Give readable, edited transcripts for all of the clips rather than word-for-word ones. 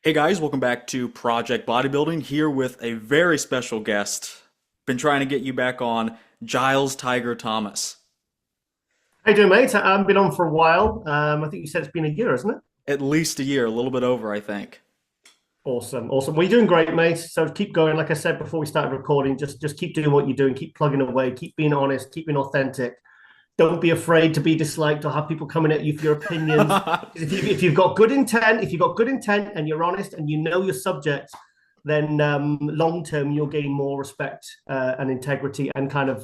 Hey guys, welcome back to Project Bodybuilding here with a very special guest. Been trying to get you back on, Giles Tiger Thomas. How you doing, mate? I haven't been on for a while. I think you said it's been a year, isn't it? At least a year, a little bit over, I think. Awesome, awesome. Well, you're doing great, mate. So keep going. Like I said before we started recording, just keep doing what you're doing. Keep plugging away. Keep being honest. Keep being authentic. Don't be afraid to be disliked or have people coming at you for your opinions. 'Cause if you've got good intent, if you've got good intent and you're honest and you know your subject, then long term you'll gain more respect and integrity and kind of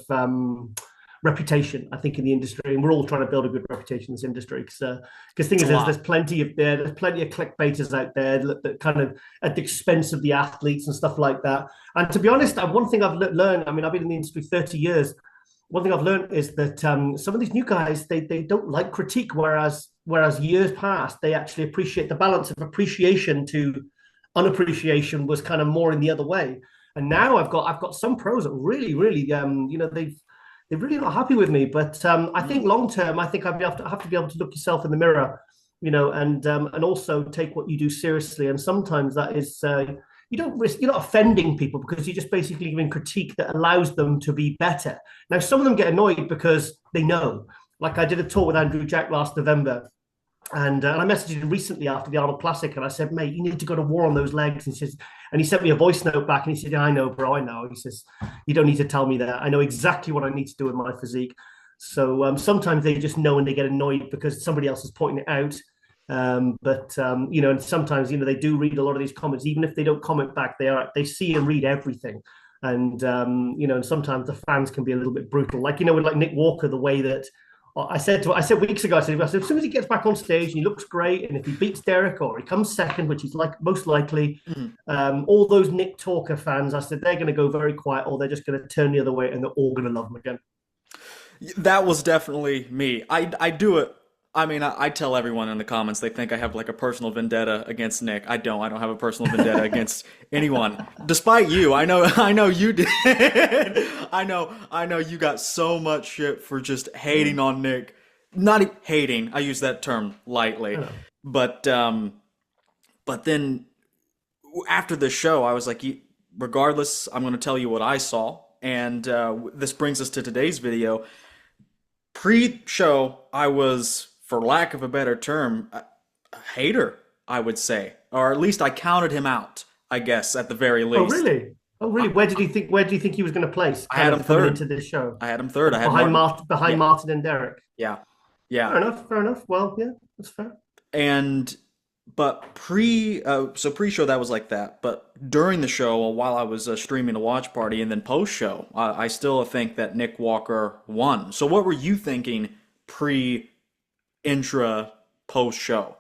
reputation, I think, in the industry. And we're all trying to build a good reputation in this industry because thing It's a is, there's lot. plenty of there's plenty of clickbaiters out there that kind of at the expense of the athletes and stuff like that. And to be honest, one thing I've learned, I mean, I've been in the industry 30 years. One thing I've learned is that some of these new guys they don't like critique, whereas years past they actually appreciate the balance of appreciation to unappreciation was kind of more in the other way. And now I've got some pros that really they're really not happy with me. But I think Mm. long term, I think have to be able to look yourself in the mirror, and also take what you do seriously. And sometimes that is you don't risk you're not offending people because you're just basically giving critique that allows them to be better. Now, some of them get annoyed because they know. Like I did a talk with Andrew Jack last November, and I messaged him recently after the Arnold Classic, and I said, "Mate, you need to go to war on those legs." And he sent me a voice note back, and he said, "Yeah, I know, bro, I know." He says, "You don't need to tell me that. I know exactly what I need to do with my physique." So sometimes they just know and they get annoyed because somebody else is pointing it out. But and sometimes they do read a lot of these comments, even if they don't comment back. They see and read everything. And sometimes the fans can be a little bit brutal, like with like Nick Walker, the way that I said weeks ago, I said, as soon as he gets back on stage and he looks great, and if he beats Derek or he comes second, which he's like most likely, Mm. all those Nick Talker fans, I said they're going to go very quiet or they're just going to turn the other way and they're all going to love him again. That was definitely me. I do it. I mean, I tell everyone in the comments they think I have like a personal vendetta against Nick. I don't. I don't have a personal vendetta against anyone. Despite you, I know. I know you did. I know you got so much shit for just hating on Nick. Not hating. I use that term lightly, but but then after the show, I was like, regardless, I'm going to tell you what I saw, and this brings us to today's video. Pre-show, I was, for lack of a better term, a hater, I would say, or at least I counted him out. I guess at the very Oh, least, really? Oh, really? Where do you think he was going to place, I kind had him of coming third. into this show? I had him third. I had Behind Martin. Behind Yeah, Martin and Derek. yeah, yeah. Fair enough. Fair enough. Well, yeah, that's fair. And but pre-show that was like that. But during the show, while I was streaming a watch party, and then post-show, I still think that Nick Walker won. So what were you thinking pre, intra, post-show?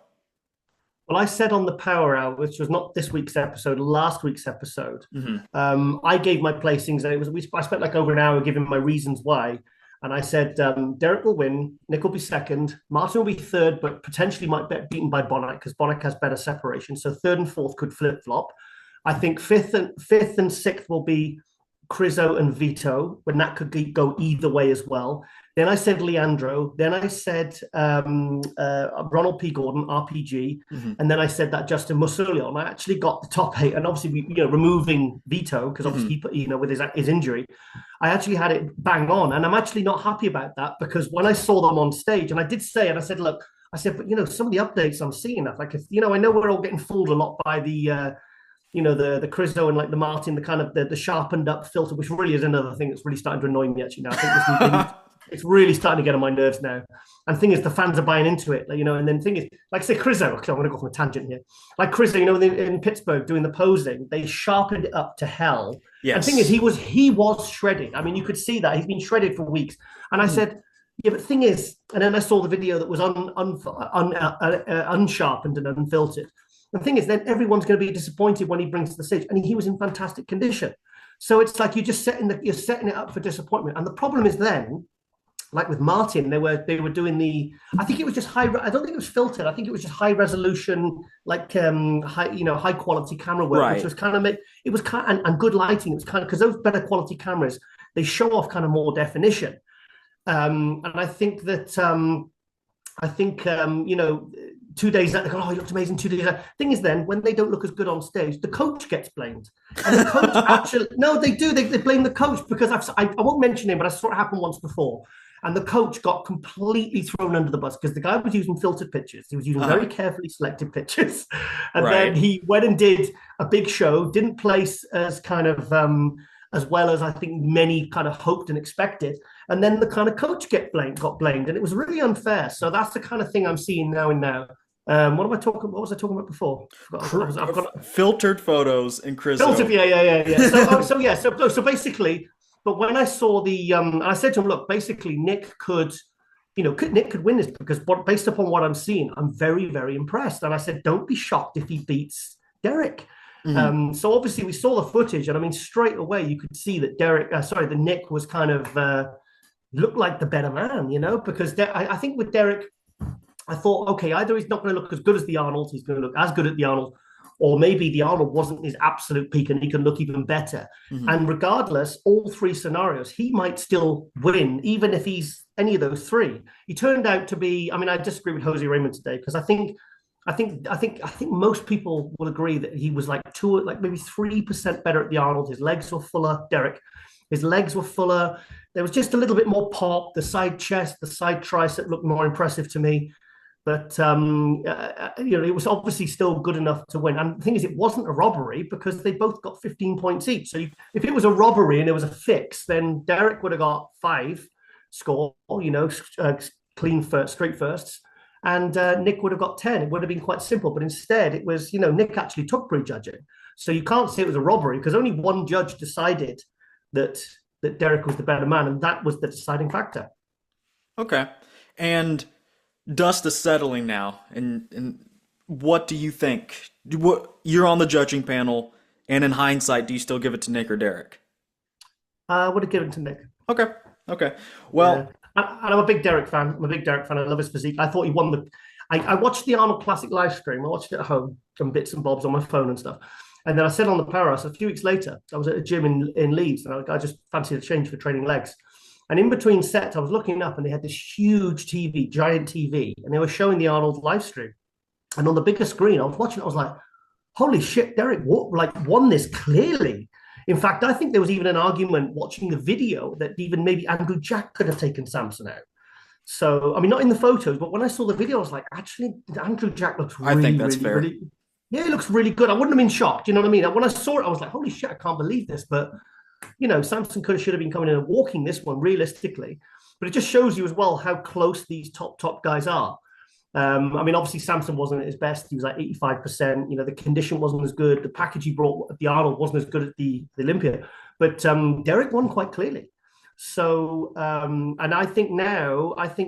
Well, I said on the Power Hour, which was not this week's episode, last week's episode, Hmm. I gave my placings, and I spent like over an hour giving my reasons why. And I said Derek will win, Nick will be second, Martin will be third, but potentially might be beaten by Bonac because Bonac has better separation. So third and fourth could flip flop. I think fifth and sixth will be Crizzo and Vito, when that could go either way as well. Then I said Leandro. Then I said Ronald P. Gordon, RPG. Hmm. And then I said that Justin Musulion. I actually got the top eight. And obviously, removing Vito, because Hmm. obviously, with his injury, I actually had it bang on. And I'm actually not happy about that because when I saw them on stage, and I did say, and I said, look, I said, but some of the updates I'm seeing, like, if I know we're all getting fooled a lot by the Crizzo and like the Martin, the kind of the sharpened up filter, which really is another thing that's really starting to annoy me actually now. I think it's really starting to get on my nerves now. And the thing is, the fans are buying into it, and then the thing is, like say Crizzo, okay, I'm going to go from a tangent here. Like Crizzo, in Pittsburgh doing the posing, they sharpened it up to hell. And the thing is, Yes. he was shredded. I mean, you could see that he's been shredded for weeks. And I Hmm. said, yeah, but the thing is, and then I saw the video that was unsharpened and unfiltered. The thing is, then everyone's going to be disappointed when he brings to the stage, and he was in fantastic condition. So it's like you're setting it up for disappointment. And the problem is then, like with Martin, they were doing I think it was just high. I don't think it was filtered. I think it was just high resolution, like high quality camera work, which Right. was kind of it was kind of, and good lighting. It was kind of because those better quality cameras they show off kind of more definition. And I think that I think 2 days later, they go, oh, he looked amazing 2 days later. Thing is, then, when they don't look as good on stage, the coach gets blamed. And the coach actually, no, they do. They blame the coach because I won't mention him, but I saw it happen once before. And the coach got completely thrown under the bus because the guy was using filtered pictures. He was using very carefully selected pictures. And then he went and did a big show, didn't place as kind of as well as I think many kind of hoped and expected. And then the kind of coach got blamed. And it was really unfair. So that's the kind of thing I'm seeing now and now. What was I talking about before? I've got filtered photos in Chris. Yeah. So basically, but when I saw I said to him, look, basically Nick could win this because based upon what I'm seeing, I'm very, very impressed. And I said, don't be shocked if he beats Derek. Mm-hmm. So obviously we saw the footage, and I mean, straight away you could see that Nick was kind of looked like the better man, because I think with Derek, I thought, okay, either he's not going to look as good as the Arnold, he's going to look as good at the Arnold, or maybe the Arnold wasn't his absolute peak and he can look even better. Mm-hmm. And regardless, all three scenarios, he might still win, even if he's any of those three. He turned out to be, I mean, I disagree with Jose Raymond today because I think most people will agree that he was like maybe 3% better at the Arnold. His legs were fuller, Derek. His legs were fuller. There was just a little bit more pop. The side chest, the side tricep looked more impressive to me. But it was obviously still good enough to win. And the thing is, it wasn't a robbery because they both got 15 points each. So if it was a robbery and there was a fix, then Derek would have got 5 score, clean first, straight firsts. And Nick would have got 10. It would have been quite simple. But instead, it was, Nick actually took prejudging. So you can't say it was a robbery because only one judge decided that Derek was the better man. And that was the deciding factor. Okay. And dust is settling now. And what do you think? You're on the judging panel. And in hindsight, do you still give it to Nick or Derek? I would have given it to Nick. Okay. Well... Yeah. And I'm a big Derek fan. I love his physique. I thought he won I watched the Arnold Classic live stream. I watched it at home, some bits and bobs on my phone and stuff. And then I said on the Powerhouse, a few weeks later, I was at a gym in Leeds, and I just fancied a change for training legs. And in between sets, I was looking up, and they had this huge TV, giant TV, and they were showing the Arnold live stream. And on the bigger screen, I was watching it. I was like, holy shit, Derek won this clearly. In fact, I think there was even an argument watching the video that even maybe Andrew Jack could have taken Samson out. So, I mean, not in the photos, but when I saw the video, I was like, actually, Andrew Jack looks really, I think that's really, fair. Really, yeah, it looks really good. I wouldn't have been shocked, you know what I mean? When I saw it, I was like, holy shit, I can't believe this. But, Samson should have been coming in and walking this one realistically. But it just shows you as well how close these top guys are. I mean, obviously, Samson wasn't at his best. He was like 85%. The condition wasn't as good. The package he brought at the Arnold wasn't as good at the Olympia. But Derek won quite clearly. So, and I think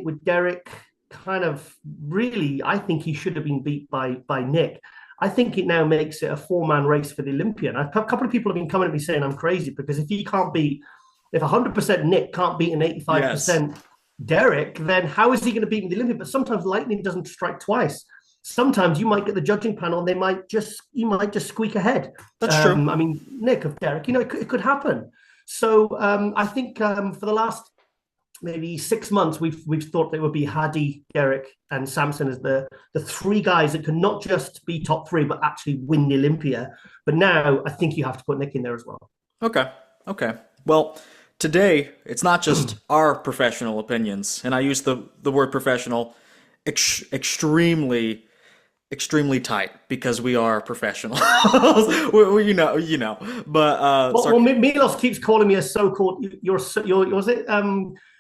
with Derek kind of really, I think he should have been beat by Nick. I think it now makes it a 4-man race for the Olympia. And a couple of people have been coming at me saying I'm crazy because if 100% Nick can't beat an 85% Derek, then how is he going to beat the Olympia? But sometimes lightning doesn't strike twice. Sometimes you might get the judging panel and you might just squeak ahead. That's true. I mean, Nick of Derek, it could happen. So I think for the last maybe 6 months, we've thought there would be Hadi, Derek, and Samson as the 3 guys that can not just be top 3, but actually win the Olympia. But now I think you have to put Nick in there as well. Okay. Well, today, it's not just our professional opinions, and I use the word professional extremely tight because we are professional. you know. But Milos keeps calling me a so-called. Was it?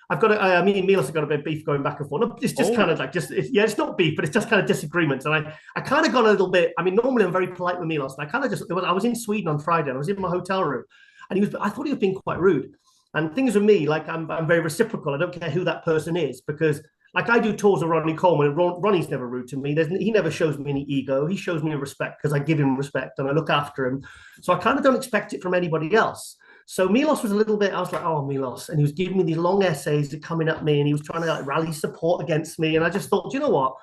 I've got me and Milos have got a bit of beef going back and forth. No, it's just kind of like it's not beef, but it's just kind of disagreements. And I kind of got a little bit. I mean, normally I'm very polite with Milos, and I was in Sweden on Friday, and I was in my hotel room, and I thought he was being quite rude. And things with me, like I'm very reciprocal. I don't care who that person is because, like, I do tours of Ronnie Coleman, and Ronnie's never rude to me. He never shows me any ego. He shows me respect because I give him respect and I look after him. So I kind of don't expect it from anybody else. So Milos was a little bit. I was like, oh, Milos, and he was giving me these long essays coming at me, and he was trying to rally support against me. And I just thought, you know what,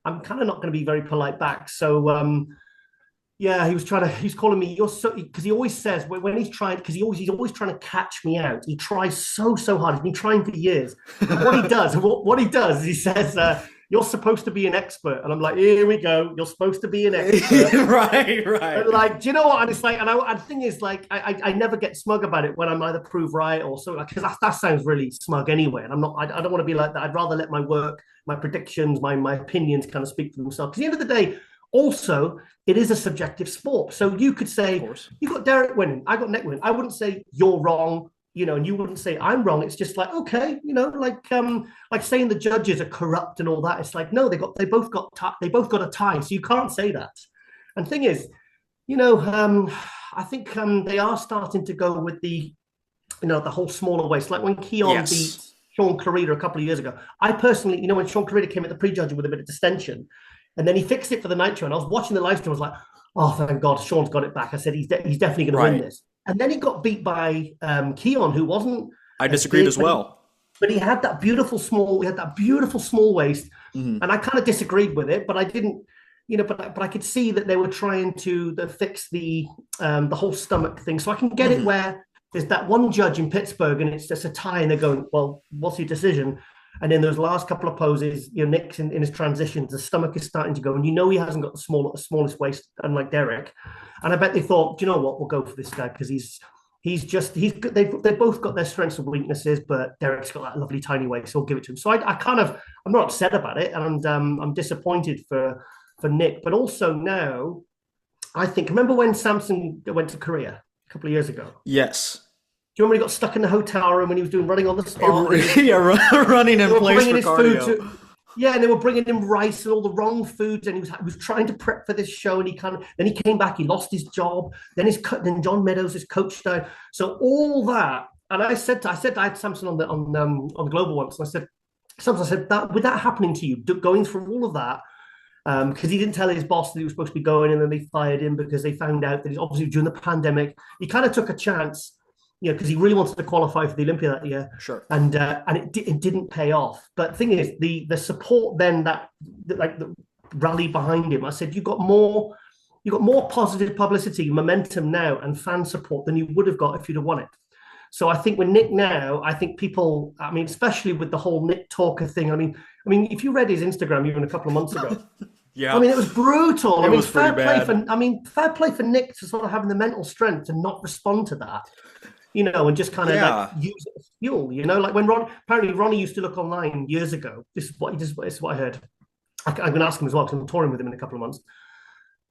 I'm kind of not going to be very polite back. So. Yeah, he was calling me, you're so, because he always says when he's trying, because he's always trying to catch me out. He tries so hard. He's been trying for years. And what he does is he says, you're supposed to be an expert. And I'm like, here we go. You're supposed to be an expert. Right. And like, do you know what? And it's like, and the thing is, like, I never get smug about it when I'm either proved right or so, because that sounds really smug anyway. And I don't want to be like that. I'd rather let my work, my predictions, my opinions kind of speak for themselves. Because at the end of the day, also, it is a subjective sport. So you could say, you got Derek winning, I got Nick winning. I wouldn't say you're wrong, and you wouldn't say I'm wrong. It's just like, okay, like saying the judges are corrupt and all that. It's like, no, they both got a tie. So you can't say that. And thing is, I think they are starting to go with the whole smaller waist. Like when Keon beat Sean Clarida a couple of years ago. I personally, when Sean Clarida came at the prejudging with a bit of distension, and then he fixed it for the night show, and I was watching the live stream, I was like, oh, thank God, Sean's got it back. I said, he's definitely going to win this. And then he got beat by Keon, who wasn't. I disagreed as well. But he had that beautiful small waist, and I kind of disagreed with it, but I didn't. But I could see that they were trying to fix the whole stomach thing. So I can get it where there's that one judge in Pittsburgh and it's just a tie and they're going, well, what's your decision? And then those last couple of poses, Nick's in his transitions, the stomach is starting to go, and he hasn't got the smallest waist, unlike Derek. And I bet they thought, do you know what, we'll go for this guy because they've both got their strengths and weaknesses, but Derek's got that lovely tiny waist, so we'll give it to him. So I'm not upset about it, and I'm disappointed for Nick, but also now, I think, remember when Samson went to Korea a couple of years ago? Yes. Do you remember he got stuck in the hotel room when he was doing running on the spot? Running in place for cardio. And they were bringing him rice and all the wrong foods, and he was trying to prep for this show, and then he came back, he lost his job, then John Meadows, his coach, died. So all that, and I said I had Samson on the Global once, and I said, Samson, that with that happening to you, going through all of that, because he didn't tell his boss that he was supposed to be going, and then they fired him because they found out that he's obviously during the pandemic. He kind of took a chance, because he really wanted to qualify for the Olympia that year. Sure. And it didn't pay off. But the thing is, the support then that the rally behind him, I said, you got more positive publicity, momentum now, and fan support than you would have got if you'd have won it. So I think with Nick now, I think people, especially with the whole Nick Talker thing, I mean, if you read his Instagram even a couple of months ago, yeah, it was brutal. It was fair play for Nick to sort of have the mental strength to not respond to that, and just kind of use it as fuel. Like when apparently Ronnie used to look online years ago. This is what I heard. I'm going to ask him as well because I'm touring with him in a couple of months.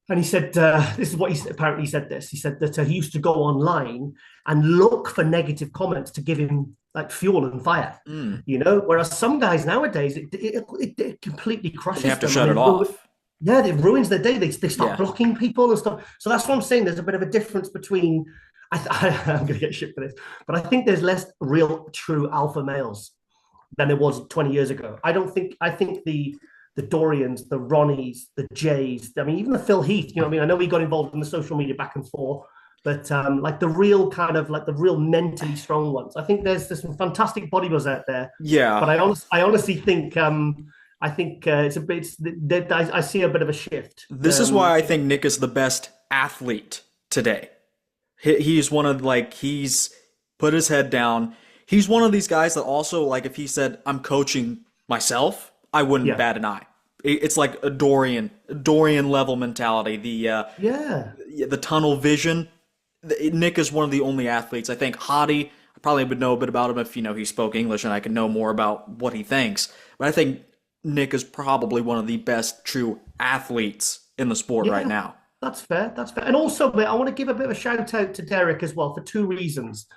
And he said, this is what he said. Apparently he said this. He said that he used to go online and look for negative comments to give him like fuel and fire, whereas some guys nowadays, it completely crushes them. They have to shut it off. Yeah, it ruins their day. They start blocking people and stuff. So that's what I'm saying. There's a bit of a difference between, I'm going to get shit for this, but I think there's less real, true alpha males than there was 20 years ago. I think the Dorians, the Ronnies, the Jays, even the Phil Heath, I know he got involved in the social media back and forth, but like the real kind of like the real mentally strong ones. I think there's some fantastic bodybuilders out there. Yeah. But I honestly think, it's a bit, I see a bit of a shift. This is why I think Nick is the best athlete today. He's one of he's put his head down. He's one of these guys that also, if he said, I'm coaching myself, I wouldn't bat an eye. It's like a Dorian level mentality. The tunnel vision. Nick is one of the only athletes. I think Hadi, I probably would know a bit about him if he spoke English and I could know more about what he thinks. But I think Nick is probably one of the best true athletes in the sport right now. That's fair. And also, I want to give a bit of a shout out to Derek as well for two reasons.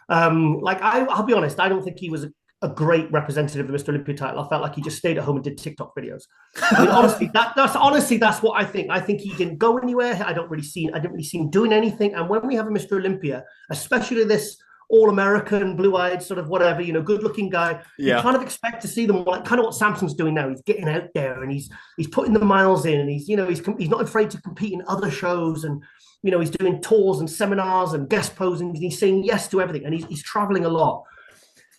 I'll be honest, I don't think he was a great representative of the Mr. Olympia title. I felt like he just stayed at home and did TikTok videos. Honestly, that's what I think. I think he didn't go anywhere. I didn't really see him doing anything. And when we have a Mr. Olympia, especially this all-American, blue-eyed, sort of whatever, good-looking guy, you kind of expect to see them like kind of what Samson's doing now. He's getting out there and he's putting the miles in, and he's not afraid to compete in other shows, and he's doing tours and seminars and guest posing, and he's saying yes to everything, and he's traveling a lot.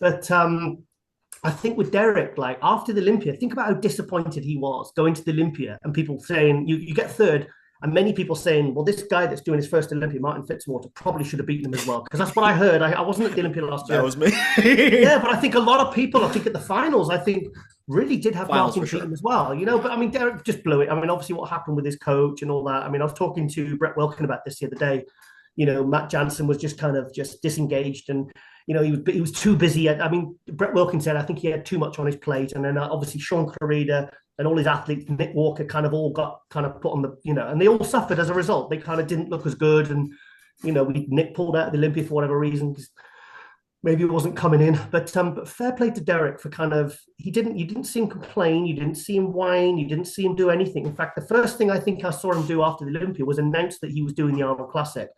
But I think with Derek, after the Olympia, think about how disappointed he was going to the Olympia and people saying you get third, And many people saying, well, this guy that's doing his first Olympia, Martin Fitzwater, probably should have beaten him as well. Because that's what I heard. I wasn't at the Olympia last year. That was me. Yeah, but I think a lot of people, I think at the finals, I think really did have Finals Martin for sure. beat him as well. But I mean, Derek just blew it. I mean, obviously what happened with his coach and all that. I mean, I was talking to Brett Wilkin about this the other day. Matt Jansen was just kind of just disengaged, and he was too busy. I mean, Brett Wilkin said I think he had too much on his plate, and then obviously Sean Clarida and all his athletes, Nick Walker, kind of all got kind of put on the and they all suffered as a result. They kind of didn't look as good, and Nick pulled out of the Olympia for whatever reason. Maybe it wasn't coming in, but fair play to Derek for kind of you didn't see him complain, you didn't see him whine, you didn't see him do anything. In fact, the first thing I think I saw him do after the Olympia was announce that he was doing the Arnold Classic.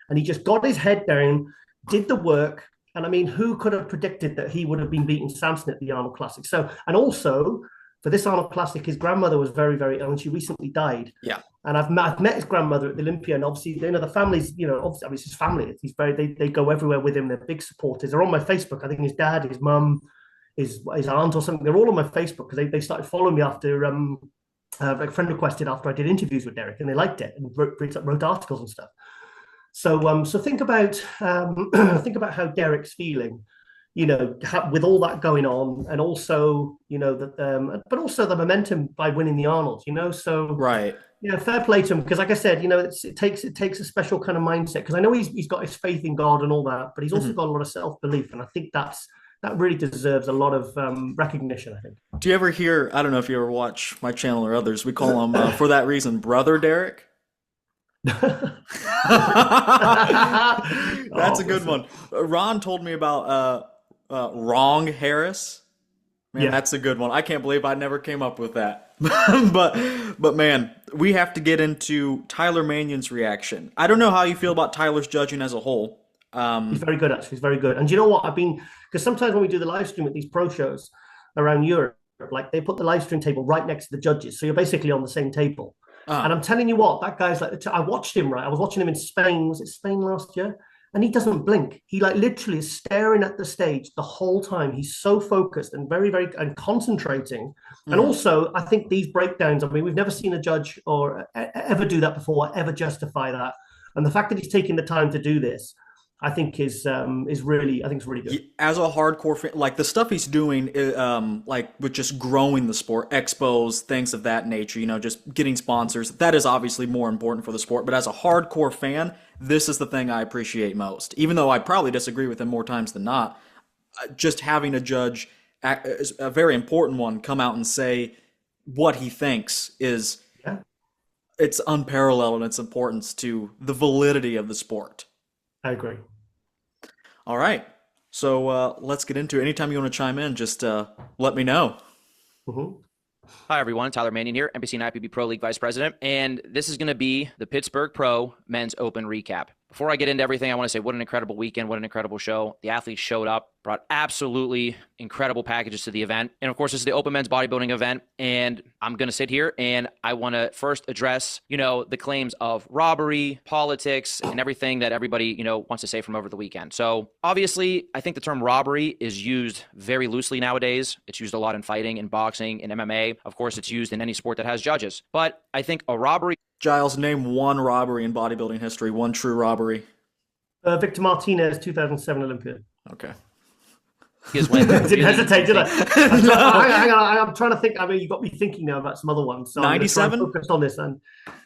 And he just got his head down, did the work. And I mean, who could have predicted that he would have been beating Samson at the Arnold Classic? So, and also for this Arnold Classic, his grandmother was very, very ill, and she recently died. Yeah. And I've met his grandmother at the Olympia, and obviously, the family's, obviously, I mean, it's his family. He's they go everywhere with him. They're big supporters. They're on my Facebook. I think his dad, his mum, his aunt or something, they're all on my Facebook because they started following me after, a friend requested after I did interviews with Derek, and they liked it and wrote articles and stuff. So, so think about how Derek's feeling, with all that going on, and also, but also the momentum by winning the Arnold, So Right. Fair play to him, because, like I said, it takes a special kind of mindset, because I know he's got his faith in God and all that, but he's also got a lot of self-belief, and I think that really deserves a lot of recognition, I think. Do you ever hear? I don't know if you ever watch my channel or others. We call him for that reason, Brother Derek. That's a good one. Ron told me about Wrong Harris. Man, Yeah. that's a good one. I can't believe I never came up with that. but man, we have to get into Tyler Manion's reaction. I don't know how you feel about Tyler's judging as a whole. He's very good, actually. He's very good. And do you know what? Because sometimes when we do the live stream at these pro shows around Europe, like they put the live stream table right next to the judges. So you're basically on the same table. And I'm telling you what, that guy's like, I watched him, right? I was watching him in Spain. Was it Spain last year? And he doesn't blink. He like literally is staring at the stage the whole time. He's so focused and very, very and concentrating. And also, I think these breakdowns, I mean, we've never seen a judge or ever do that before, ever justify that. And the fact that he's taking the time to do this, I think is really good. As a hardcore fan, like the stuff he's doing, like with just growing the sport, expos, things of that nature, just getting sponsors, that is obviously more important for the sport. But as a hardcore fan, this is the thing I appreciate most. Even though I probably disagree with him more times than not, just having a judge, a very important one, come out and say what he thinks is, it's unparalleled in its importance to the validity of the sport. I agree. All right. So let's get into it. Anytime you want to chime in, just let me know. Hi, everyone. Tyler Manion here, NBC and IPB Pro League Vice President. And this is going to be the Pittsburgh Pro Men's Open recap. Before I get into everything, I want to say what an incredible weekend, what an incredible show. The athletes showed up, brought absolutely incredible packages to the event. And of course, this is the Open Men's Bodybuilding event. And I'm going to sit here and I want to first address, the claims of robbery, politics, and everything that everybody, wants to say from over the weekend. So obviously, I think the term robbery is used very loosely nowadays. It's used a lot in fighting, in boxing, in MMA. Of course, it's used in any sport that has judges. But I think a robbery... Giles, name one robbery in bodybuilding history, one true robbery. Victor Martinez, 2007 Olympia. Okay. Didn't hesitate, did I? Hang on, I'm trying to think. I mean, you got me thinking now about some other ones. So 97? Focused on this and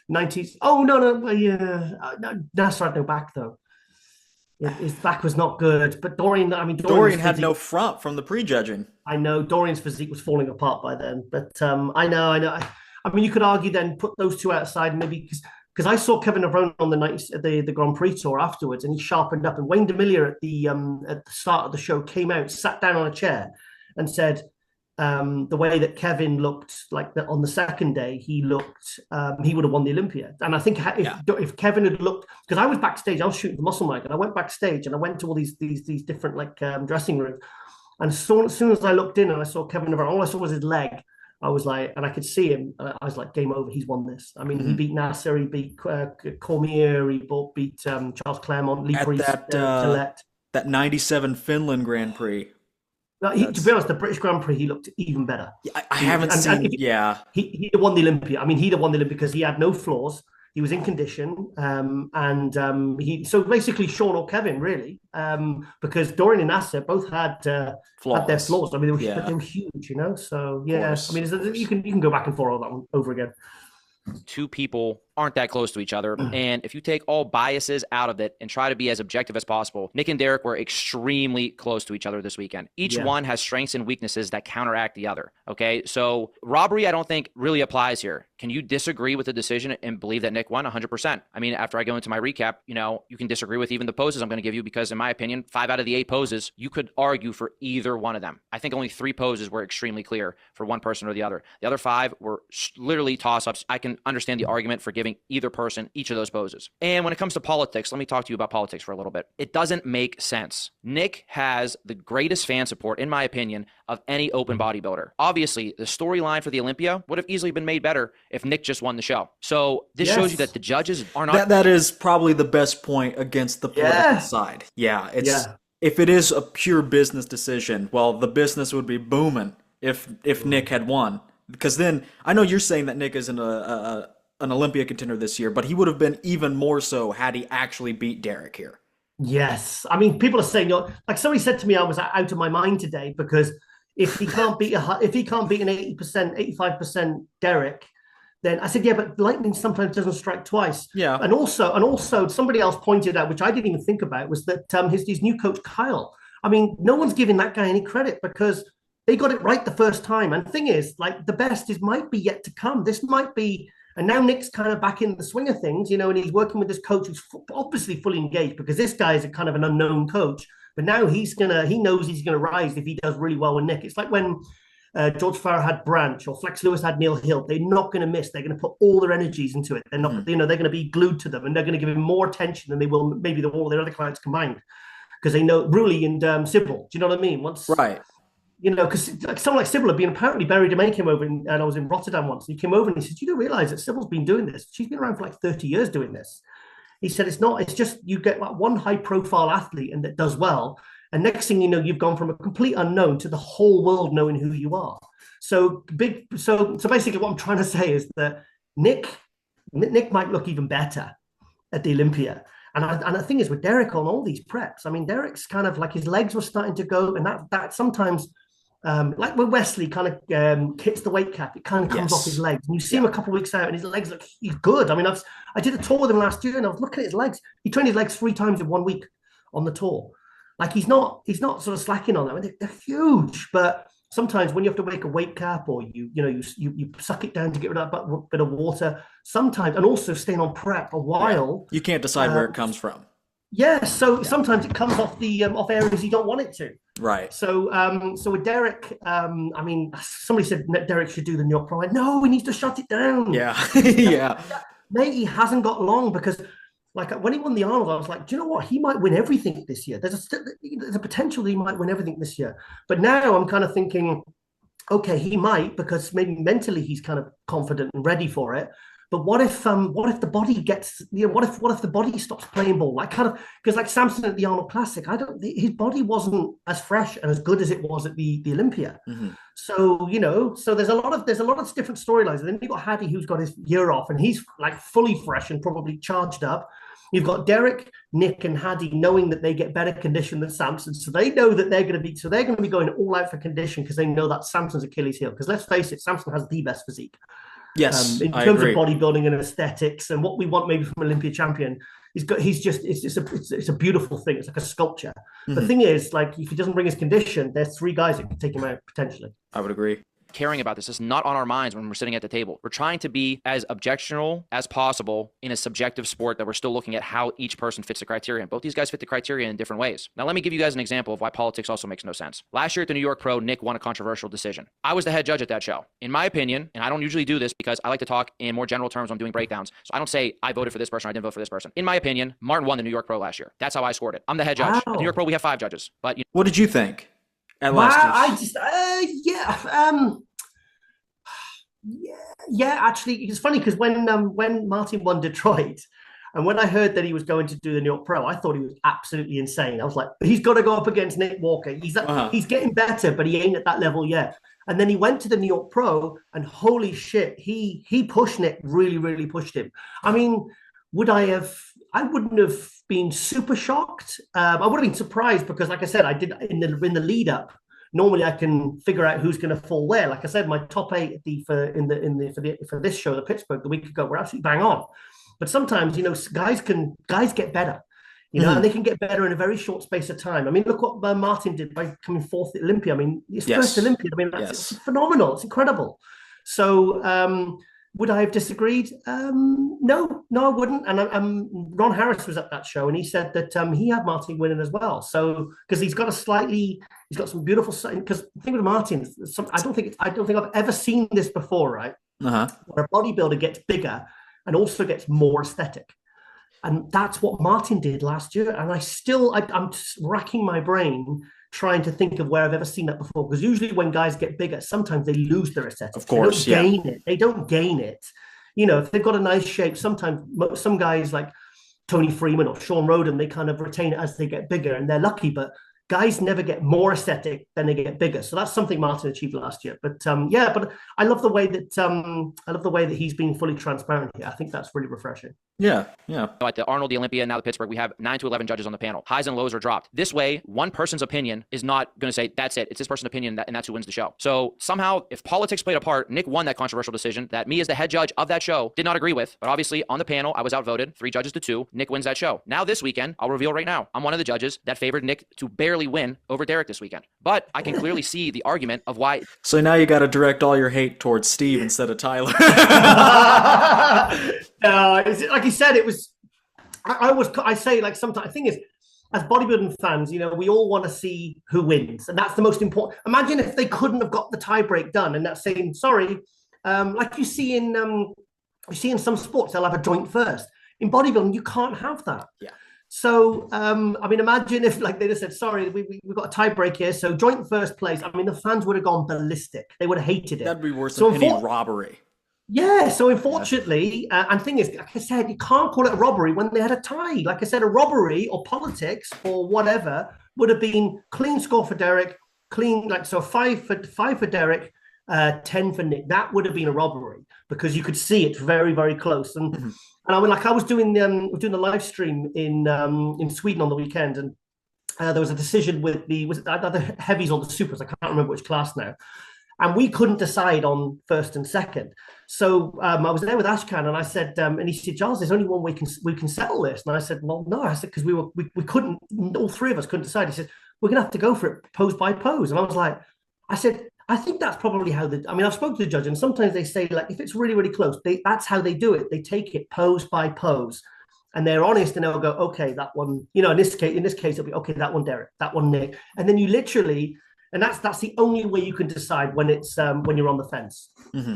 90s. Oh no, yeah. That's right. No back though. His back was not good. But Dorian had no front from the prejudging. I know Dorian's physique was falling apart by then. But I know. I mean, you could argue then put those two outside, maybe because I saw Kevin Navarone on the Grand Prix tour afterwards, and he sharpened up. And Wayne DeMillier at the start of the show came out, sat down on a chair, and said the way that Kevin looked like on the second day, he would have won the Olympia. And I think if Kevin had looked, because I was backstage, I was shooting for Muscle Mag, and I went backstage and I went to all these different dressing rooms, and so as soon as I looked in and I saw Kevin Navarone, all I saw was his leg. I was like, and I could see him. I was like, game over. He's won this. I mean, he beat Nasser, he beat Cormier, he beat Charles Claremont, Lee Priest, Gillette. That 97 Finland Grand Prix. To be honest, the British Grand Prix, he looked even better. I haven't seen. He'd have won the Olympia. I mean, he'd have won the Olympia because he had no flaws. He was in condition, so basically Sean or Kevin really, because Dorian and Nasser both had their flaws. I mean, they were huge, you know. So yeah, I mean, you can go back and forth all that one over again. Two people aren't that close to each other. And if you take all biases out of it and try to be as objective as possible, Nick and Derek were extremely close to each other this weekend. Each one has strengths and weaknesses that counteract the other. Okay. So robbery, I don't think really applies here. Can you disagree with the decision and believe that Nick won 100%? I mean, after I go into my recap, you know, you can disagree with even the poses I'm going to give you, because in my opinion, 5 out of the 8 poses, you could argue for either one of them. I think only 3 poses were extremely clear for one person or the other. The other 5 were literally toss-ups. I can understand the argument for giving either person each of those poses. And when it comes to politics, let me talk to you about politics for a little bit. It doesn't make sense. Nick has the greatest fan support, in my opinion, of any open bodybuilder. Obviously, the storyline for the Olympia would have easily been made better if Nick just won the show. So this shows you that the judges are not... That is probably the best point against the political side. Yeah, if it is a pure business decision, well, the business would be booming if Nick had won. Because then, I know you're saying that Nick isn't an Olympia contender this year, but he would have been even more so had he actually beat Derek here. Yes. I mean, people are saying, like somebody said to me, I was out of my mind today, because if he can't beat an 80%, 85% Derek, then I said, yeah, but lightning sometimes doesn't strike twice. Yeah. And also somebody else pointed out, which I didn't even think about, was that his new coach, Kyle, I mean, no one's giving that guy any credit, because they got it right the first time. And the thing is, like, the best might be yet to come. This might be, and now Nick's kind of back in the swing of things, you know, and he's working with this coach who's obviously fully engaged, because this guy is a kind of an unknown coach. But now he knows he's gonna rise if he does really well with Nick. It's like when George Farah had Branch or Flex Lewis had Neil Hill. They're not going to miss. They're going to put all their energies into it. They're not, they're going to be glued to them, and they're going to give him more attention than they will maybe all their other clients combined, because they know Rulli and Sybil. Do you know what I mean? Right. You know, because like someone like Sybil had been apparently buried. Jamaica came over, and I was in Rotterdam once. And he came over and he said, "You don't realize that Sybil's been doing this. She's been around for like 30 years doing this." He said, it's just you get like one high profile athlete and that does well. And next thing you know, you've gone from a complete unknown to the whole world knowing who you are. So basically what I'm trying to say is that Nick might look even better at the Olympia. And the thing is with Derek on all these preps, I mean, Derek's kind of like his legs were starting to go, and that sometimes, like when Wesley kind of hits the weight cap, it kind of comes off his legs. And you see him a couple of weeks out, and his legs look, he's good. I mean, I did a tour with him last year, and I was looking at his legs. He trained his legs 3 times in 1 week on the tour. Like he's not sort of slacking on them. I mean, they're huge, but sometimes when you have to make a weight cap, or you suck it down to get rid of that bit of water, sometimes, and also staying on prep a while, you can't decide where it comes from. Yeah, so sometimes it comes off the off areas you don't want it to. Right. So with Derek, I mean, somebody said Derek should do the New York Pro. No, he needs to shut it down. Yeah, yeah. Mate, he hasn't got long, because like when he won the Arnold, I was like, do you know what? He might win everything this year. There's a potential that he might win everything this year. But now I'm kind of thinking, okay, he might, because maybe mentally he's kind of confident and ready for it. But what if the body gets, what if the body stops playing ball? Like kind of, because like Samson at the Arnold Classic, his body wasn't as fresh and as good as it was at the Olympia. Mm-hmm. So, so there's a lot of different storylines. And then you've got Hadi, who's got his year off, and he's like fully fresh and probably charged up. You've got Derek, Nick, and Hadi knowing that they get better condition than Samson. So they know that they're going to be going all out for condition, because they know that Samson's Achilles heel. Because let's face it, Samson has the best physique. Yes, in terms of bodybuilding and aesthetics and what we want maybe from an Olympia champion, it's a beautiful thing. It's like a sculpture. Mm-hmm. The thing is, like, if he doesn't bring his condition, there's 3 guys that can take him out potentially. I would agree. Caring about this is not on our minds when we're sitting at the table. We're trying to be as objectional as possible in a subjective sport that we're still looking at how each person fits the criteria. And both these guys fit the criteria in different ways. Now, let me give you guys an example of why politics also makes no sense. Last year at the New York Pro, Nick won a controversial decision. I was the head judge at that show. In my opinion, and I don't usually do this because I like to talk in more general terms when I'm doing breakdowns. So I don't say I voted for this person, I didn't vote for this person. In my opinion, Martin won the New York Pro last year. That's how I scored it. I'm the head judge. Wow. At the New York Pro, we have 5 judges. But what did you think at last year's? Yeah, actually, it's funny because when Martin won Detroit, And when I heard that he was going to do the New York Pro, I thought he was absolutely insane. I was like, he's got to go up against Nick Walker. He's getting better, but he ain't at that level yet. And then he went to the New York Pro, and holy shit, he pushed Nick, really, really pushed him. I mean, I wouldn't have been super shocked. I would have been surprised because, like I said, I did in the lead up. Normally, I can figure out who's going to fall where. Like I said, my top 8 for this show, the Pittsburgh, the week ago, were absolutely bang on. But sometimes, guys get better, and they can get better in a very short space of time. I mean, look what Martin did by coming 4th at Olympia. I mean, his first Olympia. I mean, that's phenomenal. It's incredible. So, would I have disagreed? No, I wouldn't. And Ron Harris was at that show, and he said that he had Martin winning as well. So because he's got some beautiful. Because the thing with Martin, I don't think I've ever seen this before, right? Where a bodybuilder gets bigger and also gets more aesthetic, and that's what Martin did last year. And I'm just racking my brain trying to think of where I've ever seen that before. Because usually when guys get bigger, sometimes they lose their aesthetic. Of course, they don't gain it. If they've got a nice shape, sometimes some guys like Tony Freeman or Sean Roden, they kind of retain it as they get bigger, and they're lucky. But guys never get more aesthetic than they get bigger. So that's something Martin achieved last year. But but I love the way that he's being fully transparent here. I think that's really refreshing. Yeah. At the Arnold, the Olympia, and now the Pittsburgh, we have 9 to 11 judges on the panel. Highs and lows are dropped. This way, one person's opinion is not going to say, that's it. It's this person's opinion, and that's who wins the show. So somehow, if politics played a part, Nick won that controversial decision that me as the head judge of that show did not agree with. But obviously, on the panel, I was outvoted 3 judges to 2. Nick wins that show. Now this weekend, I'll reveal right now, I'm one of the judges that favored Nick to barely win over Derek this weekend. But I can clearly see the argument of why. So now you got to direct all your hate towards Steve instead of Tyler. No, like you said, it was. I say, like, sometimes the thing is, as bodybuilding fans, we all want to see who wins, and that's the most important. Imagine if they couldn't have got the tie break done, and that's saying sorry, like you see in some sports, they'll have a joint first. In bodybuilding, you can't have that. Yeah. So, I mean, imagine if they just said, sorry, we've got a tie break here, so joint first place. I mean, the fans would have gone ballistic. They would have hated it. That'd be worse than any robbery. Yeah, so unfortunately, and the thing is, like I said, you can't call it a robbery when they had a tie. Like I said, a robbery or politics or whatever would have been clean score for Derek, so 5 for Derek, 10 for Nick. That would have been a robbery because you could see it very, very close. And and I mean, like I was doing the live stream in Sweden on the weekend, and there was a decision with the heavies or the supers. I can't remember which class now. And we couldn't decide on first and second. So I was there with Ashkan, and I said, and he said, Giles, there's only one way we can settle this. And I said, well, no. I said, because we couldn't, all 3 of us couldn't decide. He said, we're going to have to go for it pose by pose. And I was like, I said, I think that's probably how I've spoken to the judge, and sometimes they say, like, if it's really, really close, that's how they do it. They take it pose by pose. And they're honest, and they'll go, okay, that one, in this case, it'll be, okay, that one, Derek, that one, Nick. And then you literally, and that's the only way you can decide when it's when you're on the fence. Mm-hmm.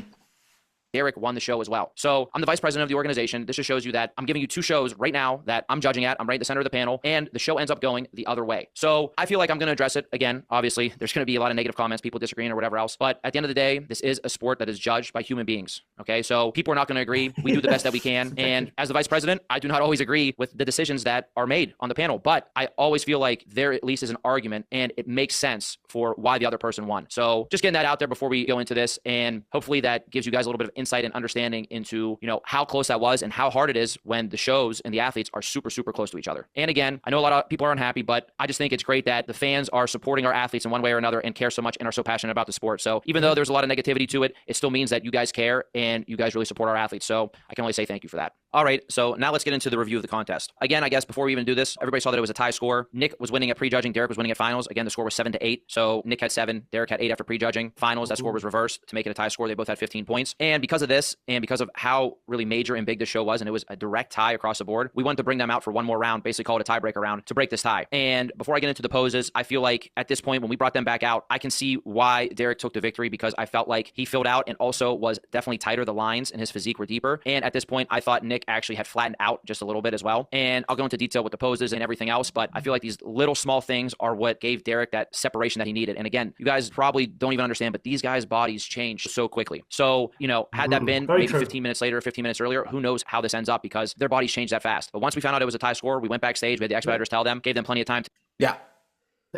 Derek won the show as well. So I'm the vice president of the organization. This just shows you that I'm giving you 2 shows right now that I'm judging at. I'm right at the center of the panel, and the show ends up going the other way. So I feel like I'm going to address it again. Obviously, there's going to be a lot of negative comments, people disagreeing or whatever else. But at the end of the day, this is a sport that is judged by human beings. Okay, so people are not going to agree. We do the best that we can. And as the vice president, I do not always agree with the decisions that are made on the panel. But I always feel like there at least is an argument, and it makes sense for why the other person won. So just getting that out there before we go into this, and hopefully that gives you guys a little bit of insight and understanding into, how close that was and how hard it is when the shows and the athletes are super, super close to each other. And again, I know a lot of people are unhappy, but I just think it's great that the fans are supporting our athletes in one way or another and care so much and are so passionate about the sport. So even though there's a lot of negativity to it, it still means that you guys care and you guys really support our athletes. So I can only say thank you for that. All right, so now let's get into the review of the contest. Again, I guess before we even do this, everybody saw that it was a tie score. Nick was winning at prejudging, Derek was winning at finals. Again, the score was 7-8. So Nick had 7, Derek had 8 after prejudging. Finals, that score was reversed to make it a tie score. They both had 15 points. And because of this, and because of how really major and big the show was, and it was a direct tie across the board, we wanted to bring them out for one more round, basically call it a tiebreaker round, to break this tie. And before I get into the poses, I feel like at this point, when we brought them back out, I can see why Derek took the victory, because I felt like he filled out and also was definitely tighter. The lines and his physique were deeper. And at this point, I thought Nick actually had flattened out just a little bit as well. And I'll go into detail with the poses and everything else, but I feel like these little small things are what gave Derek that separation that he needed. And again, you guys probably don't even understand, but these guys' bodies change so quickly. So, you know, had that been maybe 15 minutes later, 15 minutes earlier, who knows how this ends up, because their bodies change that fast. But once we found out it was a tie score, we went backstage, we had the expediters tell them, gave them plenty of time. Yeah.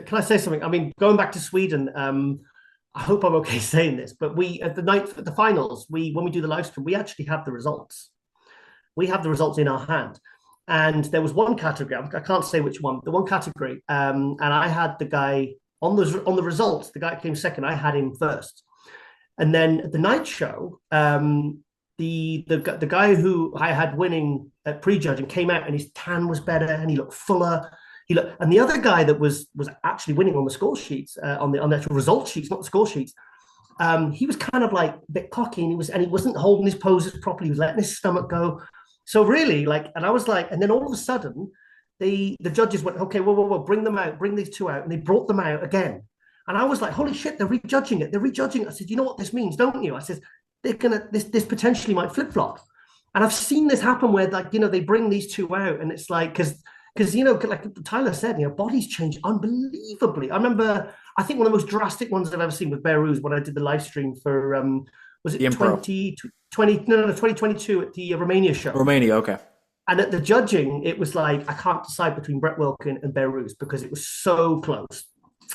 Can I say something? I mean, going back to Sweden, I hope I'm okay saying this, but we, at the finals, when we do the live stream, we actually have the results. We have the results in our hand. And there was one category, I can't say which one, the one category, and I had the guy on the results, the guy that came second, I had him first. And then at the night show, the guy who I had winning at prejudging came out and his tan was better and he looked fuller. And the other guy that was actually winning on the score sheets, on the actual result sheets, not the score sheets, he was kind of like a bit cocky, and he wasn't holding his poses properly. He was letting his stomach go. So really, and I was like, and then all of a sudden, the judges went, okay, whoa, bring them out, bring these two out, and they brought them out again. And I was like, holy shit, they're rejudging it. I said, you know what this means, don't you? I said, this potentially might flip flop. And I've seen this happen where, like, you know, they bring these two out, and it's like, because, you know, like Tyler said, you know, bodies change unbelievably. I remember, I think one of the most drastic ones I've ever seen with Beirut when I did the live stream for, was it 2022 at the Romania show? Romania, okay. And at the judging, it was like, I can't decide between Brett Wilkin and Beirut because it was so close.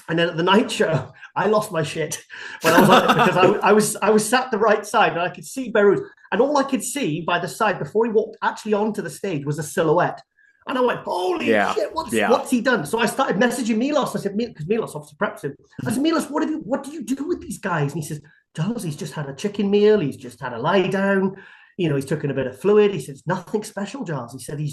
And then at the night show, I lost my shit when I was on it, because I was sat the right side and I could see Beirut. And all I could see by the side before he walked actually onto the stage was a silhouette. And I went, holy shit, what's he done? So I started messaging Milos. I said, because Milos obviously preps him. I said, Milos, what do you do with these guys? And he says, Giles, he's just had a chicken meal. He's just had a lie down. You know, he's taken a bit of fluid. He said, it's nothing special, Giles. He said,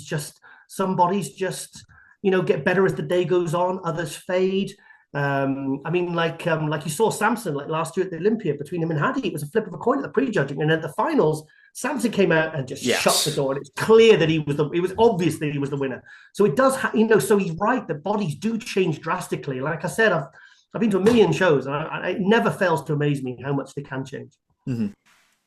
some bodies just, you know, get better as the day goes on. Others fade. I mean, like you saw Samson, like last year at the Olympia, between him and Hadi, it was a flip of a coin at the prejudging. And at the finals, Samson came out and just shut the door, and it's clear that it was obvious that he was the winner. So it does, you know, so he's right, the bodies do change drastically. Like I said, I've been to a million shows, and it never fails to amaze me how much they can change. Mm-hmm.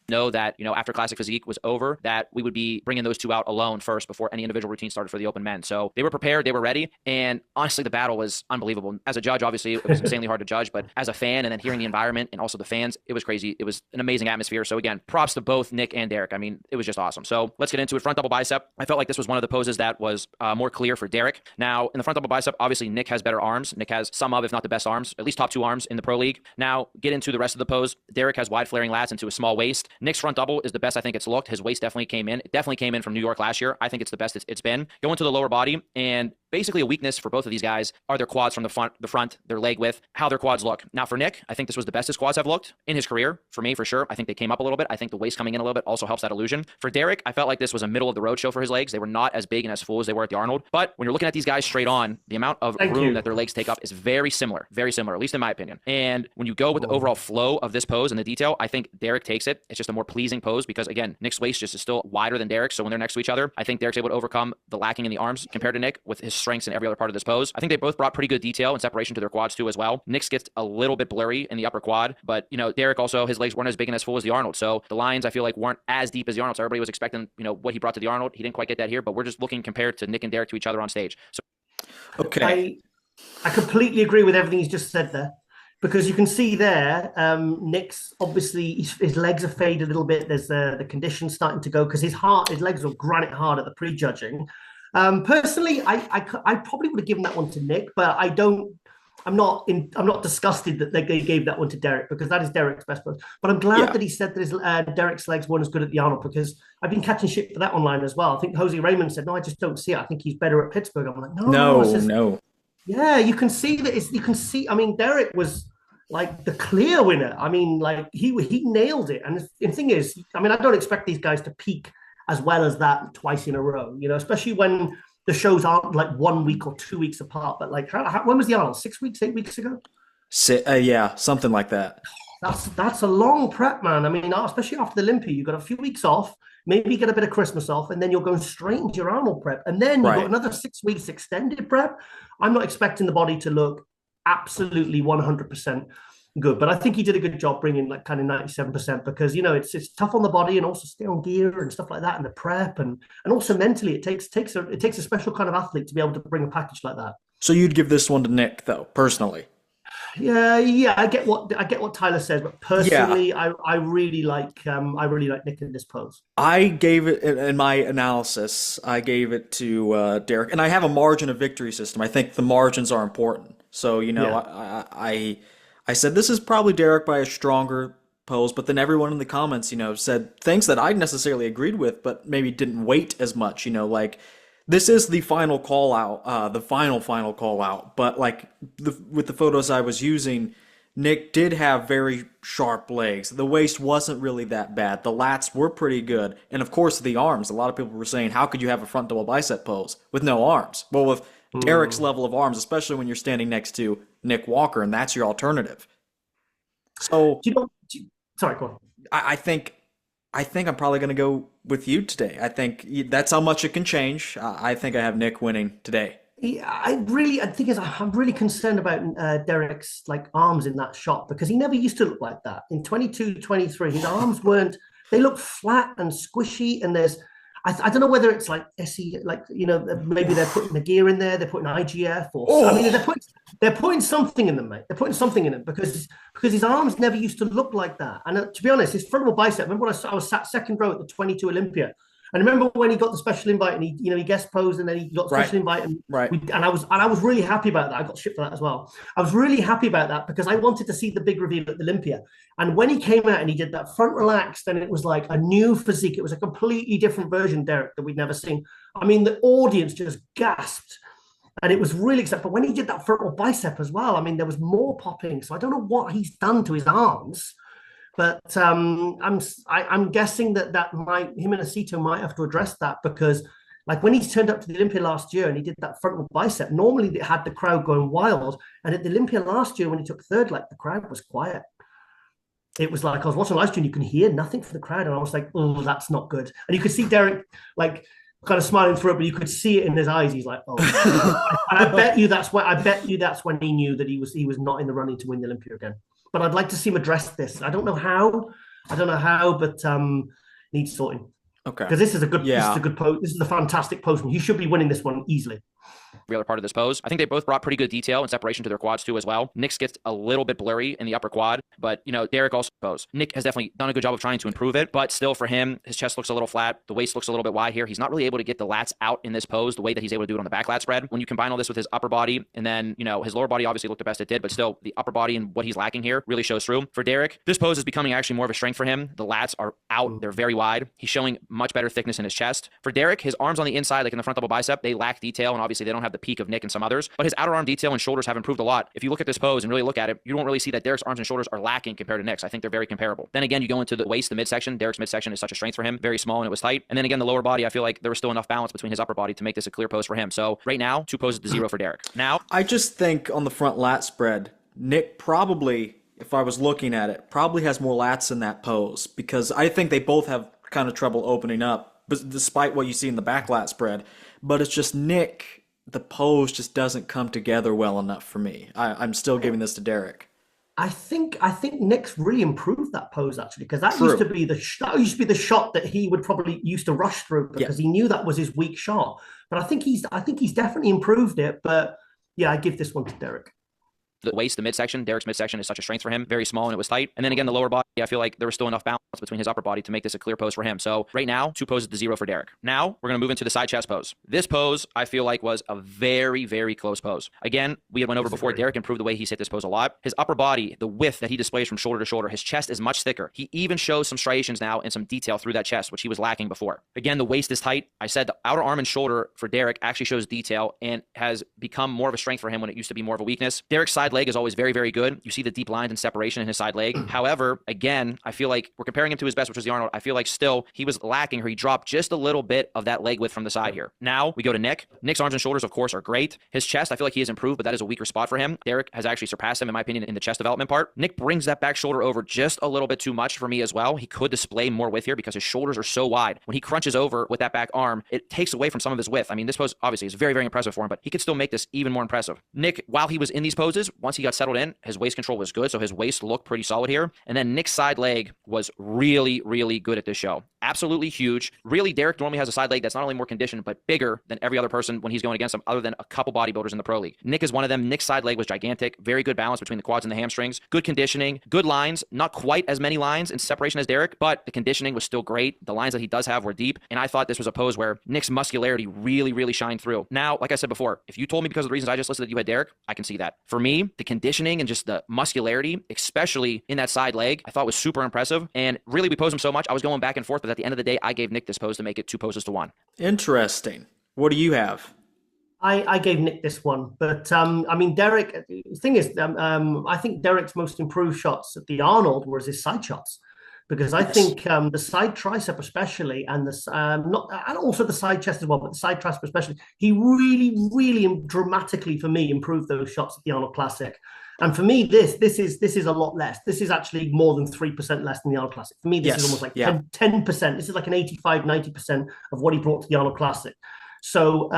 Know that, you know, after Classic Physique was over, that we would be bringing those two out alone first before any individual routine started for the open men. So they were prepared, they were ready, and honestly, the battle was unbelievable. As a judge, obviously, it was insanely hard to judge, but as a fan, and then hearing the environment and also the fans, it was crazy. It was an amazing atmosphere. So again, props to both Nick and Derek. I mean, it was just awesome. So let's get into it. Front double bicep. I felt like this was one of the poses that was more clear for Derek. Now, in the front double bicep, obviously, Nick has better arms. Nick has some of, if not the best arms, at least top two arms in the pro league. Now, get into the rest of the pose. Derek has wide flaring lats into a small waist. Nick's front double is the best I think it's looked. His waist definitely came in. It definitely came in from New York last year. I think it's the best it's been. Go into the lower body, and basically a weakness for both of these guys are their quads from the front, their leg width, how their quads look. Now for Nick, I think this was the best his quads have looked in his career. For me, for sure. I think they came up a little bit. I think the waist coming in a little bit also helps that illusion. For Derek, I felt like this was a middle of the road show for his legs. They were not as big and as full as they were at the Arnold. But when you're looking at these guys straight on, the amount of room that their legs take up is very similar, at least in my opinion. And when you go with the overall flow of this pose and the detail, I think Derek takes it. It's just a more pleasing pose because, again, Nick's waist just is still wider than Derek's. So when they're next to each other, I think Derek's able to overcome the lacking in the arms compared to Nick with his strengths in every other part of this pose. I think they both brought pretty good detail and separation to their quads too as well. Nick's gets a little bit blurry in the upper quad, but, you know, Derek also, his legs weren't as big and as full as the Arnold. So the lines, I feel like, weren't as deep as the Arnold. So everybody was expecting, you know, what he brought to the Arnold. He didn't quite get that here, but we're just looking compared to Nick and Derek to each other on stage. So okay. I completely agree with everything he's just said there. Because you can see there, Nick's obviously his legs are faded a little bit. There's the condition starting to go because his legs were granite hard at the prejudging. Personally, I probably would have given that one to Nick, but I'm not disgusted that they gave that one to Derek because that is Derek's best pose. But I'm glad that he said that Derek's legs weren't as good at the Arnold because I've been catching shit for that online as well. I think Jose Raymond said, no, I just don't see it. I think he's better at Pittsburgh. I'm like, no. Yeah, you can see that. I mean, Derek was like the clear winner. I mean, like he nailed it. And the thing is, I mean, I don't expect these guys to peak as well as that twice in a row, you know, especially when the shows aren't like 1 week or 2 weeks apart. But like, when was the Arnold? 6 weeks, 8 weeks ago? Yeah, something like that. That's a long prep, man. I mean, especially after the Olympia, you've got a few weeks off, maybe get a bit of Christmas off, and then you're going straight into your Arnold prep. And then you've got another 6 weeks extended prep. I'm not expecting the body to look absolutely 100%. good. But I think he did a good job bringing like kind of 97% because, you know, it's tough on the body and also stay on gear and stuff like that and the prep and also mentally it takes a special kind of athlete to be able to bring a package like that. So you'd give this one to Nick, though, personally? Yeah, I get what Tyler says, but personally, I really like Nick in this pose. I gave it in my analysis. I gave it to Derek, and I have a margin of victory system. I think the margins are important. So I said this is probably Derek by a stronger pose, but then everyone in the comments, said things that I necessarily agreed with, but maybe didn't weight as much. Like this is the final call out, the final call out. But like with the photos I was using, Nick did have very sharp legs. The waist wasn't really that bad. The lats were pretty good. And of course the arms. A lot of people were saying, how could you have a front double bicep pose with no arms? Well, with Derek's level of arms, especially when you're standing next to Nick Walker, and that's your alternative. So sorry, go on. I think I'm probably going to go with you today. I think that's how much it can change. I think I have Nick winning today. Yeah, I'm really concerned about Derek's like arms in that shot because he never used to look like that. In 22, 23, his arms they look flat and squishy. And I don't know whether it's like SE, like, maybe they're putting the gear in there, they're putting IGF they're putting something in them, mate. They're putting something in them because his arms never used to look like that. And to be honest, his frontal bicep, remember when I was sat second row at the 22 Olympia, and remember when he got the special invite and he guest posed and then he got the special invite and I was really happy about that. I got shit for that as well. I was really happy about that because I wanted to see the big reveal at the Olympia. And when he came out and he did that front relaxed, and it was like a new physique. It was a completely different version, Derek, that we'd never seen. I mean, the audience just gasped. And it was really exciting. But when he did that frontal bicep as well, I mean, there was more popping. So I don't know what he's done to his arms. But I'm guessing that him and Aceto might have to address that because, like, when he turned up to the Olympia last year and he did that frontal bicep, normally it had the crowd going wild. And at the Olympia last year, when he took third, like, the crowd was quiet. It was like I was watching live stream, you can hear nothing from the crowd, and I was like, oh, that's not good. And you could see Derek like kind of smiling through it, but you could see it in his eyes. He's like, oh. And I bet you that's when he knew that he was not in the running to win the Olympia again. But I'd like to see him address this. I don't know how, but needs sorting. Okay. Because this is a good pose. This is a fantastic pose. He should be winning this one easily. The other part of this pose, I think they both brought pretty good detail and separation to their quads too as well. Nick's gets a little bit blurry in the upper quad, but Derek also pose. Nick has definitely done a good job of trying to improve it, but still for him, his chest looks a little flat. The waist looks a little bit wide here. He's not really able to get the lats out in this pose the way that he's able to do it on the back lat spread. When you combine all this with his upper body and then, his lower body obviously looked the best it did, but still the upper body and what he's lacking here really shows through. For Derek, this pose is becoming actually more of a strength for him. The lats are out. They're very wide. He's showing much better thickness in his chest. For Derek, his arms on the inside, like in the front double bicep, they lack detail, and obviously they don't have the peak of Nick and some others, but his outer arm detail and shoulders have improved a lot. If you look at this pose and really look at it, you don't really see that Derek's arms and shoulders are lacking compared to Nick's. I think they're very comparable. Then again, you go into the waist, the midsection. Derek's midsection is such a strength for him, very small, and it was tight. And then again, the lower body, I feel like there was still enough balance between his upper body to make this a clear pose for him. So right now, 2 poses to 0 for Derek. Now, I just think on the front lat spread, Nick probably, if I was looking at it, probably has more lats in that pose because I think they both have kind of trouble opening up, but despite what you see in the back lat spread. But it's just Nick, the pose just doesn't come together well enough for me. I'm still giving this to Derek. I think Nick's really improved that pose actually because that used to be the shot that he would probably used to rush through because he knew that was his weak shot. But I think he's definitely improved it. But yeah, I give this one to Derek. The waist, the midsection, Derek's midsection is such a strength for him, very small, and it was tight. And then again, the lower body, I feel like there was still enough balance between his upper body to make this a clear pose for him. So right now, 2 poses to 0 for Derek. Now we're going to move into the side chest pose. This pose, I feel like, was a very, very close pose. Again, we had went over before. Derek improved the way he's hit this pose a lot. His upper body, the width that he displays from shoulder to shoulder, his chest is much thicker. He even shows some striations now and some detail through that chest, which he was lacking before. Again, the waist is tight. I said the outer arm and shoulder for Derek actually shows detail and has become more of a strength for him when it used to be more of a weakness. Derek's side leg is always very, very good. You see the deep lines and separation in his side leg. However, again, I feel like we're comparing him to his best, which was the Arnold. I feel like still he was lacking, or he dropped just a little bit of that leg width from the side here. Now we go to Nick. Nick's arms and shoulders, of course, are great. His chest, I feel like he has improved, but that is a weaker spot for him. Derek has actually surpassed him, in my opinion, in the chest development part. Nick brings that back shoulder over just a little bit too much for me as well. He could display more width here because his shoulders are so wide. When he crunches over with that back arm, it takes away from some of his width. I mean, this pose obviously is very, very impressive for him, but he could still make this even more impressive. Nick, while he was in these poses, once he got settled in, his waist control was good. So his waist looked pretty solid here. And then Nick's side leg was really, really good at this show. Absolutely huge. Really, Derek normally has a side leg that's not only more conditioned, but bigger than every other person when he's going against him, other than a couple bodybuilders in the pro league. Nick is one of them. Nick's side leg was gigantic. Very good balance between the quads and the hamstrings. Good conditioning, good lines, not quite as many lines in separation as Derek, but the conditioning was still great. The lines that he does have were deep. And I thought this was a pose where Nick's muscularity really, really shined through. Now, like I said before, if you told me because of the reasons I just listed that you had Derek, I can see that. For me, the conditioning and just the muscularity, especially in that side leg, I thought was super impressive. And really, we posed him so much, I was going back and forth, but at the end of the day, I gave Nick this pose to make it 2 poses to 1. Interesting. What do you have? I gave Nick this one, but I mean, Derek. The thing is, I think Derek's most improved shots at the Arnold was his side shots, because I think the side tricep especially, and and also the side chest as well, but the side tricep especially, he really, really dramatically for me improved those shots at the Arnold Classic. And for me, this is a lot less. This is actually more than 3% less than the Arnold Classic. For me, this is almost like 10%. This is like an 85, 90% of what he brought to the Arnold Classic. So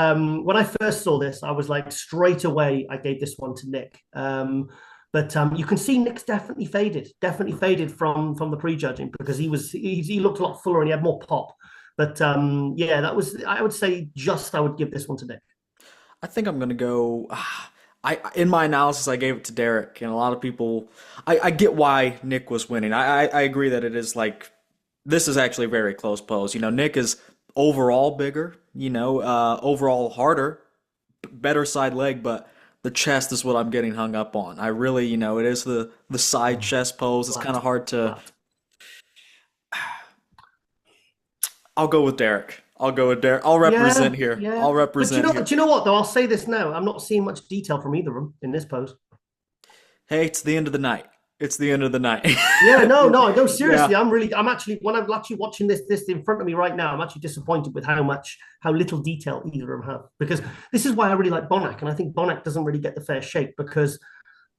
when I first saw this, I was like, straight away, I gave this one to Nick. But you can see Nick's definitely faded from the prejudging, because he looked a lot fuller and he had more pop. But yeah, that was, I would say, I would give this one to Nick. I think I'm going to go... in my analysis, I gave it to Derek, and a lot of people... I get why Nick was winning. I agree that it is like... This is actually a very close pose. You know, Nick is overall bigger, overall harder, better side leg, but the chest is what I'm getting hung up on. I really, it is the side chest pose. It's kind of hard to... I'll go with Derek. I'll represent here. Yeah. I'll represent here. Do you know what, though? I'll say this now. I'm not seeing much detail from either of them in this pose. Hey, it's the end of the night. Yeah, no, seriously. Yeah. I'm actually, when I'm actually watching this in front of me right now, I'm actually disappointed with how little detail either of them have. Because this is why I really like Bonac, and I think Bonac doesn't really get the fair shake, because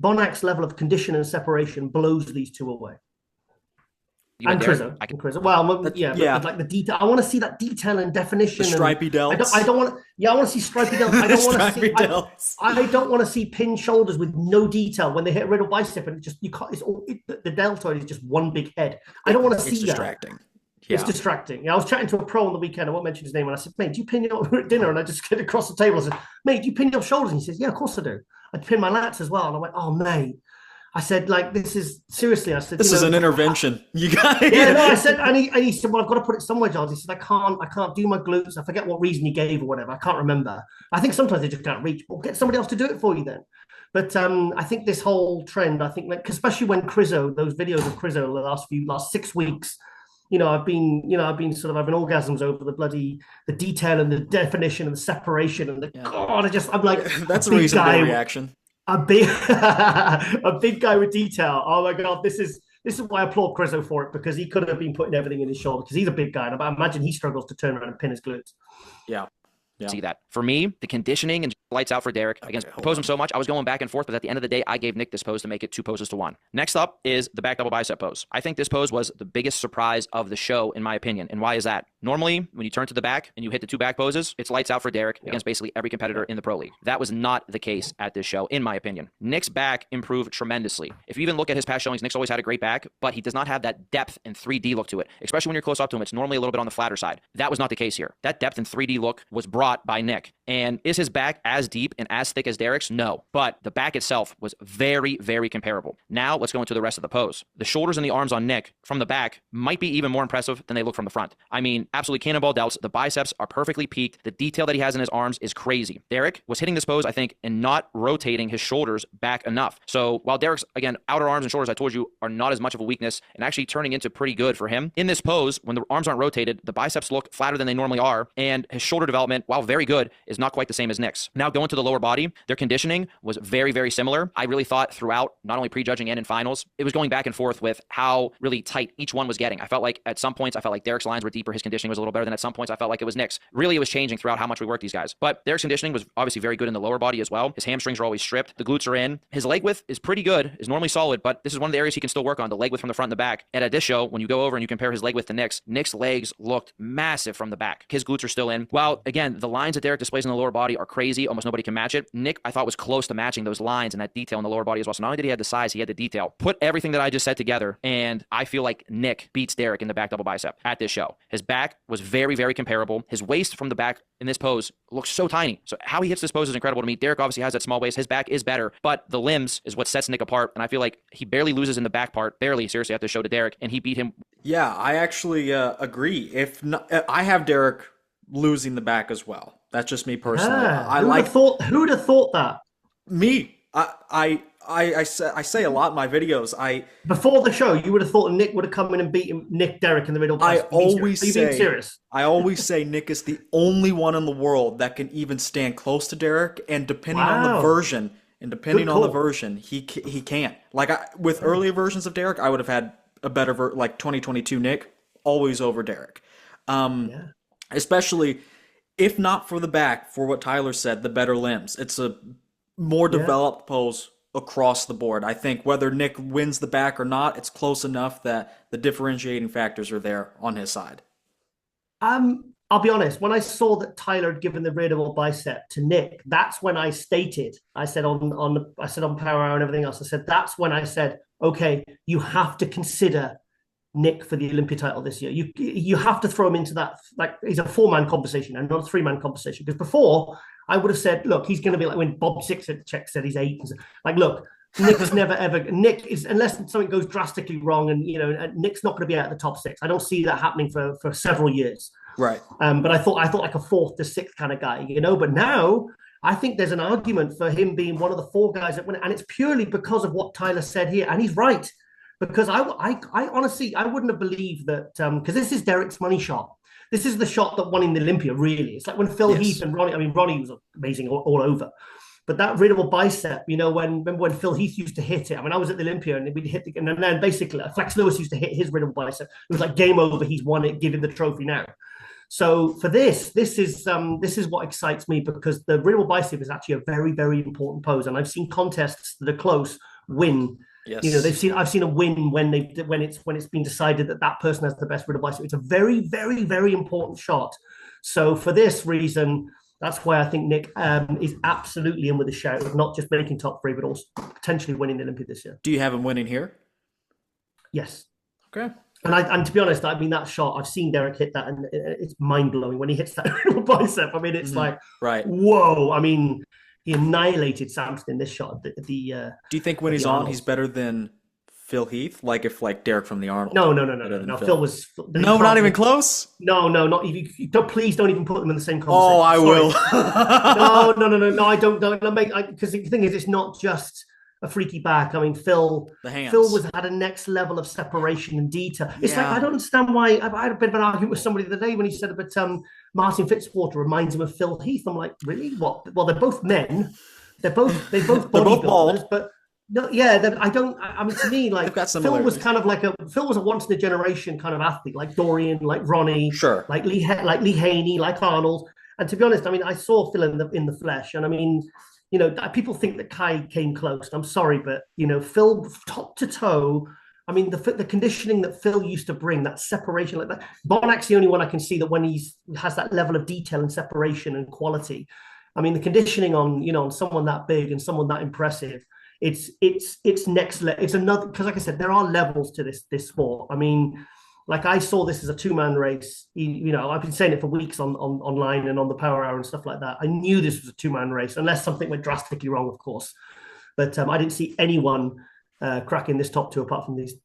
Bonac's level of condition and separation blows these two away. And Crizzo. Well, yeah. But like the detail, I want to see that detail and definition. The stripy delts. I don't want. Yeah, I want to see stripy delts. I don't want to see. I don't want to see pinned shoulders with no detail when they hit a middle bicep and you can't. The deltoid is just one big head. I don't want to see that. It's distracting. Yeah. It's distracting. Yeah, I was chatting to a pro on the weekend. I won't mention his name. And I said, "Mate, do you pin your?" We were at dinner, and I just get across the table. I said, "Mate, do you pin your shoulders?" And he says, "Yeah, of course I do. I pin my lats as well." And I went, "Oh, mate." I said, like, this is seriously. I said, this is an intervention. You got it. Yeah, no. I said, and he said, well, I've got to put it somewhere, Giles. He said, I can't do my glutes. I forget what reason he gave or whatever. I can't remember. I think sometimes they just can't reach. Well, get somebody else to do it for you then. But I think this whole trend, I think, like, especially when Crizzo, those videos of Crizzo the last 6 weeks, I've been sort of having orgasms over the detail and the definition and the separation and I'm like, that's a reasonable reaction. A big guy with detail. Oh my God, this is why I applaud Crizzo for it, because he could have been putting everything in his shoulder, because he's a big guy, and I imagine he struggles to turn around and pin his glutes. Yeah. See that. For me, the conditioning and lights out for Derek. Again, pose him so much, I was going back and forth, but at the end of the day, I gave Nick this pose to make it 2 poses to 1. Next up is the back double bicep pose. I think this pose was the biggest surprise of the show, in my opinion. And why is that? Normally, when you turn to the back and you hit the 2 back poses, it's lights out for Derek against basically every competitor in the pro league. That was not the case at this show, in my opinion. Nick's back improved tremendously. If you even look at his past showings, Nick's always had a great back, but he does not have that depth and 3D look to it. Especially when you're close up to him, it's normally a little bit on the flatter side. That was not the case here. That depth and 3D look was brought by Nick. And is his back as deep and as thick as Derek's? No. But the back itself was very, very comparable. Now let's go into the rest of the pose. The shoulders and the arms on Nick from the back might be even more impressive than they look from the front. I mean, absolutely cannonball delts. The biceps are perfectly peaked. The detail that he has in his arms is crazy. Derek was hitting this pose, I think, and not rotating his shoulders back enough. So while Derek's, again, outer arms and shoulders, I told you, are not as much of a weakness and actually turning into pretty good for him. In this pose, when the arms aren't rotated, the biceps look flatter than they normally are, and his shoulder development, while very good, is not quite the same as Nick's. Now going to the lower body, their conditioning was very, very similar. I really thought throughout, not only prejudging and in finals, it was going back and forth with how really tight each one was getting. I felt like at some points, Derek's lines were deeper, his conditioning conditioning was a little better than at some points I felt like it was Nick's. Really, it was changing throughout how much we worked these guys. But Derek's conditioning was obviously very good in the lower body as well. His hamstrings are always stripped. The glutes are in. His leg width is pretty good, is normally solid, but this is one of the areas he can still work on, the leg width from the front and the back. And at this show, when you go over and you compare his leg width to Nick's legs looked massive from the back. His glutes are still in. While, again, the lines that Derek displays in the lower body are crazy. Almost nobody can match it. Nick, I thought, was close to matching those lines and that detail in the lower body as well. So not only did he have the size, he had the detail. Put everything that I just said together, and I feel like Nick beats Derek in the back double bicep at this show. His back was very, very comparable. His waist from the back in this pose looks so tiny. So how he hits this pose is incredible to me. Derek obviously has that small waist. His back is better, but the limbs is what sets Nick apart. And I feel like he barely loses in the back part, barely, seriously, at this show to Derek, and he beat him. Yeah, I actually agree. If not, I have Derek losing the back as well. That's just me personally. Who'd have thought that? Me. I say a lot in my videos. Before the show, you would have thought Nick would have come in and beaten Derek in the middle. I always say Nick is the only one in the world that can even stand close to Derek, and depending on the version, he can't. Like with earlier versions of Derek, I would have had a better like 2022 Nick always over Derek. Especially if not for the back, for what Tyler said, the better limbs. It's a more developed pose across the board. I think whether Nick wins the back or not, it's close enough that the differentiating factors are there on his side. I'll be honest, when I saw that Tyler had given the radial bicep to Nick, that's when I stated, I said on Power Hour and everything else, I said, that's when I said, okay, you have to consider Nick for the Olympia title this year. You have to throw him into that, like he's a 4-man conversation and not a 3-man conversation. Because before, I would have said, look, he's going to be like when Bob Sixcheck said he's 8. Like, look, Nick's never ever. Nick is, unless something goes drastically wrong, and Nick's not going to be out of the top 6. I don't see that happening for several years. Right. But I thought like a 4th to 6th kind of guy, But now I think there's an argument for him being one of the 4 guys that win, and it's purely because of what Tyler said here, and he's right. Because I honestly, I wouldn't have believed that, because this is Derek's money shot. This is the shot that won in the Olympia, really. It's like when Phil Heath and Ronnie, Ronnie was amazing all over. But that readable bicep, when Phil Heath used to hit it, I was at the Olympia and we'd hit and then basically Flex Lewis used to hit his readable bicep. It was like game over, he's won it, give him the trophy now. So for this is what excites me, because the readable bicep is actually a very, very important pose. And I've seen contests that are close win. Yes. I've seen a win when it's been decided that person has the best readable bicep. It's a very, very, very important shot. So for this reason, that's why I think Nick is absolutely in with a shout of not just making top 3, but also potentially winning the Olympia this year. Do you have him winning here? Yes. Okay. And to be honest, that shot, I've seen Derek hit that, and it's mind blowing when he hits that readable bicep. It's like, right, whoa. He annihilated Samson in this shot. Do you think when he's on, he's better than Phil Heath? Like if Derek from the Arnold? No. Phil was not even close. No, not even. Please don't even put them in the same conversation. Oh, I will. No. I don't. Because the thing is, it's not just a freaky back. Phil had a next level of separation and detail. It's like I don't understand why. I had a bit of an argument with somebody the other day when he said about Martin Fitzwater reminds him of Phil Heath. I'm like, really? What? Well, they're both men. They're both bodybuilders, but no, yeah. I don't. To me, like Phil was kind of like Phil was a once in a generation kind of athlete, like Dorian, like Ronnie, sure, like Lee Haney, like Arnold. And to be honest, I saw Phil in the flesh, and people think that Kai came close. I'm sorry, but Phil top to toe. The conditioning that Phil used to bring, that separation like that. Bonac's the only one I can see that when he has that level of detail and separation and quality. The conditioning on someone that big and someone that impressive, it's next level. It's another, because like I said, there are levels to this sport. I saw this as a 2-man race. I've been saying it for weeks online and on the Power Hour and stuff like that. I knew this was a 2-man race, unless something went drastically wrong, of course. But I didn't see anyone cracking this top 2 apart from these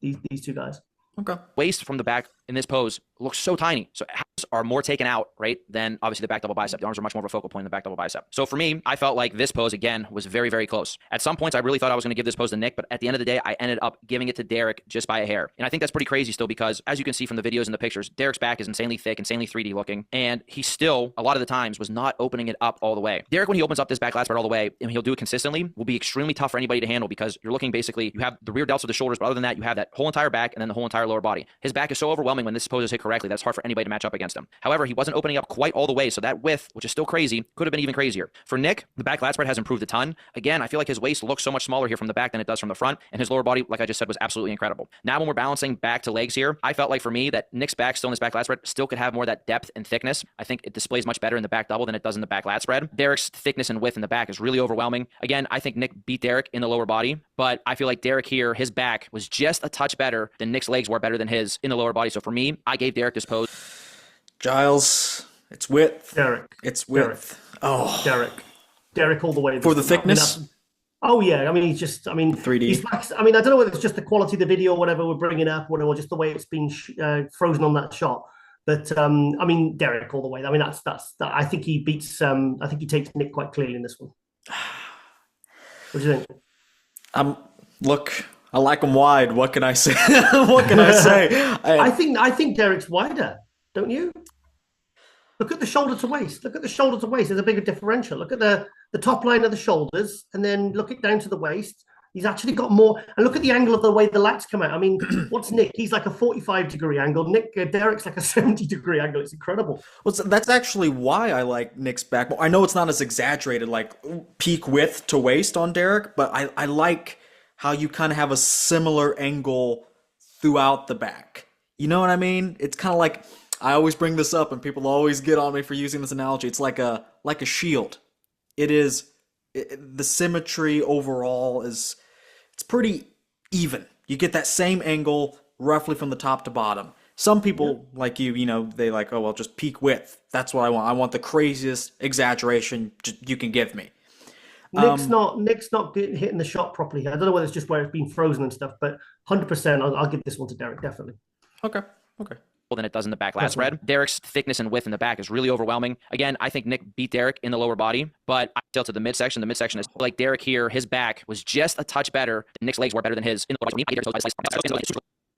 2 guys. Okay. Waist from the back in this pose looks so tiny. So abs are more taken out, right, than obviously the back double bicep. The arms are much more of a focal point in the back double bicep. So for me, I felt like this pose, again, was very, very close. At some points, I really thought I was going to give this pose to Nick, but at the end of the day, I ended up giving it to Derek just by a hair. And I think that's pretty crazy still, because as you can see from the videos and the pictures, Derek's back is insanely thick, insanely 3D looking, and he still, a lot of the times, was not opening it up all the way. Derek, when he opens up this back lat spread all the way, and he'll do it consistently, will be extremely tough for anybody to handle, because you're looking basically, you have the rear delts of the shoulders, but other than that, you have that whole entire back and then the whole entire lower body. His back is so overwhelming when this pose is hit correctly, that's hard for anybody to match up against him. system. However, he wasn't opening up quite all the way, so that width, which is still crazy, could have been even crazier. For Nick, the back lat spread has improved a ton. Again, I feel like his waist looks so much smaller here from the back than it does from the front, and his lower body, like I just said, was absolutely incredible. Now when we're balancing back to legs here, I felt like for me that Nick's back still in his back lat spread still could have more of that depth and thickness. I think it displays much better in the back double than it does in the back lat spread. Derek's thickness and width in the back is really overwhelming. Again, I think Nick beat Derek in the lower body, but I feel like Derek here, his back was just a touch better than Nick's legs were better than his in the lower body. So for me, I gave Derek this pose. Giles, it's width. Derek. It's width. Oh. Derek all the way. For the thickness? Oh, yeah. I mean, he's just, 3D. He's back, I mean, I don't know whether it's just the quality of the video or whatever we're bringing up, or just the way it's been frozen on that shot. But, I mean, Derek all the way. I mean, I think he beats, I think he takes Nick quite clearly in this one. What do you think? Look, I like him wide. What can I say? What can I say? I think Derek's wider, don't you? Look at the shoulder to waist. Look at the shoulder to waist. There's a bigger differential. Look at the top line of the shoulders, and then look it down to the waist. He's actually got more. And look at the angle of the way the lats come out. I mean, what's Nick? He's like a 45-degree angle. Derek's like a 70-degree angle. It's incredible. Well, that's actually why I like Nick's back. I know it's not as exaggerated, like peak width to waist on Derek, but I like how you kind of have a similar angle throughout the back. You know what I mean? It's kind of like, I always bring this up and people always get on me for using this analogy. It's like a shield. The symmetry overall it's pretty even. You get that same angle roughly from the top to bottom. Some people like you they like, oh, well, just peak width. That's what I want. I want the craziest exaggeration you can give me. Nick's not hitting the shot properly. I don't know whether it's just where it's been frozen and stuff, but 100%, I'll give this one to Derek, definitely. Okay. Than it does in the back lat spread. Derek's thickness and width in the back is really overwhelming. Again, I think Nick beat Derek in the lower body, but I still to the midsection. The midsection is like Derek here. His back was just a touch better. Nick's legs were better than his in the lower body.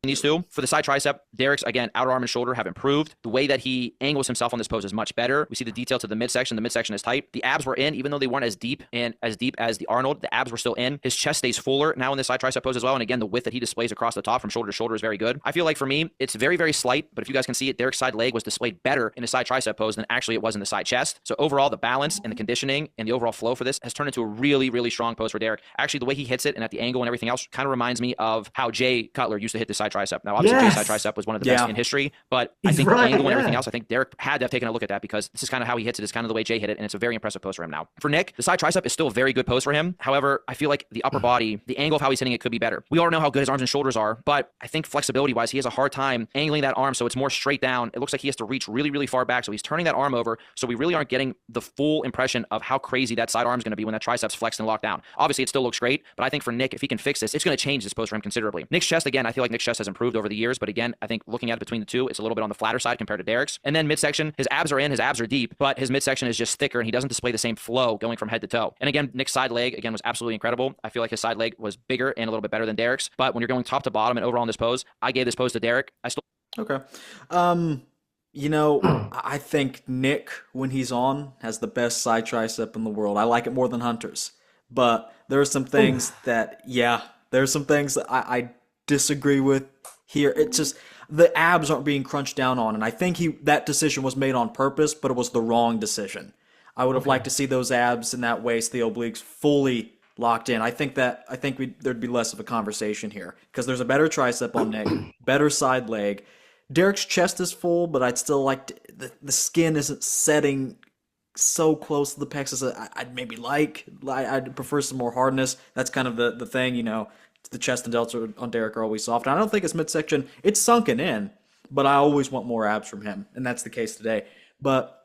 These two for the side tricep, Derek's again outer arm and shoulder have improved. The way that he angles himself on this pose is much better. We see the detail to the midsection. The midsection is tight. The abs were in, even though they weren't as deep as the Arnold. The abs were still in. His chest stays fuller now in the side tricep pose as well. And again, the width that he displays across the top from shoulder to shoulder is very good. I feel like for me, it's very, very slight. But if you guys can see it, Derek's side leg was displayed better in the side tricep pose than actually it was in the side chest. So overall, the balance and the conditioning and the overall flow for this has turned into a really, really strong pose for Derek. Actually, the way he hits it and at the angle and everything else kind of reminds me of how Jay Cutler used to hit the side tricep. Now, obviously, Jay's side tricep was one of the best in history, but I think the angle and everything else, I think Derek had to have taken a look at that because this is kind of how he hits it. It's kind of the way Jay hit it, and it's a very impressive pose for him now. For Nick, the side tricep is still a very good pose for him. However, I feel like the upper body, the angle of how he's hitting it could be better. We all know how good his arms and shoulders are, but I think flexibility-wise, he has a hard time angling that arm so it's more straight down. It looks like he has to reach really, really far back, so he's turning that arm over, so we really aren't getting the full impression of how crazy that side arm is going to be when that tricep's flexed and locked down. Obviously, it still looks great, but I think for Nick, if he can fix this, it's going to change this pose for him considerably. Nick's chest, again, I feel like Nick's chest has improved over the years, but again, I think looking at it between the two, it's a little bit on the flatter side compared to Derek's. And then midsection, his abs are in, his abs are deep, but his midsection is just thicker and he doesn't display the same flow going from head to toe. And again, Nick's side leg, again, was absolutely incredible. I feel like his side leg was bigger and a little bit better than Derek's, but when you're going top to bottom and overall in this pose, I gave this pose to Derek. Okay. I think Nick, when he's on, has the best side tricep in the world. I like it more than Hunter's, but there are some things that I disagree with here. It's just the abs aren't being crunched down on, and I think that decision was made on purpose, but it was the wrong decision. I would have liked to see those abs and that waist, the obliques, fully locked in. I think there'd be less of a conversation here because there's a better tricep on Nick, better side leg. Derek's chest is full, but I'd still like the skin isn't setting so close to the pecs as I'd maybe like. I'd prefer some more hardness. That's kind of the thing, the chest and delts on Derek are always soft. And I don't think his midsection, it's sunken in, but I always want more abs from him, and that's the case today. But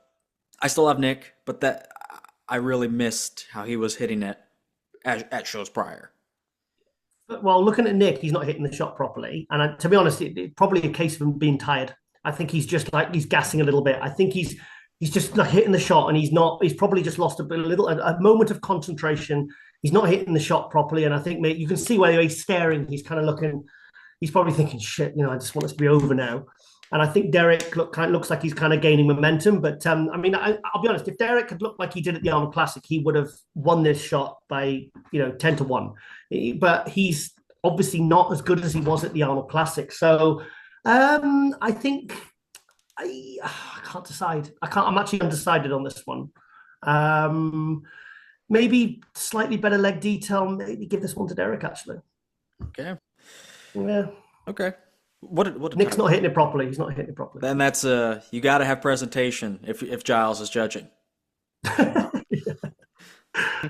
I still have Nick, but that I really missed how he was hitting it at shows prior. Well, looking at Nick, he's not hitting the shot properly. And to be honest, it's probably a case of him being tired. I think he's just he's gassing a little bit. I think he's just not hitting the shot, and he's probably just lost a moment of concentration. He's not hitting the shot properly. And I think you can see where he's staring. He's kind of looking, he's probably thinking, shit, I just want this to be over now. And I think Derek looks like he's kind of gaining momentum. But I'll be honest, if Derek had looked like he did at the Arnold Classic, he would have won this shot by 10-1. But he's obviously not as good as he was at the Arnold Classic. So I think I can't decide. I'm actually undecided on this one. Maybe slightly better leg detail. Maybe give this one to Derek, actually. Okay. Yeah. Okay. What Nick's not hitting it properly. He's not hitting it properly. Then that's you got to have presentation if Giles is judging.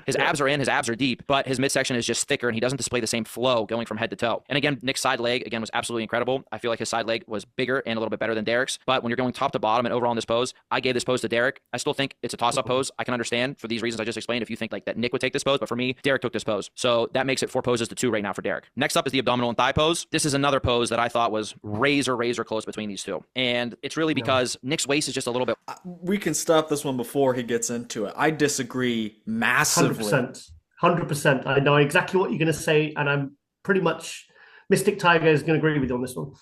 His abs are in, his abs are deep, but his midsection is just thicker and he doesn't display the same flow going from head to toe. And again, Nick's side leg, again, was absolutely incredible. I feel like his side leg was bigger and a little bit better than Derek's, but when you're going top to bottom and overall in this pose, I gave this pose to Derek. I still think it's a toss-up pose. I can understand for these reasons I just explained if you think like that Nick would take this pose, but for me, Derek took this pose. So that makes it 4 poses to 2 right now for Derek. Next up is the abdominal and thigh pose. This is another pose that I thought was razor close between these two. And it's really because Nick's waist is just a little bit... We can stop this one before he gets into it. I disagree massively. 100%. I know exactly what you're going to say, and I'm pretty much Mystic Tiger is going to agree with you on this one.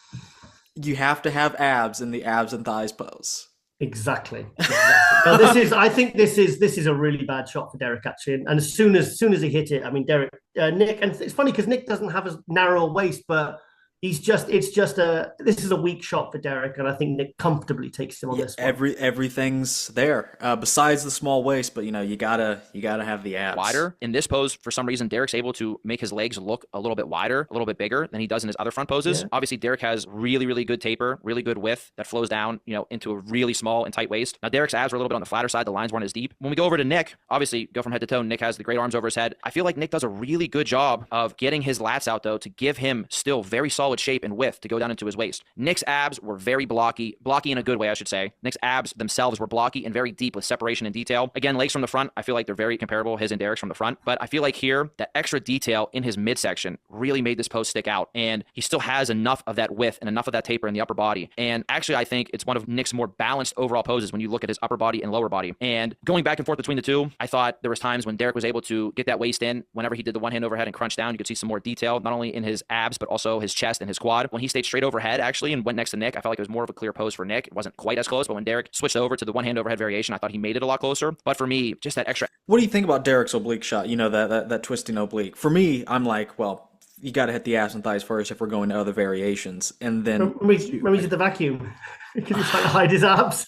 You have to have abs in the abs and thighs pose. Exactly. Now, I think this is a really bad shot for Derek, actually. And as soon as he hit it, I mean, Nick, and it's funny because Nick doesn't have as narrow a waist, but this is a weak shot for Derek, and I think Nick comfortably takes him on this one. Everything's there besides the small waist, but you gotta have the abs wider. In this pose, for some reason, Derek's able to make his legs look a little bit wider, a little bit bigger than he does in his other front poses. Yeah. Obviously, Derek has really good taper, really good width that flows down, into a really small and tight waist. Now, Derek's abs are a little bit on the flatter side. The lines weren't as deep. When we go over to Nick, obviously go from head to toe. Nick has the great arms over his head. I feel like Nick does a really good job of getting his lats out though to give him still very solid shape and width to go down into his waist. Nick's abs were very blocky in a good way, I should say. Nick's abs themselves were blocky and very deep with separation and detail. Again, legs from the front, I feel like they're very comparable, his and Derek's from the front, but I feel like here, that extra detail in his midsection really made this pose stick out, and he still has enough of that width and enough of that taper in the upper body. And actually, I think it's one of Nick's more balanced overall poses when you look at his upper body and lower body. And going back and forth between the two, I thought there was times when Derek was able to get that waist in. Whenever he did the one hand overhead and crunch down, you could see some more detail, not only in his abs, but also his chest and his quad. When he stayed straight overhead actually and went next to Nick, I felt like it was more of a clear pose for Nick. It wasn't quite as close, but when Derek switched over to the one hand overhead variation, I thought he made it a lot closer. But for me, just that extra. What do you think about Derek's oblique shot? That twisting oblique. For me, I'm like, well, you got to hit the abs and thighs first if we're going to other variations, and then when we did the vacuum because he's trying to hide his abs.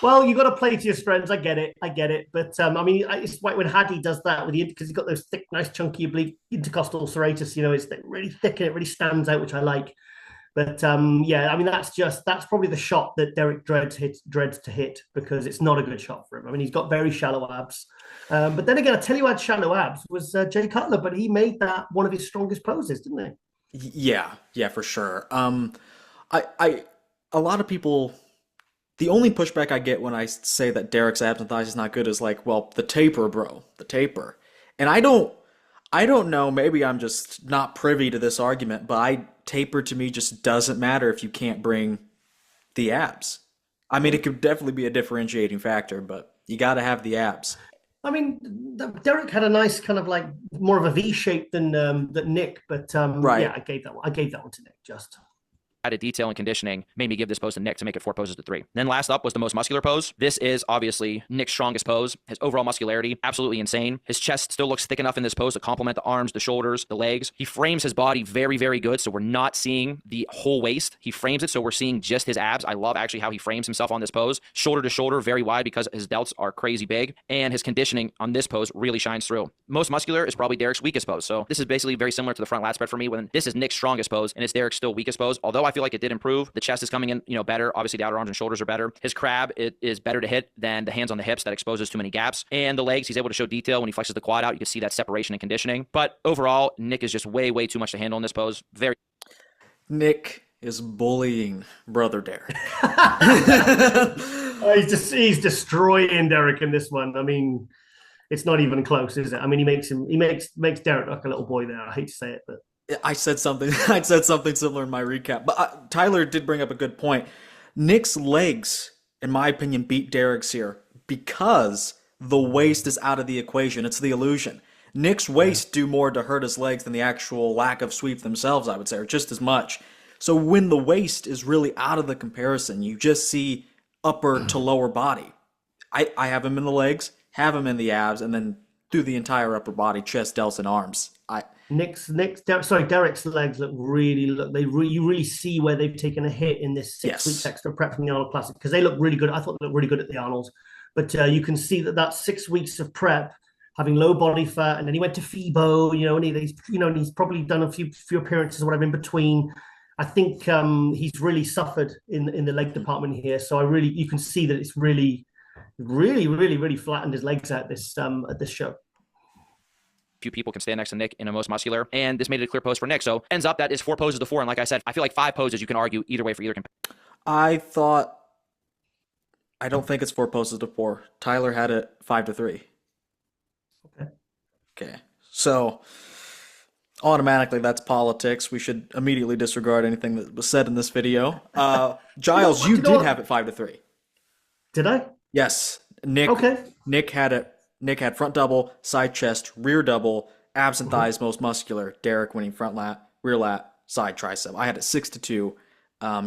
Well, you got to play to your strengths. I get it. But I mean, it's like when Hadi does that with because he's got those thick, nice, chunky oblique intercostal serratus. It's really thick and it really stands out, which I like. But yeah, I mean, that's probably the shot that Derek dreads to hit because it's not a good shot for him. I mean, he's got very shallow abs. But then again, I tell you who had shallow abs was Jay Cutler, but he made that one of his strongest poses, didn't he? Yeah, for sure. A lot of people, the only pushback I get when I say that Derek's abs and thighs is not good is like, well, the taper, bro, the taper. And I don't know, maybe I'm just not privy to this argument, but taper to me just doesn't matter if you can't bring the abs. I mean, it could definitely be a differentiating factor, but you got to have the abs. I mean, Derek had a nice kind of like more of a V shape than Nick, but right. Yeah, I gave that one to Nick just. Added detail and conditioning made me give this pose to Nick to make it 4 poses to 3. Then last up was the most muscular pose. This is obviously Nick's strongest pose. His overall muscularity, absolutely insane. His chest still looks thick enough in this pose to complement the arms, the shoulders, the legs. He frames his body very good, so we're not seeing the whole waist. He frames it so we're seeing just his abs. I love actually how he frames himself on this pose. Shoulder to shoulder, very wide because his delts are crazy big, and his conditioning on this pose really shines through. Most muscular is probably Derek's weakest pose, so this is basically very similar to the front lat spread for me when this is Nick's strongest pose and it's Derek's still weakest pose, although I feel like it did improve. The chest is coming in, better. Obviously, the outer arms and shoulders are better. His crab, it is better to hit than the hands on the hips that exposes too many gaps. And the legs, he's able to show detail. When he flexes the quad out, you can see that separation and conditioning. But overall, Nick is just way too much to handle in this pose. Nick is bullying brother Derek. He's destroying Derek in this one. I mean, it's not even close, is it? I mean, he makes Derek like a little boy there. I hate to say it, but I said something similar in my recap, but Tyler did bring up a good point. Nick's legs, in my opinion, beat Derek's here because the waist is out of the equation. It's the illusion. Nick's waist do more to hurt his legs than the actual lack of sweep themselves, I would say, or just as much. So when the waist is really out of the comparison, you just see upper to lower body. I have him in the legs, have him in the abs, and then through the entire upper body, chest, delts, and arms. Derek's legs you really see where they've taken a hit in this 6 weeks extra prep from the Arnold Classic, because they look really good. I thought they looked really good at the Arnold, but you can see that 6 weeks of prep, having low body fat, and then he went to FIBO, and he's probably done a few appearances or whatever in between. I think he's really suffered in the leg department here. So you can see that it's really, really, really, really flattened his legs out at this show. Few people can stand next to Nick in a most muscular, and this made it a clear pose for Nick. So ends up that is 4 poses to 4. And like I said, I feel like 5 poses you can argue either way for either competitor. I don't think it's 4 poses to 4. Tyler had it 5 to 3. Okay. So automatically that's politics. We should immediately disregard anything that was said in this video. Giles, you did have it 5 to 3. Did I? Yes. Nick had front double, side chest, rear double, abs and thighs most muscular. Derek winning front lat, rear lat, side tricep. I had it 6 to 2.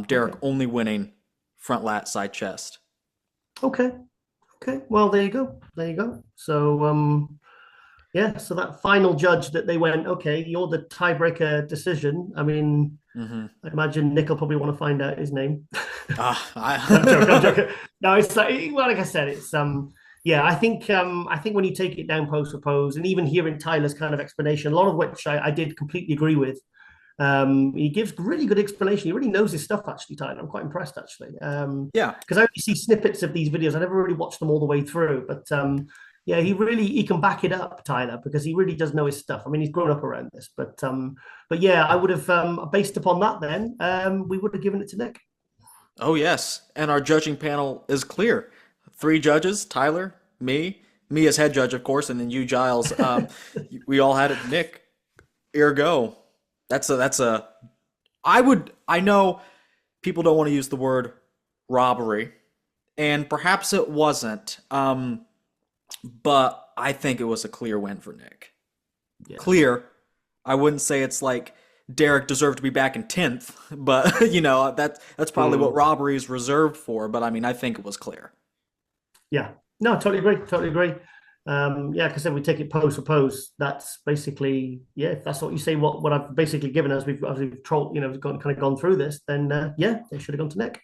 Derek only winning front lat, side chest. Okay. Well, there you go. So so that final judge that they went, okay, you're the tiebreaker decision. I mean, I imagine Nick will probably want to find out his name. I'm joking. No, it's like I said, it's I think when you take it down pose for pose, and even hearing Tyler's kind of explanation, a lot of which I did completely agree with. He gives really good explanation. He really knows his stuff, actually, Tyler. I'm quite impressed, actually. Because I only see snippets of these videos. I never really watched them all the way through. But he can back it up, Tyler, because he really does know his stuff. I mean, he's grown up around this. But I would have, based upon that then, we would have given it to Nick. Oh, yes. And our judging panel is clear. 3 judges, Tyler, me as head judge, of course, and then you, Giles. We all had it, Nick. Ergo. I know people don't want to use the word robbery, and perhaps it wasn't, but I think it was a clear win for Nick. Yeah. Clear. I wouldn't say it's like Derek deserved to be back in 10th, but that's probably what robbery is reserved for. But I mean, I think it was clear. Yeah, no, totally agree. Because then we take it pose for pose. That's basically, if that's what you say, what I've basically given as we've trolled, we've gone through this, then they should have gone to Nick.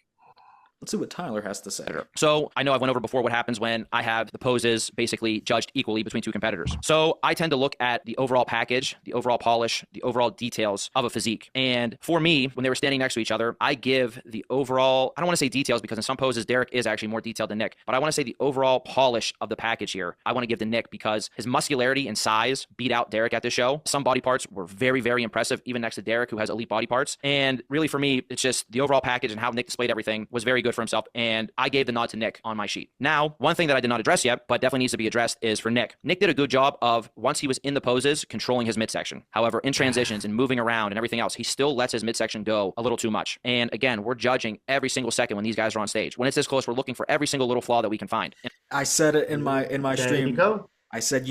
Let's see what Tyler has to say. So I know I went over before what happens when I have the poses basically judged equally between 2 competitors. So I tend to look at the overall package, the overall polish, the overall details of a physique. And for me, when they were standing next to each other, I give the overall, I don't want to say details because in some poses, Derek is actually more detailed than Nick, but I want to say the overall polish of the package here. I want to give to Nick because his muscularity and size beat out Derek at this show. Some body parts were very, very impressive, even next to Derek, who has elite body parts. And really for me, it's just the overall package and how Nick displayed everything was very good for himself, and I gave the nod to Nick on my sheet. Now, one thing that I did not address yet, but definitely needs to be addressed, is for Nick. Nick did a good job of, once he was in the poses, controlling his midsection. However, in transitions and moving around and everything else, he still lets his midsection go a little too much. And again, we're judging every single second when these guys are on stage. When it's this close, we're looking for every single little flaw that we can find. I said it in my there stream. You go. I said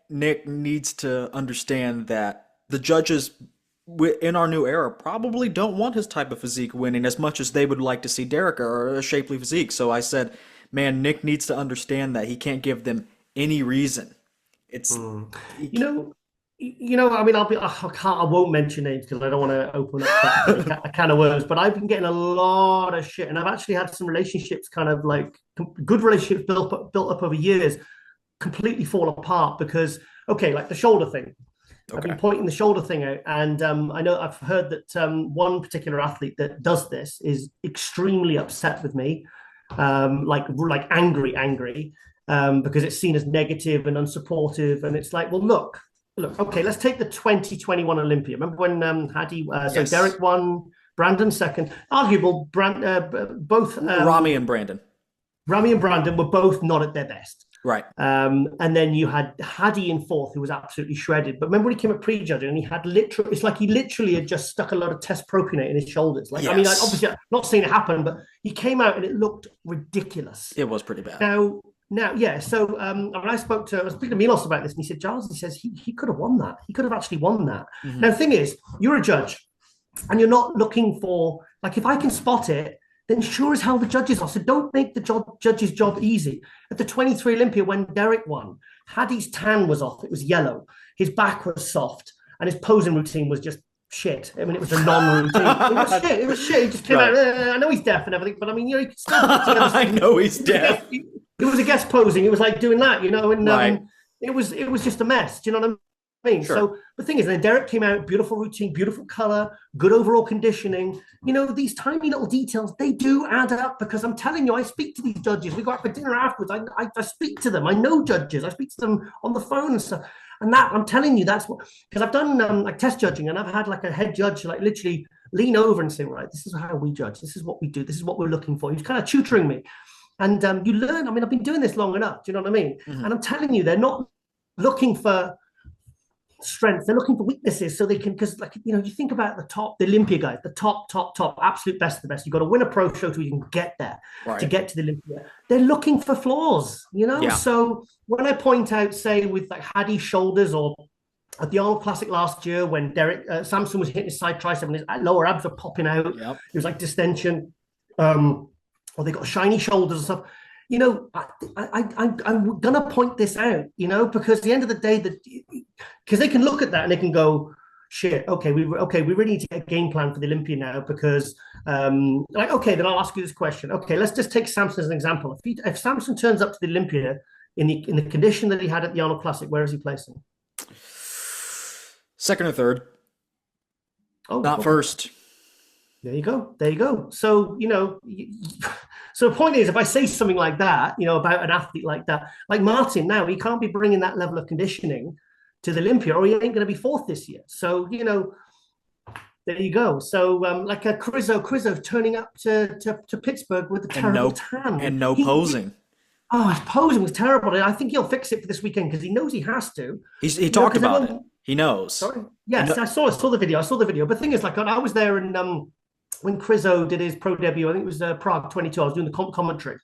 Nick needs to understand that the judges in our new era probably don't want his type of physique winning as much as they would like to see Derek or a shapely physique. So I said, man, Nick needs to understand that he can't give them any reason. It's I mean, I won't mention names because I don't want to open up a can of worms, but I've been getting a lot of shit, and I've actually had some relationships, kind of like good relationships built up over years, completely fall apart because, like the shoulder thing. Okay. I've been pointing the shoulder thing out, and I know I've heard that one particular athlete that does this is extremely upset with me, like angry, because it's seen as negative and unsupportive. And it's like, well, look, okay, let's take the 2021 Olympia. Remember when yes. Derek won, Brandon second, arguable, both Rami and Brandon were both not at their best. Right. And then you had Hadi in 4th, who was absolutely shredded. But remember when he came at prejudging, and he had literally had just stuck a lot of test propionate in his shoulders. Like, yes. I mean, obviously, I'm not saying it happened, but he came out and it looked ridiculous. It was pretty bad. Now, yeah. So when I was speaking to Milos about this, and he said, Giles, he says he could have won that. He could have actually won that. Mm-hmm. Now, the thing is, you're a judge, and you're not looking for, like, if I can spot it, then sure as hell the judges are. So don't make the judge's job easy. At the 23 Olympia, when Derek won, Hattie's tan was off. It was yellow. His back was soft. And his posing routine was just shit. I mean, it was a non-routine. It was shit. It was shit. He just came out. I know he's deaf and everything, but I mean, you could still put together. I know he's deaf. It was a guest posing. It was like doing that, and it was just a mess. Do you know what I mean? Sure. So the thing is, then Derek came out, beautiful routine, beautiful color, good overall conditioning. These tiny little details, they do add up, because I'm telling you, I speak to these judges. We go out for dinner afterwards. I speak to them. I know judges. I speak to them on the phone and stuff. And that, I'm telling you, that's what, because I've done like test judging, and I've had like a head judge like literally lean over and say, right, this is how we judge. This is what we do. This is what we're looking for. He's kind of tutoring me. And you learn. I mean, I've been doing this long enough. Do you know what I mean? Mm-hmm. And I'm telling you, they're not looking for strength. They're looking for weaknesses, so they can, because you think about the Olympia guys, the top, absolute best of the best. You've got to win a pro show so you can get there, to get to the Olympia. They're looking for flaws, Yeah. So when I point out, say, with like Hattie's shoulders, or at the Arnold Classic last year when Derek Samson was hitting his side tricep and his lower abs were popping out, It was like distension, or they got shiny shoulders and stuff. I'm gonna point this out, because at the end of the day, because they can look at that and they can go, shit, okay, we really need to get a game plan for the Olympia now, because okay, then I'll ask you this question. Okay, let's just take Samson as an example. If Samson turns up to the Olympia in the condition that he had at the Arnold Classic, where is he placing? Second or third. Oh, not first. There you go. So, so the point is, if I say something like that, about an athlete like that, like Martin now, he can't be bringing that level of conditioning to the Olympia, or he ain't going to be fourth this year. So, there you go. So, like a Crizzo turning up to Pittsburgh with a terrible tan. And no posing. His posing was terrible. I think he'll fix it for this weekend, because he knows he has to. He talked about it. He knows. Sorry. Yes, I saw the video. But the thing is, like, I was there and when Crizzo did his pro debut, I think it was Prague 22, I was doing the commentary.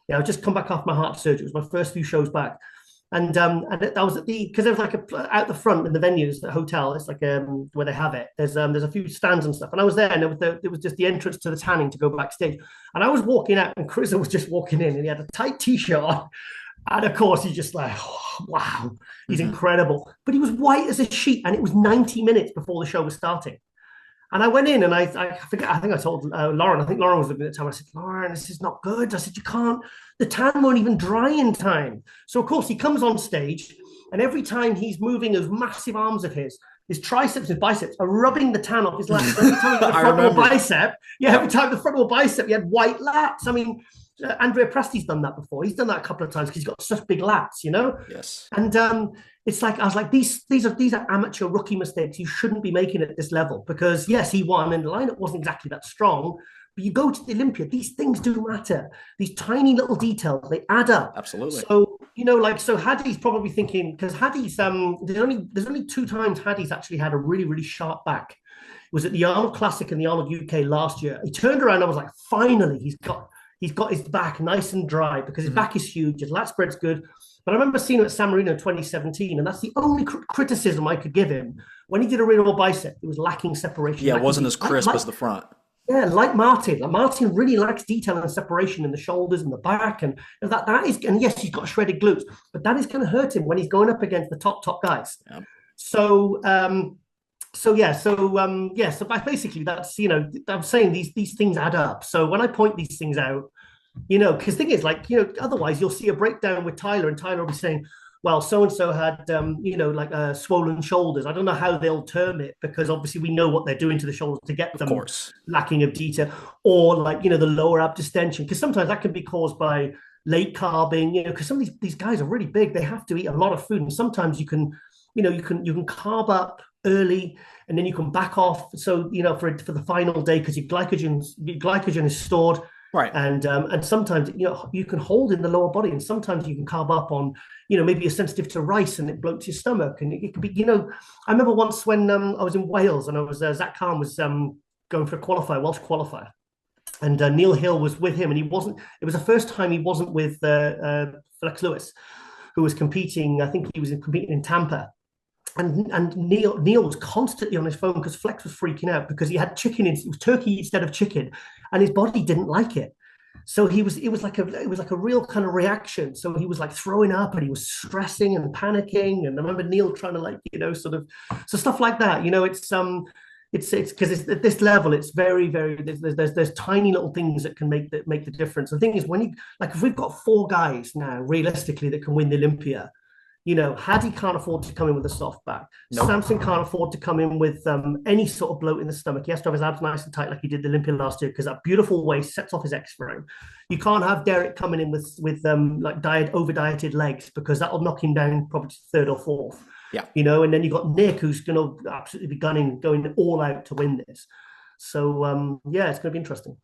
Yeah, I just come back off my heart surgery. It was my first few shows back. And I was at because there was like out the front in the venues, the hotel, it's like where they have it. There's a few stands and stuff. And I was there, and it was just the entrance to the tanning to go backstage. And I was walking out, and Crizzo was just walking in, and he had a tight t-shirt on. And of course, he's just like, oh, wow, he's incredible. But he was white as a sheet, and it was 90 minutes before the show was starting. And I went in, and I forget, I think I told Lauren, I think Lauren was looking at the time. I said, Lauren, this is not good. I said, you can't, the tan won't even dry in time. So of course he comes on stage, and every time he's moving those massive arms of his triceps and biceps are rubbing the tan off his lats. Every time the frontal bicep, every time the frontal bicep, he had white lats. I mean, Andrea Presti's done that before. He's done that a couple of times because he's got such big lats, Yes. And it's like, I was like, these are amateur rookie mistakes. You shouldn't be making it at this level, because yes, he won, and the lineup wasn't exactly that strong. But you go to the Olympia, these things do matter. These tiny little details, they add up. Absolutely. So so Hattie's probably thinking, because Hattie's there's only 2 times Hattie's actually had a really, really sharp back. It was at the Arnold Classic and the Arnold UK last year. He turned around, and I was like, finally, he's got his back nice and dry, because his back is huge, his lat spread's good. But I remember seeing him at San Marino 2017, and that's the only criticism I could give him. When he did a real bicep, it was lacking separation. Yeah, it wasn't as crisp as the front. Yeah, like Martin. Martin really lacks detail and separation in the shoulders and the back, and that is. And yes, he's got shredded glutes, but that is going to hurt him when he's going up against the top guys. Yeah. So basically that's, I'm saying these things add up. So when I point these things out, because the thing is, like, otherwise you'll see a breakdown with Tyler, and Tyler will be saying, well, so-and-so had, swollen shoulders. I don't know how they'll term it, because obviously we know what they're doing to the shoulders to get them lacking of detail, or like, the lower ab distension, because sometimes that can be caused by late carbing, because some of these guys are really big. They have to eat a lot of food, and sometimes you can carb up early, and then you can back off. So, for the final day, because your glycogen is stored. Right. And sometimes, you can hold in the lower body, and sometimes you can carb up on, maybe you're sensitive to rice and it bloats your stomach. And it could be, I remember once when I was in Wales, and I was, Zach Khan was going for a Welsh qualifier. And Neil Hill was with him, and it was the first time he wasn't with Flex Lewis, who was competing. I think he was competing in Tampa. And Neil was constantly on his phone, because Flex was freaking out because he had chicken. It was turkey instead of chicken, and his body didn't like it. So it was like a real kind of reaction. So he was like throwing up and he was stressing and panicking. And I remember Neil trying to like, sort of, so stuff like that, it's because it's at this level, it's very, very, there's tiny little things that can make the difference. The thing is, when you, like, if we've got 4 guys now realistically that can win the Olympia, Hadi can't afford to come in with a soft back. Nope. Samson can't afford to come in with any sort of bloat in the stomach. He has to have his abs nice and tight like he did the Olympia last year, because that beautiful waist sets off his X-frame. You can't have Derek coming in with like over dieted legs, because that'll knock him down probably to 3rd or 4th. Yeah. And then you've got Nick, who's going to absolutely be going all out to win this. So yeah, it's going to be interesting.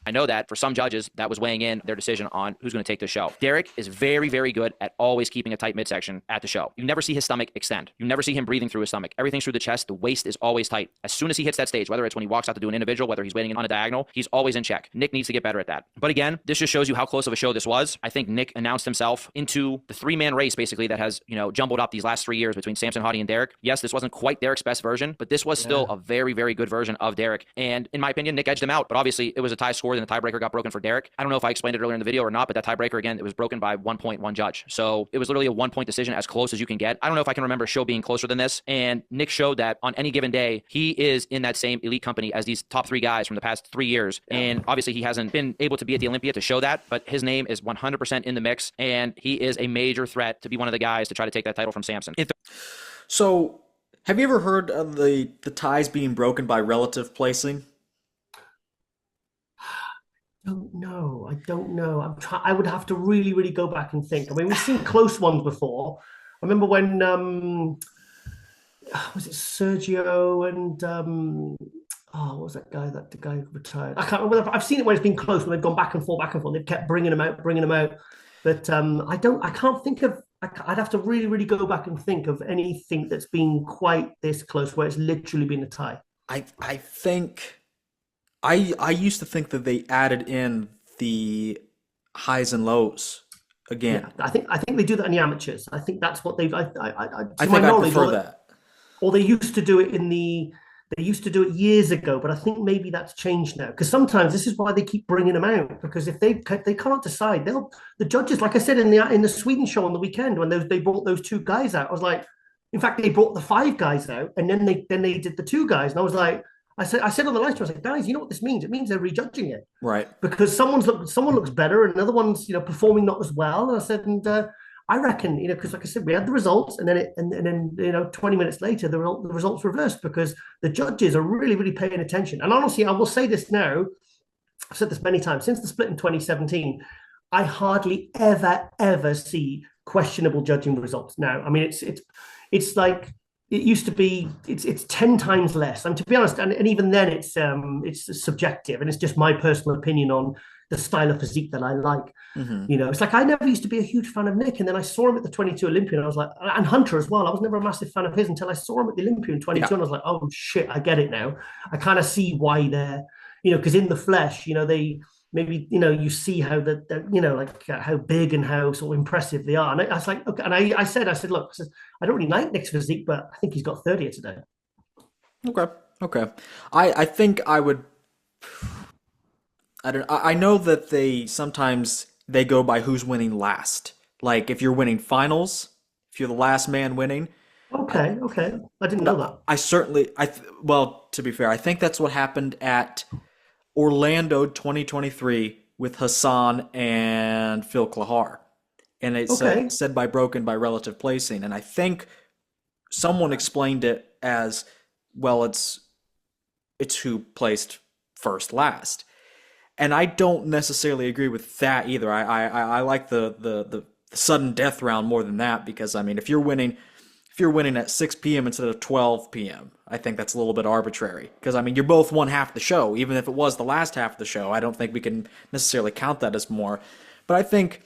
I know that for some judges, that was weighing in their decision on who's going to take the show. Derek is very, very good at always keeping a tight midsection at the show. You never see his stomach extend. You never see him breathing through his stomach. Everything's through the chest. The waist is always tight. As soon as he hits that stage, whether it's when he walks out to do an individual, whether he's waiting on a diagonal, he's always in check. Nick needs to get better at that. But again, this just shows you how close of a show this was. I think Nick announced himself into the 3-man race, basically, that has, jumbled up these last 3 years between Samson, Hadi, and Derek. Yes, this wasn't quite Derek's best version, but this was still a very, very good version of Derek. And in my opinion, Nick edged him out. But obviously, it was a tie score, and the tiebreaker got broken for Derek. I don't know if I explained it earlier in the video or not, but that tiebreaker, again, it was broken by 1.1 judge. So it was literally a 1-point decision, as close as you can get. I don't know if I can remember a show being closer than this. And Nick showed that on any given day, he is in that same elite company as these top 3 guys from the past 3 years. And obviously, he hasn't been able to be at the Olympia to show that, but his name is 100% in the mix. And he is a major threat to be one of the guys to try to take that title from Samson. So have you ever heard of the ties being broken by relative placing? I don't know. I would have to really, really go back and think. I mean, we've seen close ones before. I remember when was it Sergio and what was that guy? The guy who retired. I can't remember. I've seen it when it's been close, when they've gone back and forth, back and forth. They've kept bringing them out. But I can't think of. I'd have to really, really go back and think of anything that's been quite this close, where it's literally been a tie. I think. I used to think that they added in the highs and lows again. Yeah, I think they do that in the amateurs. I think that's what they've. I think I prefer that. Or they used to do it They used to do it years ago, but I think maybe that's changed now. Because sometimes this is why they keep bringing them out. Because if they can't decide, the judges, like I said in the Sweden show on the weekend when they brought those 2 guys out, I was like, in fact, they brought the 5 guys out, and then they did the 2 guys, and I was like. I said on the live stream, I was like, guys, you know what this means? It means they're rejudging it. Right. Because someone looks better and another one's, performing not as well. And I said, I reckon, because like I said, we had the results, and then 20 minutes later, the results reversed, because the judges are really, really paying attention. And honestly, I will say this now, I've said this many times, since the split in 2017, I hardly ever see questionable judging results now. I mean, it's like, it used to be, it's 10 times less. And to be honest, and even then it's subjective, and it's just my personal opinion on the style of physique that I like. Mm-hmm. It's like, I never used to be a huge fan of Nick, and then I saw him at the 22 Olympia, and I was like, and Hunter as well. I was never a massive fan of his until I saw him at the Olympia in 22, and I was like, oh shit, I get it now. I kind of see why they're, because in the flesh, they maybe, you see how how big and how sort of impressive they are. And I was like, okay. And I said, look, I don't really like Nick's physique, but I think he's got 30 today. Okay. I think I would, I know that they sometimes go by who's winning last. Like if you're winning finals, if you're the last man winning. Okay. I didn't know that. Well, to be fair, I think that's what happened at Orlando 2023 with Hassan and Phil Klahar. And it's said by broken by relative placing. And I think someone explained it as, well, it's who placed first last. And I don't necessarily agree with that either. I like the sudden death round more than that, because I mean, if you're winning at 6 p.m. instead of 12 p.m., I think that's a little bit arbitrary. Because, I mean, you're both one half the show. Even if it was the last half of the show, I don't think we can necessarily count that as more. But I think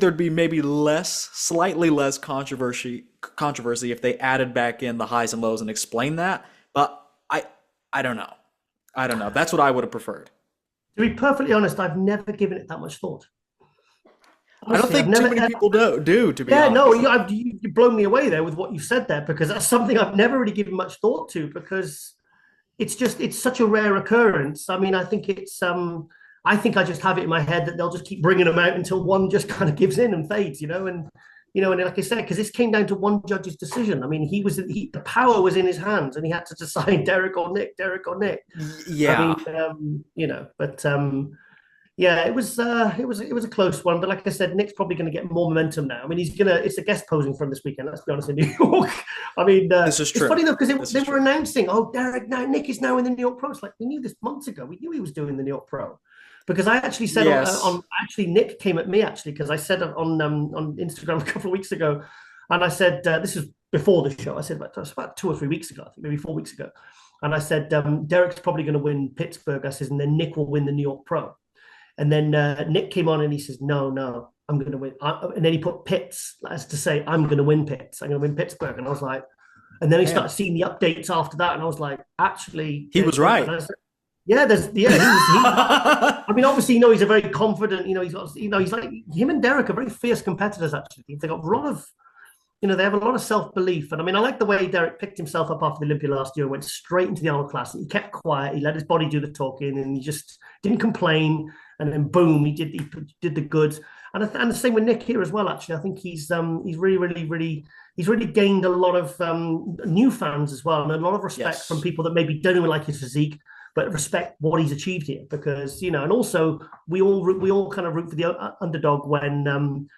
there'd be maybe slightly less controversy if they added back in the highs and lows and explained that. But I don't know. That's what I would have preferred. To be perfectly honest, I've never given it that much thought. Honestly, I don't think too many people do, to be honest. No, you've blown me away there with what you said there, because that's something I've never really given much thought to, because it's such a rare occurrence. I mean, I think it's I think I just have it in my head that they'll just keep bringing them out until one just kind of gives in and fades, and like I said, because this came down to one judge's decision. I mean, the power was in his hands, and he had to decide Derek or Nick. Yeah. I mean, yeah, it was a close one, but like I said, Nick's probably going to get more momentum now. I mean, it's a guest posing from this weekend. Let's be honest, in New York. I mean, this is true. It's funny though because they were announcing, Derek, now Nick is now in the New York Pro. It's like we knew this months ago. We knew he was doing the New York Pro. Because I actually said Nick came at me because I said on Instagram a couple of weeks ago, and I said this is before the show. I said about 2 or 3 weeks ago, I think maybe 4 weeks ago, and I said Derek's probably going to win Pittsburgh. I said, and then Nick will win the New York Pro, and then Nick came on and he says, no, I'm going to win, and then he put Pitts as to say I'm going to win Pitts. I'm going to win Pittsburgh, and I was like, and then he started seeing the updates after that, and I was like, actually, he was right. Yeah, I mean, obviously, he's a very confident. He's got, he's like him and Derek are very fierce competitors. Actually, they got a lot of, they have a lot of self-belief. And I mean, I like the way Derek picked himself up after the Olympia last year and went straight into the Arnold class. And he kept quiet. He let his body do the talking, and he just didn't complain. And then boom, he did the goods. And the same with Nick here as well. Actually, I think he's really gained a lot of new fans as well, and a lot of respect from people that maybe don't even like his physique, but respect what he's achieved here, because and also we all kind of root for the underdog when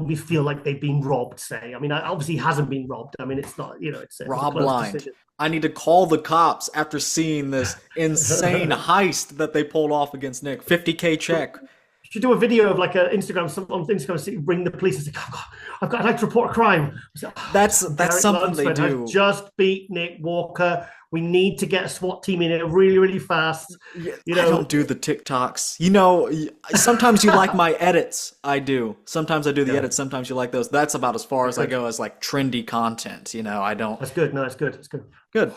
we feel like they've been robbed. Say, I mean, obviously he hasn't been robbed. I mean, it's not it's rob blind. I need to call the cops after seeing this insane heist that they pulled off against Nick. $50K check. You should do a video of like an Instagram, bring the police and say, "Oh God, I'd like to report a crime." Like, that's something they do. Just beat Nick Walker. We need to get a SWAT team in here really, really fast. I don't do the TikToks. Sometimes you like my edits. I do. Sometimes I do the edits. Sometimes you like those. That's about as far as I go as like trendy content. I don't. That's good. No, it's good. It's good. Good.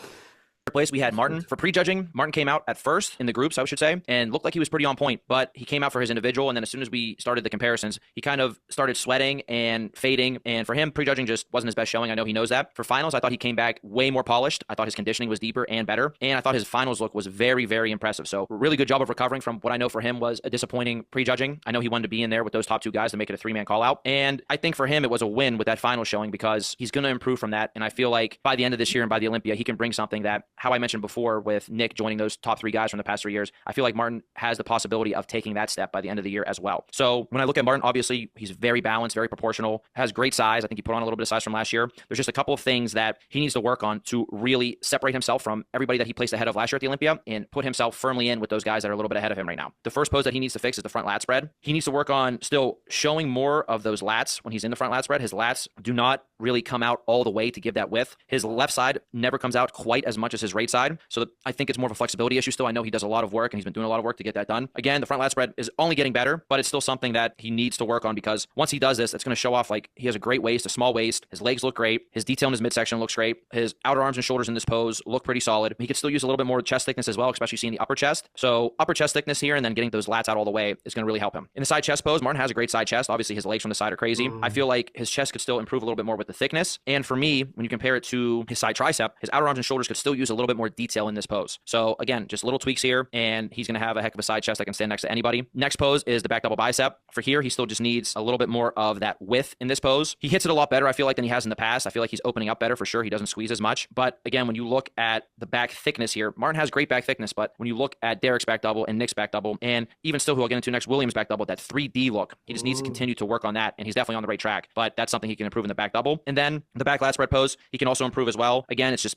Place we had Martin for prejudging. Martin came out at first in the groups, I should say, and looked like he was pretty on point, but he came out for his individual, and then as soon as we started the comparisons, he kind of started sweating and fading, and for him, prejudging just wasn't his best showing. I know he knows that. For finals, I thought he came back way more polished. I thought his conditioning was deeper and better, and I thought his finals look was very, very impressive. So really good job of recovering from what I know for him was a disappointing prejudging. I know he wanted to be in there with those top two guys to make it a three-man call-out, and I think for him, it was a win with that final showing because he's going to improve from that, and I feel like by the end of this year and by the Olympia, he can bring something that, how I mentioned before, with Nick joining those top three guys from the past 3 years, I feel like Martin has the possibility of taking that step by the end of the year as well. So when I look at Martin, obviously he's very balanced, very proportional, has great size. I think he put on a little bit of size from last year. There's just a couple of things that he needs to work on to really separate himself from everybody that he placed ahead of last year at the Olympia and put himself firmly in with those guys that are a little bit ahead of him right now. The first pose that he needs to fix is the front lat spread. He needs to work on still showing more of those lats when he's in the front lat spread. His lats do not really come out all the way to give that width. His left side never comes out quite as much as his right side. So I think it's more of a flexibility issue still. I know he does a lot of work and he's been doing a lot of work to get that done. Again, the front lat spread is only getting better, but it's still something that he needs to work on because once he does this, it's going to show off like he has a great waist, a small waist. His legs look great. His detail in his midsection looks great. His outer arms and shoulders in this pose look pretty solid. He could still use a little bit more chest thickness as well, especially seeing the upper chest. So upper chest thickness here and then getting those lats out all the way is going to really help him. In the side chest pose, Martin has a great side chest. Obviously, his legs from the side are crazy. I feel like his chest could still improve a little bit more with the thickness. And for me, when you compare it to his side tricep, his outer arms and shoulders could still use a little bit more detail in this pose. So again, just little tweaks here, and he's going to have a heck of a side chest that can stand next to anybody. Next pose is the back double bicep. For here, he still just needs a little bit more of that width in this pose. He hits it a lot better, I feel like, than he has in the past. I feel like he's opening up better for sure. He doesn't squeeze as much. But again, when you look at the back thickness here, Martin has great back thickness, but when you look at Derek's back double and Nick's back double, and even still who I'll get into next, Williams' back double, that 3D look, he just needs to continue to work on that, and he's definitely on the right track. But that's something he can improve in the back double. And then the back lat spread pose, he can also improve as well. Again, it's just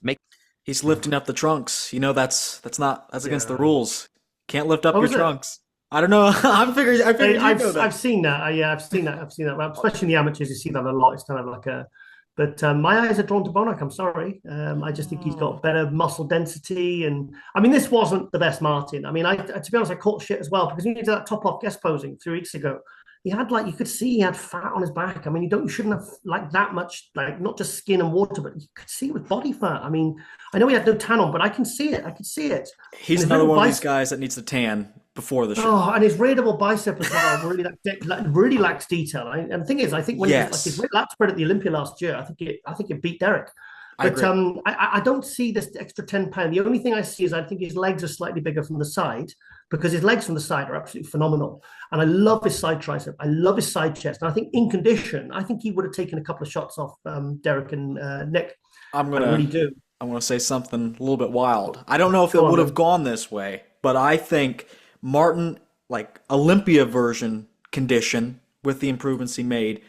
He's lifting up the trunks. That's against the rules. Can't lift up your trunks. I don't know. I figured I've seen that. I've seen that. Well, especially in the amateurs, you see that a lot. It's kind of like a. But my eyes are drawn to Bonac. I'm sorry. I just think he's got better muscle density, and I mean, this wasn't the best Martin. I mean, to be honest, I caught shit as well because when you did that top off guest posing 3 weeks ago, he had you could see he had fat on his back. I mean, you shouldn't have like that much, like not just skin and water, but you could see it with body fat. I mean, I know he had no tan on, but I can see it. I can see it. He's another one of these guys that needs to tan before the show. Oh, and his raidable bicep as well really lacks detail. And the thing is, I think when his lat spread at the Olympia last year, I think it beat Derek. But I don't see this extra 10 pound. The only thing I see is I think his legs are slightly bigger from the side. because his legs from the side are absolutely phenomenal. And I love his side tricep. I love his side chest. And I think in condition, I think he would have taken a couple of shots off Derek and Nick. I really do. I'm going to say something a little bit wild. I don't know if it Go on, would have then. gone this way, but I think Martin, like Olympia version condition with the improvements he made,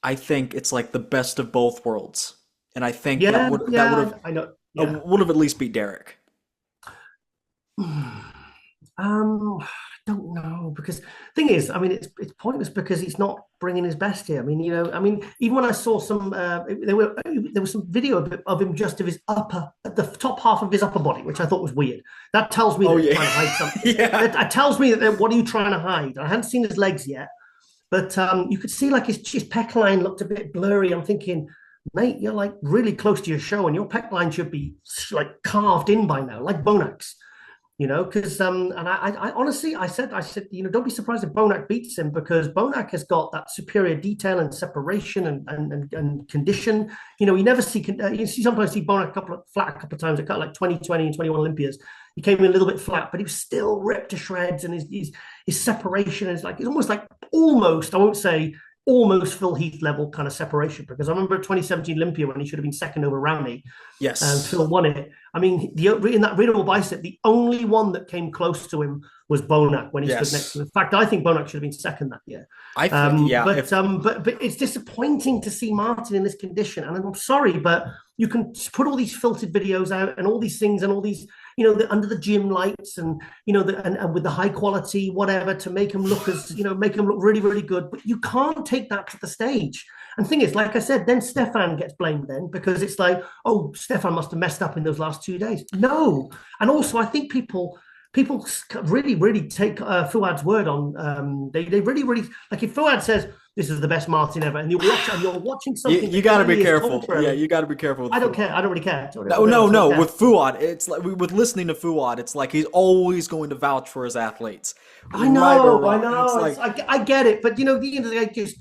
I think it's like the best of both worlds. And I think that would have I know. Yeah. would have at least beat Derek. Don't know, because thing is, I mean, it's pointless because he's not bringing his best here. I mean, even when I saw some, there was some video of him just of his the top half of his upper body, which I thought was weird. That tells me that he's trying to hide something. That tells me that what are you trying to hide? I hadn't seen his legs yet, but you could see like his pec line looked a bit blurry. I'm thinking, mate, you're like really close to your show, and your pec line should be like carved in by now, like Bonac's. Because and I honestly, I said, don't be surprised if Bonac beats him, because Bonac has got that superior detail and separation and condition. You never see, sometimes see Bonac flat a couple of times. It cut like 2020 and 21 Olympias. He came in a little bit flat, but he was still ripped to shreds, and his separation is like, it's almost like I won't say almost Phil Heath level kind of separation, because I remember 2017 Olympia when he should have been second over Rowney. Yes. And Phil won it. I mean, in that readable bicep, the only one that came close to him was Bonac when he stood next to him. In fact, I think Bonac should have been second that year. I think, But it's disappointing to see Martin in this condition. And I'm sorry, but you can put all these filtered videos out and all these things and all these, under the gym lights and, and with the high quality, whatever, to make him look make him look really, really good. But you can't take that to the stage. And the thing is, like I said, then Stefan gets blamed then, because it's like, oh, Stefan must have messed up in those last 2 days. No. And also, I think people really, really take Fuad's word on. They really, really, like if Fuad says this is the best Martin ever, and you're watching something. You got to be careful. Yeah, you got to be careful. I don't care. I don't really care. No. With Fuad, it's like with listening to Fuad, it's like he's always going to vouch for his athletes. I know. I get it, but at the end of the day, just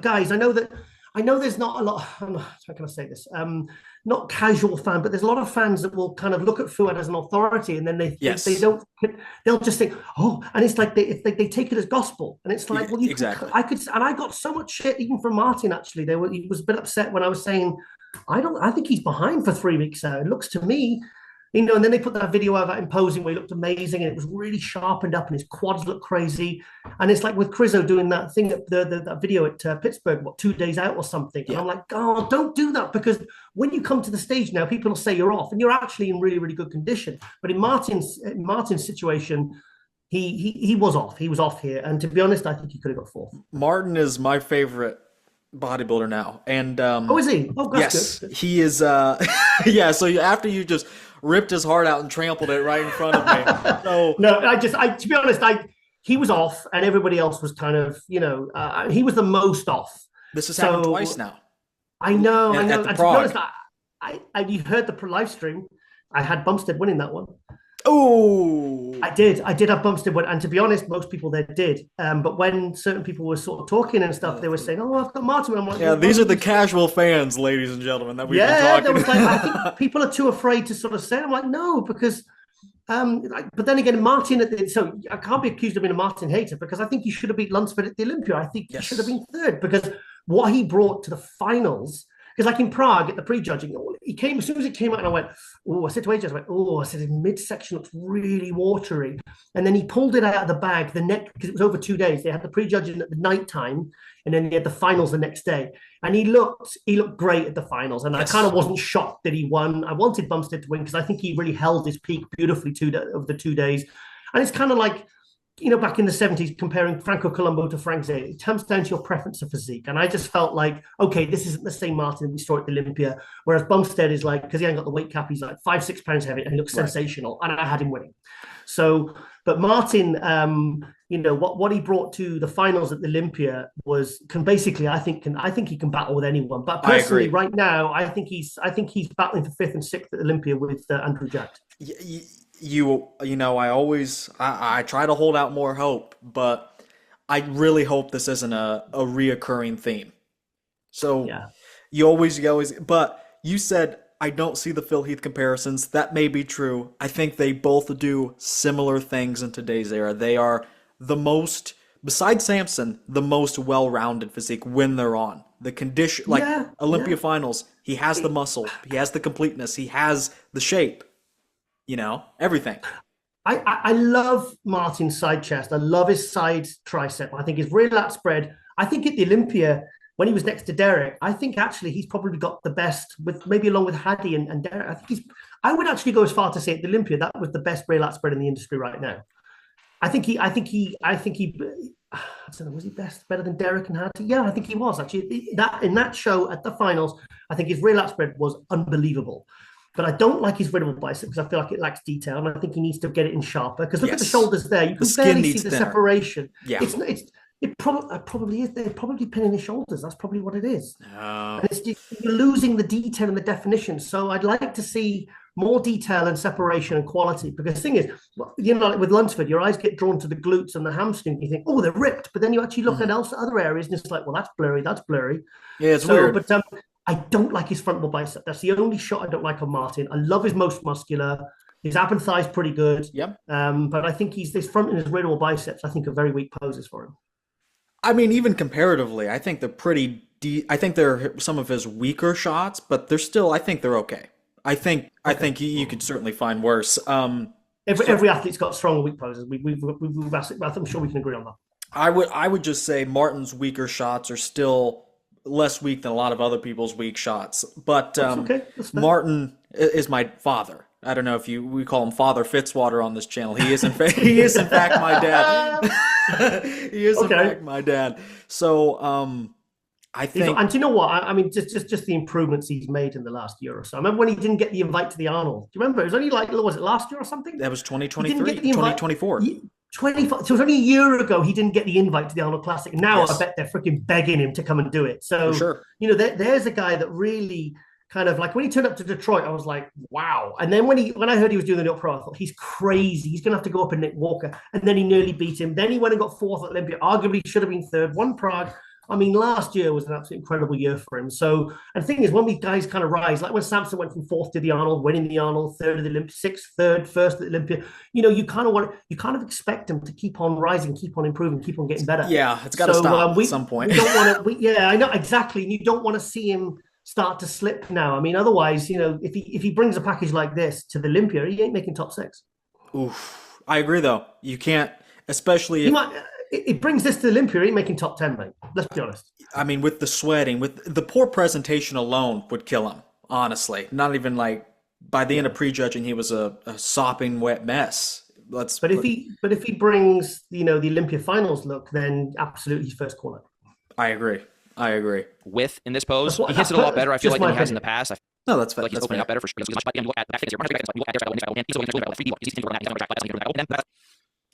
guys, I know there's not a lot. How can I say this? Not casual fan, but there's a lot of fans that will kind of look at Fuad as an authority, and then they'll just think, oh, and it's like they take it as gospel, and it's like, well, exactly. I got so much shit even from Martin. Actually, he was a bit upset when I was saying, I think he's behind for 3 weeks now. It looks to me. And then they put that video of that imposing where he looked amazing and it was really sharpened up and his quads looked crazy. And it's like with Crizzo doing that thing, that video at Pittsburgh, 2 days out or something. Yeah. And I'm like, oh, don't do that, because when you come to the stage now, people will say you're off and you're actually in really, really good condition. But in Martin's situation, he was off. He was off here. And to be honest, I think he could have got fourth. Martin is my favorite bodybuilder now. And is he? Oh, that's good. He is. Yeah. So after you just ripped his heart out and trampled it right in front of me. So no, to be honest, he was off, and everybody else was kind of, he was the most off. This has happened twice now. I know. And to be honest, you heard the live stream. I had Bumstead winning that one. Oh, I did have Bumstead win, and to be honest, most people there did. But when certain people were sort of talking and stuff, they were saying, "Oh, I've got Martin." I'm like, yeah, these are the casual fans, ladies and gentlemen, that we've been talking. There was like, I think people are too afraid to sort of say. I'm like, no, because. But then again, Martin. So I can't be accused of being a Martin hater, because I think he should have beat Lunsford at the Olympia. I think he should have been third, because what he brought to the finals. Because like in Prague at the pre-judging, he came as soon as it came out, and I went, oh, I said to AJ, I said his midsection looks really watery. And then he pulled it out of the bag the next, because it was over 2 days. They had the pre-judging at the night time, and then they had the finals the next day. And he looked great at the finals. And I kind of wasn't shocked that he won. I wanted Bumstead to win, because I think he really held his peak beautifully over the 2 days. And it's kind of like, back in the 70s, comparing Franco Colombo to Frank Zay, it comes down to your preference of physique. And I just felt like, okay, this isn't the same Martin we saw at the Olympia. Whereas Bumstead is like, because he ain't got the weight cap, he's like 5-6 pounds heavy and he looks sensational. And I had him winning. So, but Martin, what he brought to the finals at the Olympia I think he can battle with anyone. But personally, right now, I think he's battling for 5th and 6th at Olympia with Andrew Jack. I try to hold out more hope, but I really hope this isn't a reoccurring theme. So you always, but you said I don't see the Phil Heath comparisons. That may be true. I think they both do similar things in today's era. They are the most, besides Samson, the most well-rounded physique when they're on. The condition, like Olympia finals, he has the muscle, he has the completeness, he has the shape, everything. I love Martin's side chest. I love his side tricep. I think his rear lat spread. I think at the Olympia, when he was next to Derek, I think actually he's probably got the best, with maybe along with Hadi and Derek. I would actually go as far to say at the Olympia that was the best rear lat spread in the industry right now. I think he. I don't know, was he better than Derek and Hadi? Yeah, I think he was actually. That in that show at the finals, I think his rear lat spread was unbelievable. But I don't like his vertical bicep because I feel like it lacks detail, and I think he needs to get it in sharper. Because look at the shoulders there; you can barely see the separation. Yeah, it probably is. They're probably pinning his shoulders. That's probably what it is. And you're losing the detail and the definition. So I'd like to see more detail and separation and quality. Because the thing is, like with Lunsford, your eyes get drawn to the glutes and the hamstring. You think, oh, they're ripped. But then you actually look at other areas, and it's like, well, that's blurry. That's blurry. Yeah, it's weird. But I don't like his frontal bicep. That's the only shot I don't like on Martin. I love his most muscular. His ab and thigh is pretty good. Yep. But I think his front and his radial biceps, I think, are very weak poses for him. I mean, even comparatively, I think they're pretty I think they're some of his weaker shots, but they're still, I think they're okay. I think you could certainly find worse. Every athlete's got strong and weak poses. I'm sure we can agree on that. I would just say Martin's weaker shots are still less weak than a lot of other people's weak shots. But Martin is my father. I don't know if we call him Father Fitzwater on this channel. He is in fact my dad. He is in fact my dad. So I think, and do you know what? I mean, just the improvements he's made in the last year or so. I remember when he didn't get the invite to the Arnold. Do you remember? It was only was it last year or something? That was 2023, 2024. 25. So it was only a year ago he didn't get the invite to the Arnold Classic. Now I bet they're freaking begging him to come and do it. So there's a guy that really kind of like when he turned up to Detroit, I was like, wow. And then when I heard he was doing the New York Pro, I thought he's crazy. He's gonna have to go up and Nick Walker. And then he nearly beat him. Then he went and got fourth at Olympia. Arguably should have been third. Won Prague. I mean, last year was an absolutely incredible year for him. So, and the thing is, when these guys kind of rise, like when Samson went from fourth to the Arnold, winning the Arnold, third at the Olympia, sixth, third, first at the Olympia, you kind of expect him to keep on rising, keep on improving, keep on getting better. Yeah, it's got to stop at some point. We don't want to. I know exactly. And you don't want to see him start to slip now. I mean, otherwise, if he brings a package like this to the Olympia, he ain't making top 6. Oof, I agree though. You can't, especially if it brings this to the Olympia, he ain't making top 10, mate. Let's be honest. I mean, with the sweating, with the poor presentation alone would kill him, honestly. Not even like by the end of prejudging, he was a sopping wet mess. If he brings, the Olympia finals look, then absolutely he's first corner. I agree. Width in this pose, he hits it a lot better. I feel like than he has in the past. No, that's fair. Like he's opening up better for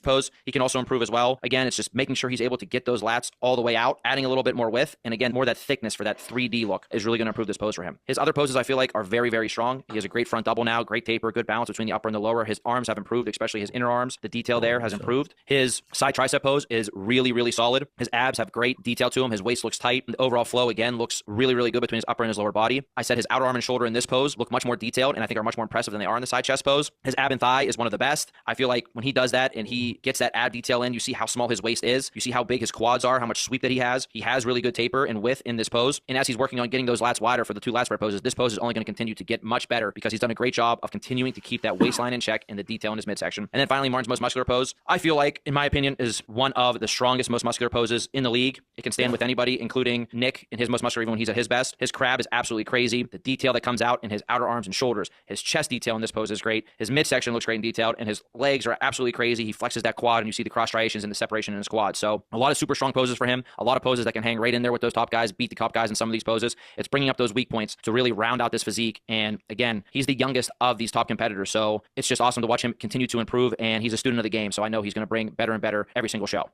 pose. He can also improve as well. Again, it's just making sure he's able to get those lats all the way out, adding a little bit more width, and again, more that thickness for that 3D look is really going to improve this pose for him. His other poses I feel like are very, very strong. He has a great front double now, great taper, good balance between the upper and the lower. His arms have improved, especially his inner arms. The detail there has improved. His side tricep pose is really, really solid. His abs have great detail to him. His waist looks tight. The overall flow, again, looks really, really good between his upper and his lower body. I said his outer arm and shoulder in this pose look much more detailed and I think are much more impressive than they are in the side chest pose. His ab and thigh is one of the best. I feel like when he does that and he gets that ab detail in, you see how small his waist is, you see how big his quads are, how much sweep that he has really good taper and width in this pose, and as he's working on getting those lats wider for the 2 lat spread poses, this pose is only going to continue to get much better because he's done a great job of continuing to keep that waistline in check and the detail in his midsection. And then finally, Martin's most muscular pose, I feel like, in my opinion, is one of the strongest, most muscular poses in the league. It can stand with anybody, including Nick in his most muscular, even when he's at his best. His crab is absolutely crazy. The detail that comes out in his outer arms and shoulders, his chest detail in this pose is great. His midsection looks great and detailed, and his legs are absolutely crazy. He flexes that quad, and you see the cross striations and the separation in his quad. So a lot of super strong poses for him, a lot of poses that can hang right in there with those top guys, beat the top guys in some of these poses. It's bringing up those weak points to really round out this physique. And again, he's the youngest of these top competitors. So it's just awesome to watch him continue to improve. And he's a student of the game. So I know he's going to bring better and better every single show.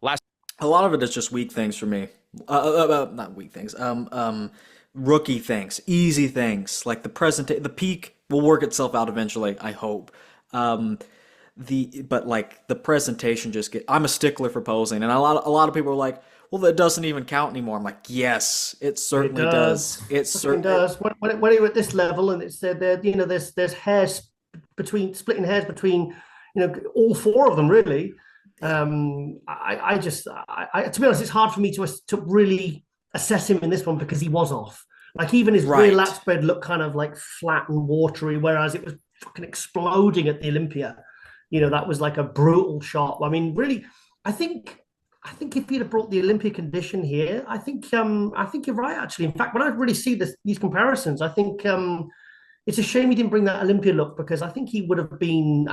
A lot of it is just weak things for me. Not weak things. Rookie things, easy things, like the peak will work itself out eventually, I hope. But like the presentation I'm a stickler for posing, and a lot of people are like, well, that doesn't even count anymore. I'm like, yes, it certainly does. It certainly does. When you're at this level, and it's there, you know, there's hairs between splitting hairs between, you know, all four of them really. I just, to be honest, it's hard for me to really assess him in this one because he was off. Like even his rear lat spread looked kind of like flat and watery, whereas it was fucking exploding at the Olympia. You know, that was like a brutal shot. I mean, really, I think if he'd have brought the Olympia condition here, I think you're right. Actually, in fact, when I really see these comparisons, I think it's a shame he didn't bring that Olympia look because I think it would have been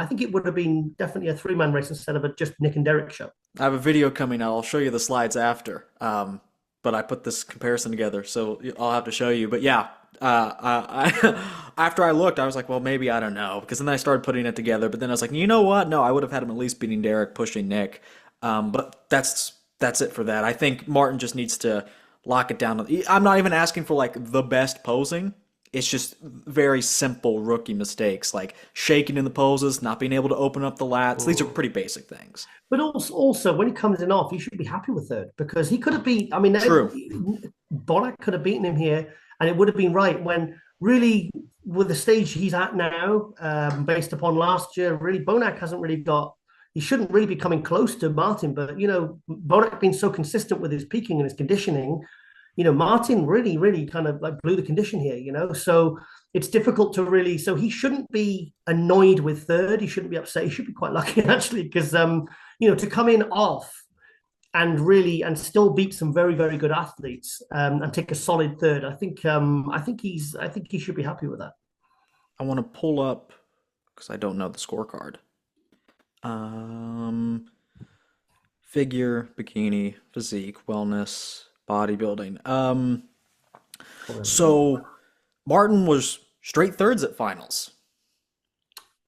definitely a 3-man race instead of a just Nick and Derek show. I have a video coming out. I'll show you the slides after. But I put this comparison together, so I'll have to show you. But yeah, after I looked, I was like, well, maybe, I don't know. Because then I started putting it together. But then I was like, you know what? No, I would have had him at least beating Derek, pushing Nick. But that's it for that. I think Martin just needs to lock it down. I'm not even asking for like the best posing. It's just very simple rookie mistakes, like shaking in the poses, not being able to open up the lats. These are pretty basic things. But also when he comes in off, he should be happy with third because he could have beat. I mean, Bonac could have beaten him here, and it would have been right. When really, with the stage he's at now, based upon last year, really Bonac hasn't really got. He shouldn't really be coming close to Martin, but you know, Bonac being so consistent with his peaking and his conditioning. You know, Martin really, really kind of like blew the condition here, you know, so it's difficult to really, so he shouldn't be annoyed with third. He shouldn't be upset. He should be quite lucky actually, because, you know, to come in off and still beat some very, very good athletes and take a solid third. I think he should be happy with that. I want to pull up, because I don't know the scorecard. Figure, bikini, physique, wellness, bodybuilding. So Martin was straight thirds at finals.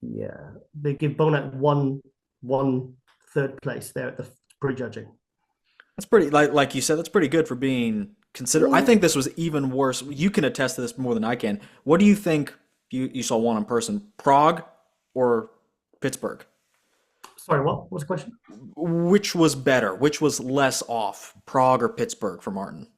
Yeah, they give Bonac one third place there at the prejudging. That's pretty, like you said, that's pretty good for being considered. I think this was even worse. You can attest to this more than I can. What do you think you saw one in person, Prague or Pittsburgh? Sorry, what was the question? Which was better? Which was less off, Prague or Pittsburgh for Martin?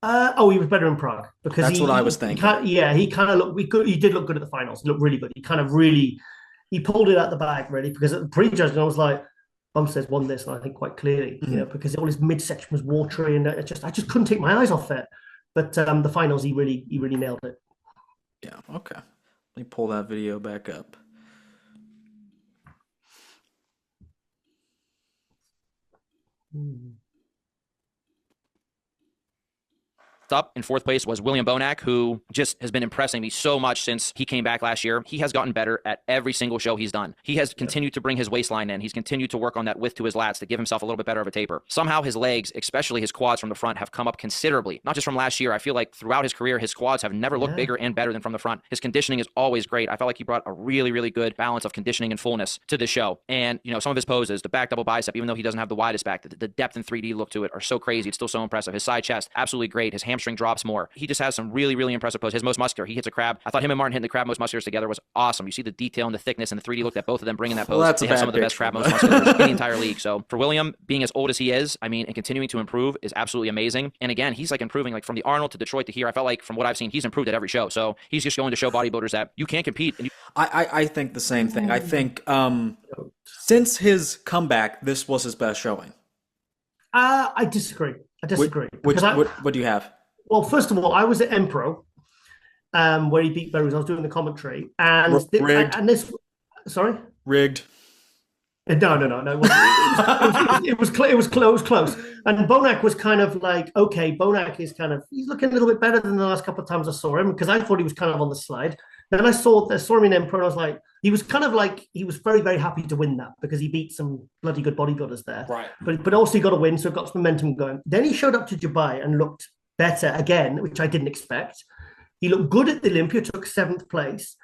He was better in Prague because that's what I was thinking. He kind of looked. He did look good at the finals. He looked really good. He pulled it out the bag really because at the prejudging I was like, Bumstead's won this, and I think quite clearly, you know, because all his midsection was watery, and I just couldn't take my eyes off it. But the finals, he really nailed it. Yeah. Okay. Let me pull that video back up. Up in fourth place was William Bonac, who just has been impressing me so much since he came back last year. He has gotten better at every single show he's done. He has continued to bring his waistline in. He's continued to work on that width to his lats to give himself a little bit better of a taper. Somehow his legs, especially his quads from the front, have come up considerably. Not just from last year. I feel like throughout his career, his quads have never looked bigger and better than from the front. His conditioning is always great. I felt like he brought a really, really good balance of conditioning and fullness to the show. And, you know, some of his poses, the back double bicep, even though he doesn't have the widest back, the depth and 3D look to it are so crazy. It's still so impressive. His side chest, absolutely great. His hamstring drops more. He just has some really, really impressive poses. His most muscular, he hits a crab. I thought him and Martin hitting the crab most musculars together was awesome. You see the detail and the thickness and the 3D look that both of them bring in that pose. They have some of the best crab most musculars in the entire league. So for William, being as old as he is, I mean, and continuing to improve is absolutely amazing. And again, he's like improving, like from the Arnold to Detroit to here. I felt like from what I've seen, he's improved at every show. So he's just going to show bodybuilders that you can compete. And I think the same thing. I think since his comeback, this was his best showing. I disagree. What do you have? Well, first of all, I was at Empro, where he beat Berries. I was doing the commentary, and sorry, rigged. No. It was close. And Bonac was kind of like, okay, Bonac is he's looking a little bit better than the last couple of times I saw him because I thought he was kind of on the slide. Then I saw him in Empro, and I was like, he was very, very happy to win that because he beat some bloody good bodybuilders there. Right. But also he got a win, so it got some momentum going. Then he showed up to Dubai and looked better again, which I didn't expect. He looked good at the Olympia, took 7th place.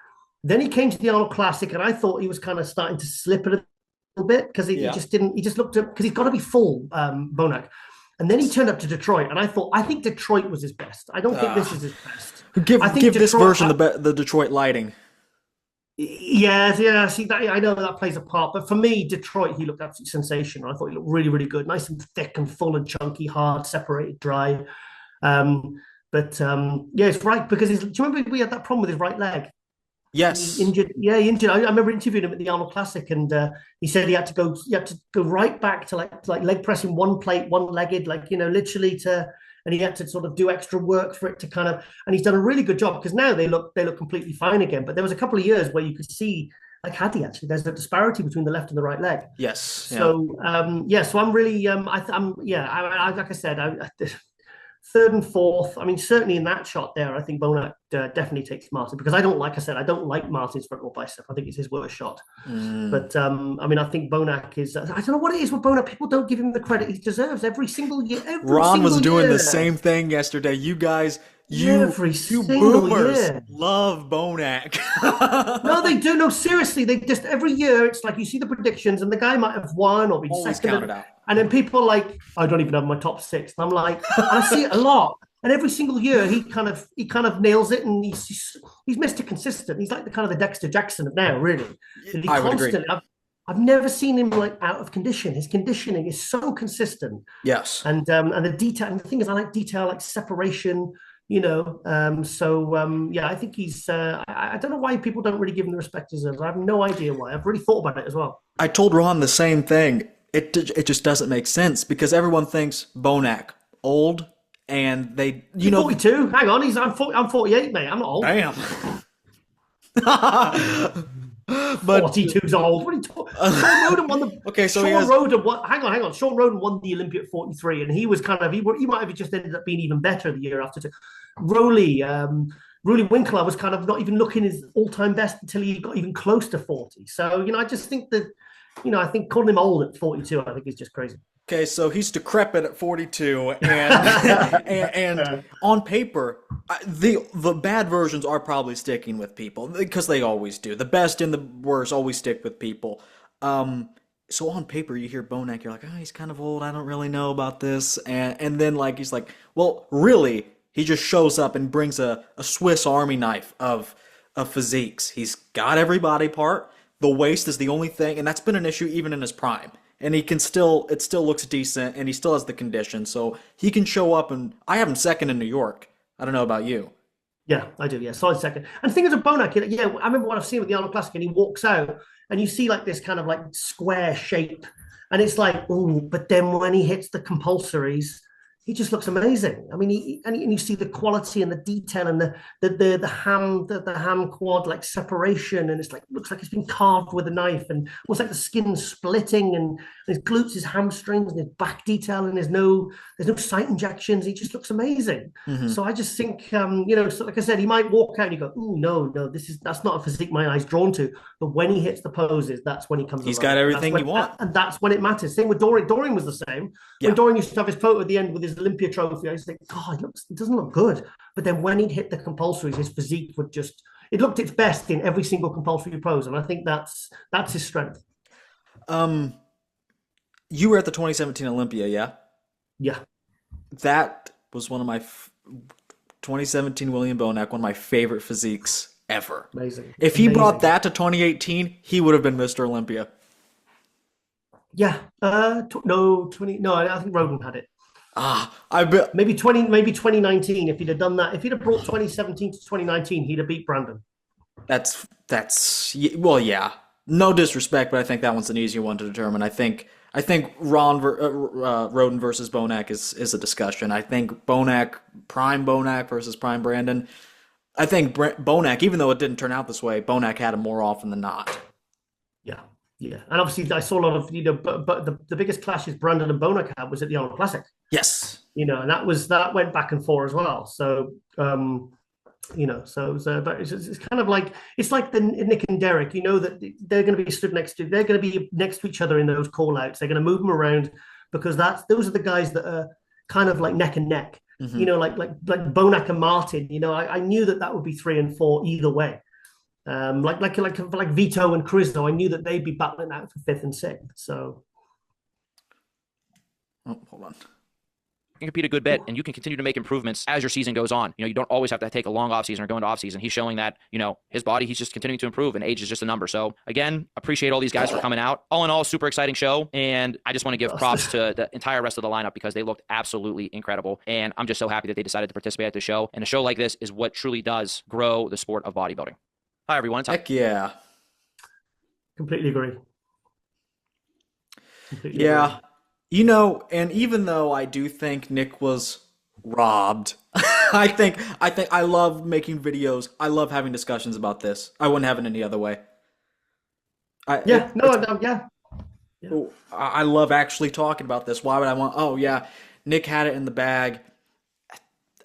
Then he came to the Arnold Classic, and I thought he was kind of starting to slip a little bit because he just looked up because he's got to be full, Bonac. And then he turned up to Detroit, and I think Detroit was his best. I don't think this is his best. Give this version the Detroit lighting. Yeah. See, that, I know that plays a part, but for me, Detroit, he looked absolutely sensational. I thought he looked really, really good, nice and thick and full and chunky, hard, separated, dry. Um, yeah, it's right because do you remember we had that problem with his right leg? He Yes. injured. Yeah, he injured. I remember interviewing him at the Arnold Classic, and he said he had to go. He had to go right back to like leg pressing one plate, one legged, literally to. And he had to sort of do extra work for it to kind of. And he's done a really good job because now they look completely fine again. But there was a couple of years where you could see, like Hadley actually, there's a disparity between the left and the right leg. Yes. So so I'm really I'm yeah. Like I said, third and fourth. I mean, certainly in that shot there, I think Bonac definitely takes Martin because I don't like Martin's frontal bicep. I think it's his worst shot. But I mean, I think Bonac is. I don't know what it is with Bonac. People don't give him the credit he deserves every single year. Ron was doing the same thing yesterday. You guys, you boomers love Bonac. No, they do. No, seriously, they just every year it's like you see the predictions and the guy might have won or been Always second. counted out. And then people are like, I don't even have my top six. And I'm like, I see it a lot. And every single year he kind of nails it, and he's Mr. Consistent. He's like the Dexter Jackson of now, really. I would agree. I've never seen him like out of condition. His conditioning is so consistent. Yes. And the detail, and the thing is, I like detail, like separation. Yeah, I think he's. I don't know why people don't really give him the respect he deserves. I have no idea why. I've really thought about it as well. I told Ron the same thing. It just doesn't make sense because everyone thinks Bonac old, and they He's 42. Hang on, I'm 48, mate. I'm not old. Damn. But 42's old. What are you talking? Sean Roden won the. Okay, so Sean Roden. Hang on. Sean Roden won the Olympia at 43, and he was he might have just ended up being even better the year after. Roly Winkler was kind of not even looking his all-time best until he got even close to 40. So I just think that I think calling him old at 42, I think is just crazy. Okay, so he's decrepit at 42, and and on paper, the bad versions are probably sticking with people because they always do. The best and the worst always stick with people. So on paper, you hear Bonac, you're like, oh, he's kind of old. I don't really know about this, and then he's like, well, really, he just shows up and brings a Swiss Army knife of physiques. He's got every body part. The waist is the only thing, and that's been an issue even in his prime. And it still looks decent, and he still has the condition, so he can show up. And I have him second in New York. I don't know about you. Yeah, I do. Yeah, solid second. And the thing is, with Bonac, yeah, I remember what I've seen with the Arnold Classic, and he walks out, and you see this kind of square shape, and it's like, oh, but then when he hits the compulsories, he just looks amazing. I mean, and you see the quality and the detail and the ham quad separation, and it's looks like it's been carved with a knife, and almost like the skin splitting, and his glutes, his hamstrings, and his back detail, and there's no sight injections. He just looks amazing. Mm-hmm. So I just think, so like I said, he might walk out and you go, oh no, that's not a physique my eye's drawn to. But when he hits the poses, that's when he comes. He's got everything you want, and that's when it matters. Same with Dorian. Dorian was the same. Yeah. When Dorian used to have his photo at the end with his Olympia trophy, I was like, God, it doesn't look good. But then when he'd hit the compulsories, his physique would it looked its best in every single compulsory pose. And I think that's his strength. You were at the 2017 Olympia, yeah? Yeah. That was one of my 2017 William Bonac, one of my favorite physiques ever. Amazing. If he brought that to 2018, he would have been Mr. Olympia. Yeah. I think Roden had it. I bet maybe 2019. If he'd have done that, if he'd have brought 2017 to 2019, he'd have beat Brandon. That's well, yeah. No disrespect, but I think that one's an easier one to determine. I think Roden versus Bonac is a discussion. I think prime Bonac versus prime Brandon. I think Bonac, even though it didn't turn out this way, Bonac had him more often than not. Yeah. Yeah, and obviously I saw a lot of but the biggest clashes Brandon and Bonac had was at the Arnold Classic. Yes, and that went back and forth as well. So but it's kind of like the Nick and Derek. That they're going to be stood next to. They're going to be next to each other in those call outs. They're going to move them around because those are the guys that are kind of like neck and neck. Mm-hmm. Like Bonac and Martin. I knew that would be 3 and 4 either way. Like Vito and Crisno, I knew that they'd be battling out for 5th and 6th. So, hold on. can compete a good bit, and you can continue to make improvements as your season goes on. You don't always have to take a long off season or go into off season. He's showing that, his body, he's just continuing to improve, and age is just a number. So again, appreciate all these guys for coming out. All in all, super exciting show. And I just want to give props to the entire rest of the lineup because they looked absolutely incredible. And I'm just so happy that they decided to participate at the show. And a show like this is what truly does grow the sport of bodybuilding. Hi, everyone. Heck yeah. Completely agree. Yeah. And even though I do think Nick was robbed, I love making videos. I love having discussions about this. I wouldn't have it any other way. Yeah. I love actually talking about this. Why would I want, oh yeah, Nick had it in the bag.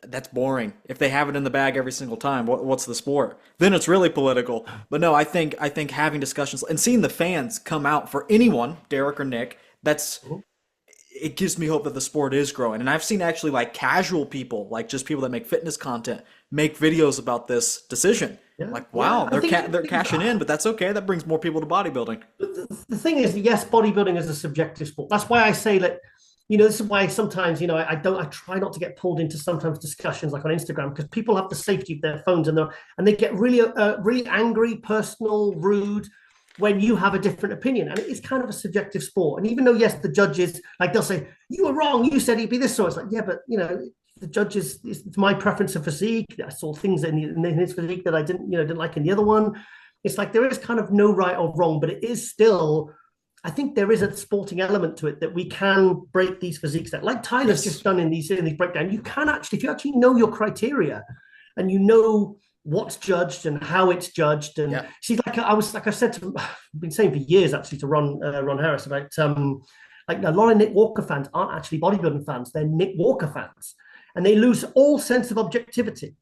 That's boring. If they have it in the bag every single time, what's the sport? Then it's really political. But no, I think having discussions and seeing the fans come out for anyone, Derek or Nick, it gives me hope that the sport is growing. And I've seen actually like casual people, like just people that make fitness content, make videos about this decision. Yeah, like, wow, they're cashing in, but that's okay. That brings more people to bodybuilding. The thing is, yes, bodybuilding is a subjective sport. That's why I say that, this is why sometimes, I try not to get pulled into sometimes discussions like on Instagram, because people have the safety of their phones and they get really angry, personal, rude when you have a different opinion. And it is kind of a subjective sport. And even though, yes, the judges, like they'll say, you were wrong, you said he'd be this. So it's like, yeah, but the judges, it's my preference of physique. I saw things in his physique that I didn't like in the other one. It's like there is kind of no right or wrong, but it is still, I think there is a sporting element to it that we can break these physiques down. Like Tyler's just done in these breakdowns. You can actually, if you actually know your criteria and you know what's judged and how it's judged. And see, I've been saying for years actually to Ron Harris about like a lot of Nick Walker fans aren't actually bodybuilding fans. They're Nick Walker fans. And they lose all sense of objectivity.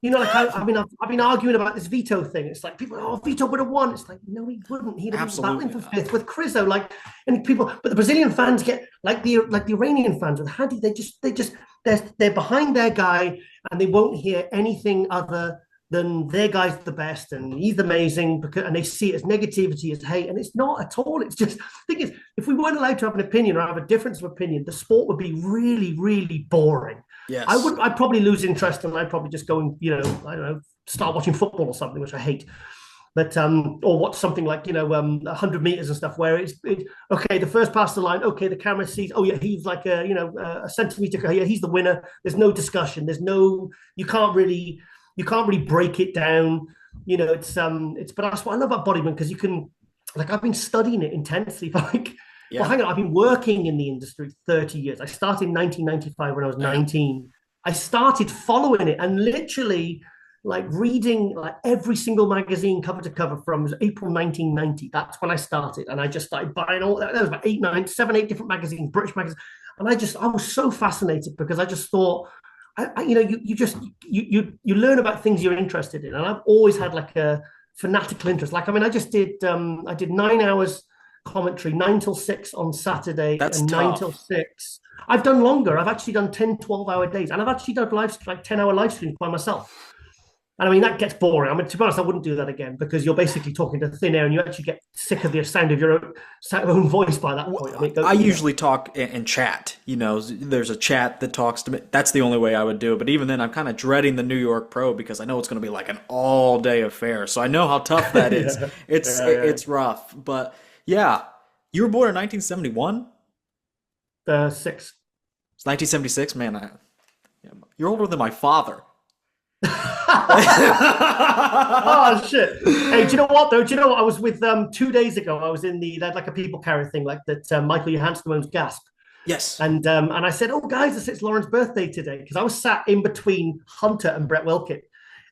I've been arguing about this veto thing. It's like people, Vito would have won. It's like, no, he wouldn't. He'd have been battling for fifth with Crizo. But the Brazilian fans get like the Iranian fans with Hadi. They're behind their guy, and they won't hear anything other than their guy's the best and he's amazing, and they see it as negativity, as hate, and it's not at all. It's just, the thing is, if we weren't allowed to have an opinion or have a difference of opinion, the sport would be really, really boring. Yes. I'd probably lose interest, and I'd probably just go and, I don't know, start watching football or something, which I hate. But, or watch something like, 100 meters and stuff where it's okay, the first pass the line, okay, the camera sees, oh yeah, he's like a centimeter, yeah, he's the winner. There's no discussion. You can't really break it down. But that's what I love about bodybuilding, because you can, I've been studying it intensely for well, hang on, I've been working in the industry 30 years. I started in 1995 when I was 19. I started following it and literally reading every single magazine cover to cover from April 1990. That's when I started. And I just started buying all that. There was about 7, 8 different magazines, British magazines. And I was so fascinated, because I just thought, you learn about things you're interested in. And I've always had a fanatical interest. I just did, I did 9 hours commentary, 9 till 6 on Saturday. That's and tough. 9 till 6. I've done longer. I've actually done 10, 12-hour days. And I've actually done 10-hour live streams by myself. And that gets boring. To be honest, I wouldn't do that again, because you're basically talking to thin air and you actually get sick of the sound of your own voice by that point. I usually talk and chat. There's a chat that talks to me. That's the only way I would do it. But even then, I'm kind of dreading the New York Pro, because I know it's going to be an all-day affair. So I know how tough that is. It's rough. But yeah, you were born in 1971? 6. It's 1976? Man, you're older than my father. Oh shit! Hey, do you know what though? Do you know what? I was with 2 days ago. I was in they had a people carrier thing that. Michael Johansson owns Gasp. Yes. And I said, oh guys, it's Lauren's birthday today, because I was sat in between Hunter and Brett Wilkin,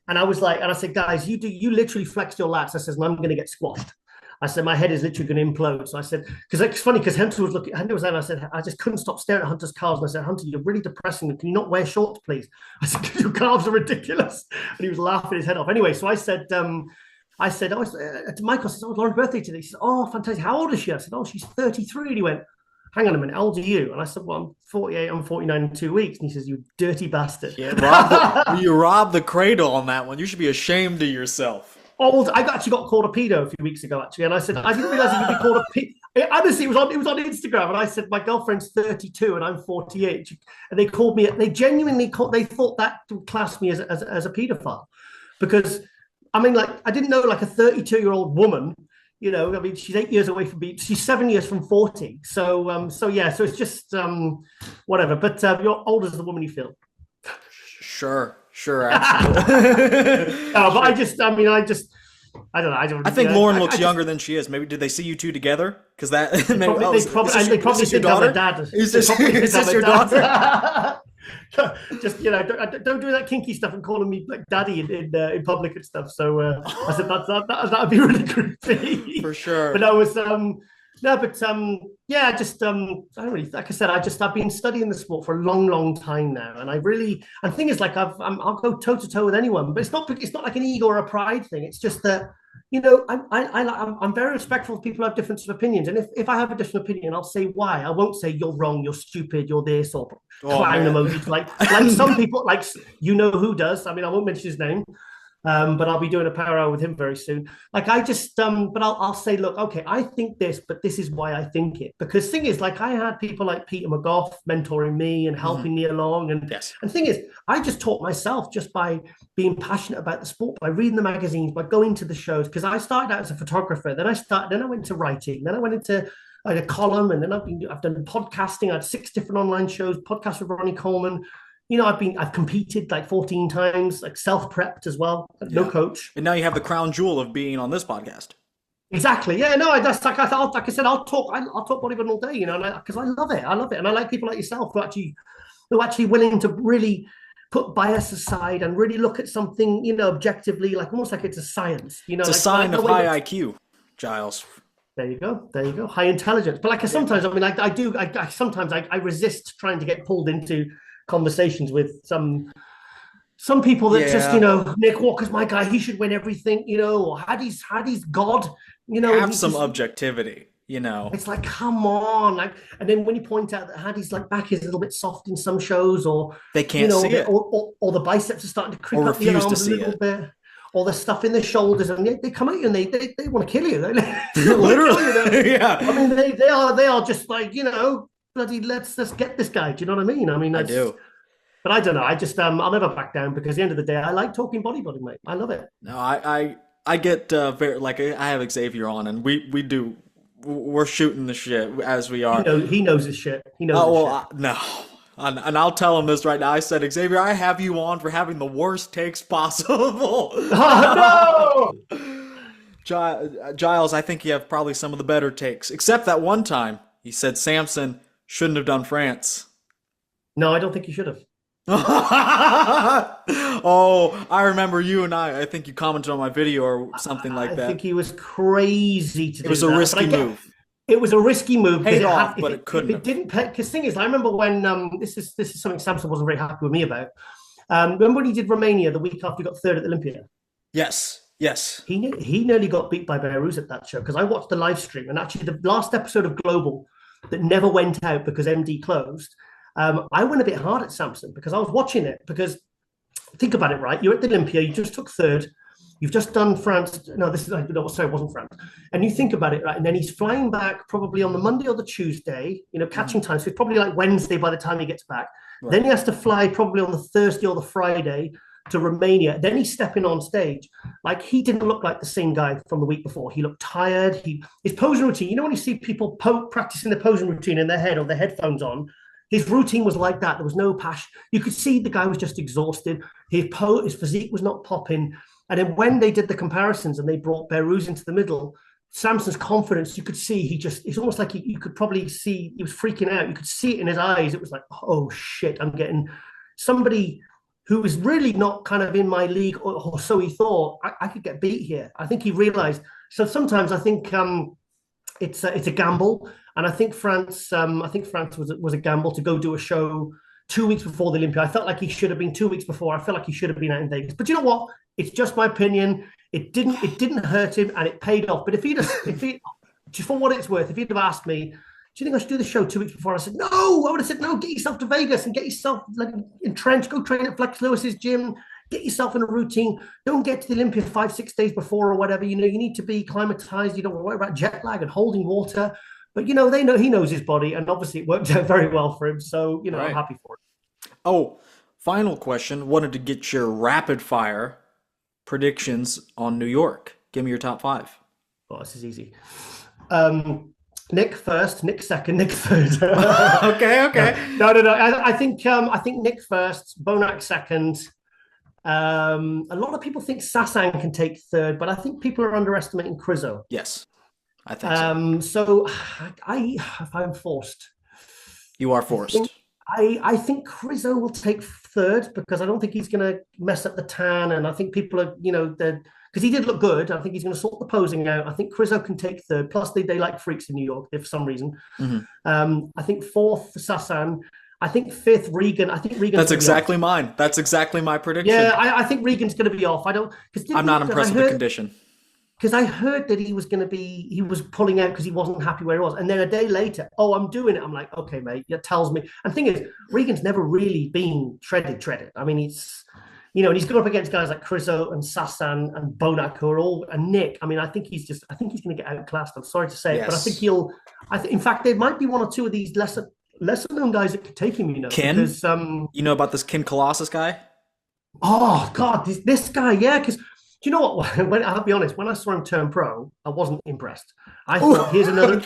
and I was I said, guys, you literally flexed your lats. I said, I'm going to get squashed. I said, my head is literally going to implode. So I said, because it's funny, because Hunter was there, and I said, I just couldn't stop staring at Hunter's calves. And I said, Hunter, you're really depressing. Can you not wear shorts, please? I said, your calves are ridiculous. And he was laughing his head off. Anyway, so I said, to Michael, I said, oh, it's Lauren's birthday today. He said, oh, fantastic. How old is she? I said, oh, she's 33. And he went, hang on a minute, how old are you? And I said, well, I'm 48, I'm 49 in 2 weeks. And he says, you dirty bastard. Yeah, you robbed the cradle on that one. You should be ashamed of yourself. Oh, I actually got called a pedo a few weeks ago, actually, and I said I didn't realize you could be called Honestly, it was on Instagram, and I said my girlfriend's 32 and I'm 48, and they called me. They genuinely they thought that would class me as a paedophile, because I mean, like, I didn't know, like, a 32-year-old woman. You know, I mean, she's 8 years away from me. She's 7 years from 40. So yeah, so it's just whatever. But you're old as the woman you feel. Sure, absolutely. No, but I don't know. I think Lauren looks younger than she is. Maybe did they see you two together? Because that they probably think I'm a dad. Is this your daughter? Just, you know, don't do that kinky stuff and calling me like daddy in public and stuff. So I said that'd be really creepy. For sure. But I was yeah, just I don't really, like I said, I've been studying the sport for a long time now, and the thing is, like, I'll go toe to toe with anyone, but it's not like an ego or a pride thing. It's just that, you know, I'm very respectful of people who have different opinions, and if I have a different opinion, I'll say why. I won't say you're wrong, you're stupid, you're this, or clown emojis like some people, like, you know who does. I mean, I won't mention his name. But I'll be doing a power hour with him very soon. Like, I just, but I'll say, look, okay, I think this, but this is why I think it. Because thing is, like, I had people like Peter McGough mentoring me and helping me along. And thing is, I just taught myself just by being passionate about the sport, by reading the magazines, by going to the shows. Because I started out as a photographer, then I went to writing, then I went into a column, and then I've done podcasting. I had 6 different online shows, podcasts with Ronnie Coleman. You know, I've competed like 14 times, like self-prepped as well, no coach. And now you have the crown jewel of being on this podcast. Exactly. Yeah. No. That's like I said. I'll talk bodybuilding all day. You know, because I love it. And I like people like yourself who are actually willing to really put bias aside and really look at something, you know, objectively, like almost like it's a science. You know, it's a sign of high IQ, Giles. There you go. High intelligence. But like, sometimes, I mean, I sometimes resist trying to get pulled into conversations with some people that just, you know, Nick Walker's my guy, he should win everything, you know, or Hattie's God, you know, have some objectivity, you know. It's like, come on, like, and then when you point out that Hattie's like back is a little bit soft in some shows, or they can't see it, or the biceps are starting to creep up the arms a little bit, or the stuff in the shoulders, and they come at you and they want to kill you. Literally, yeah. I mean, they are just like, you know, bloody, let's get this guy. Do you know what I mean? I mean, I do. But I don't know. I just I'll never back down, because at the end of the day, I like talking bodybuilding, mate. I love it. No, I get very, like, I have Xavier on, and we're shooting the shit as we are. He knows his shit. He knows. No. And I'll tell him this right now. I said, Xavier, I have you on for having the worst takes possible. Oh, no! Giles, I think you have probably some of the better takes, except that one time he said Samson shouldn't have done France. No, I don't think you should have. Oh, I remember you and I think you commented on my video or something like that. I think he was crazy to do that. It was a risky move. It was a risky move. Paid off, but it couldn't. It didn't pay. Because the thing is, I remember when, this is something Samson wasn't very happy with me about. Remember when he did Romania the week after he got third at Olympia? Yes. He nearly got beat by Belarus at that show, because I watched the live stream, and actually the last episode of Global that never went out because MD closed, I went a bit hard at Samson, because I was watching it. Because think about it, right? You're at the Olympia, you just took third, you've just done France. No, it wasn't France. And you think about it, right? And then he's flying back probably on the Monday or the Tuesday, you know, catching time. So it's probably like Wednesday by the time he gets back. Right. Then he has to fly probably on the Thursday or the Friday to Romania. Then he's stepping on stage. Like, he didn't look like the same guy from the week before. He looked tired. His posing routine, you know, when you see people practicing the posing routine in their head or their headphones on, his routine was like that. There was no passion. You could see the guy was just exhausted. His physique was not popping. And then when they did the comparisons and they brought Belarus into the middle, Samson's confidence, you could see it's almost like you could probably see he was freaking out. You could see it in his eyes. It was like, oh shit, I'm getting somebody who was really not kind of in my league, or so he thought. I could get beat here. I think he realized. So sometimes I think it's a gamble, and I think France was a gamble to go do a show 2 weeks before the Olympia. I felt like he should have been 2 weeks before. I felt like he should have been out in Vegas. But you know what? It's just my opinion. It didn't hurt him, and it paid off. But if he just for what it's worth, if he'd have asked me, do you think I should do the show 2 weeks before? I said, no. I would have said, no, get yourself to Vegas and get yourself like entrenched. Go train at Flex Lewis's gym. Get yourself in a routine. Don't get to the Olympia 5-6 days before or whatever. You know, you need to be climatized. You don't worry about jet lag and holding water. But you know, he knows his body, and obviously it worked out very well for him. So you know, I'm Right. happy for it. Oh, final question. Wanted to get your rapid fire predictions on New York. Give me your top five. Oh, this is easy. Nick first, Nick second, Nick third. Okay, okay. No. I think Nick first, Bonac second. A lot of people think Sasan can take third, but I think people are underestimating Krizo. Yes, I think so. So if I'm forced, You are I think forced. I think Krizo will take third because I don't think he's going to mess up the tan, and I think people are, because he did look good. I think he's going to sort the posing out. I think Krizo can take third. Plus, they like freaks in New York for some reason. Mhm. I think fourth Sasan. I think fifth Regan. I think Regan's That's gonna be off. exactly mine. That's exactly my prediction. Yeah, I think Regan's going to be off. I don't because I'm not impressed with the condition. because I heard that he was pulling out because he wasn't happy where he was. And then a day later, oh, I'm doing it. I'm like, okay, mate, that tells me. And the thing is, Regan's never really been shredded. I mean, and he's going up against guys like Krizo and Sasan and Bonac, who are all, and Nick. I mean, I think he's going to get outclassed. I'm sorry to say it, but I think in fact, there might be one or two of these lesser known guys that could take him, Ken? Because, You know about this Ken Colossus guy? oh, God, this guy, yeah, because do you know what? I'll be honest, when I saw him turn pro, I wasn't impressed. I thought, here's another.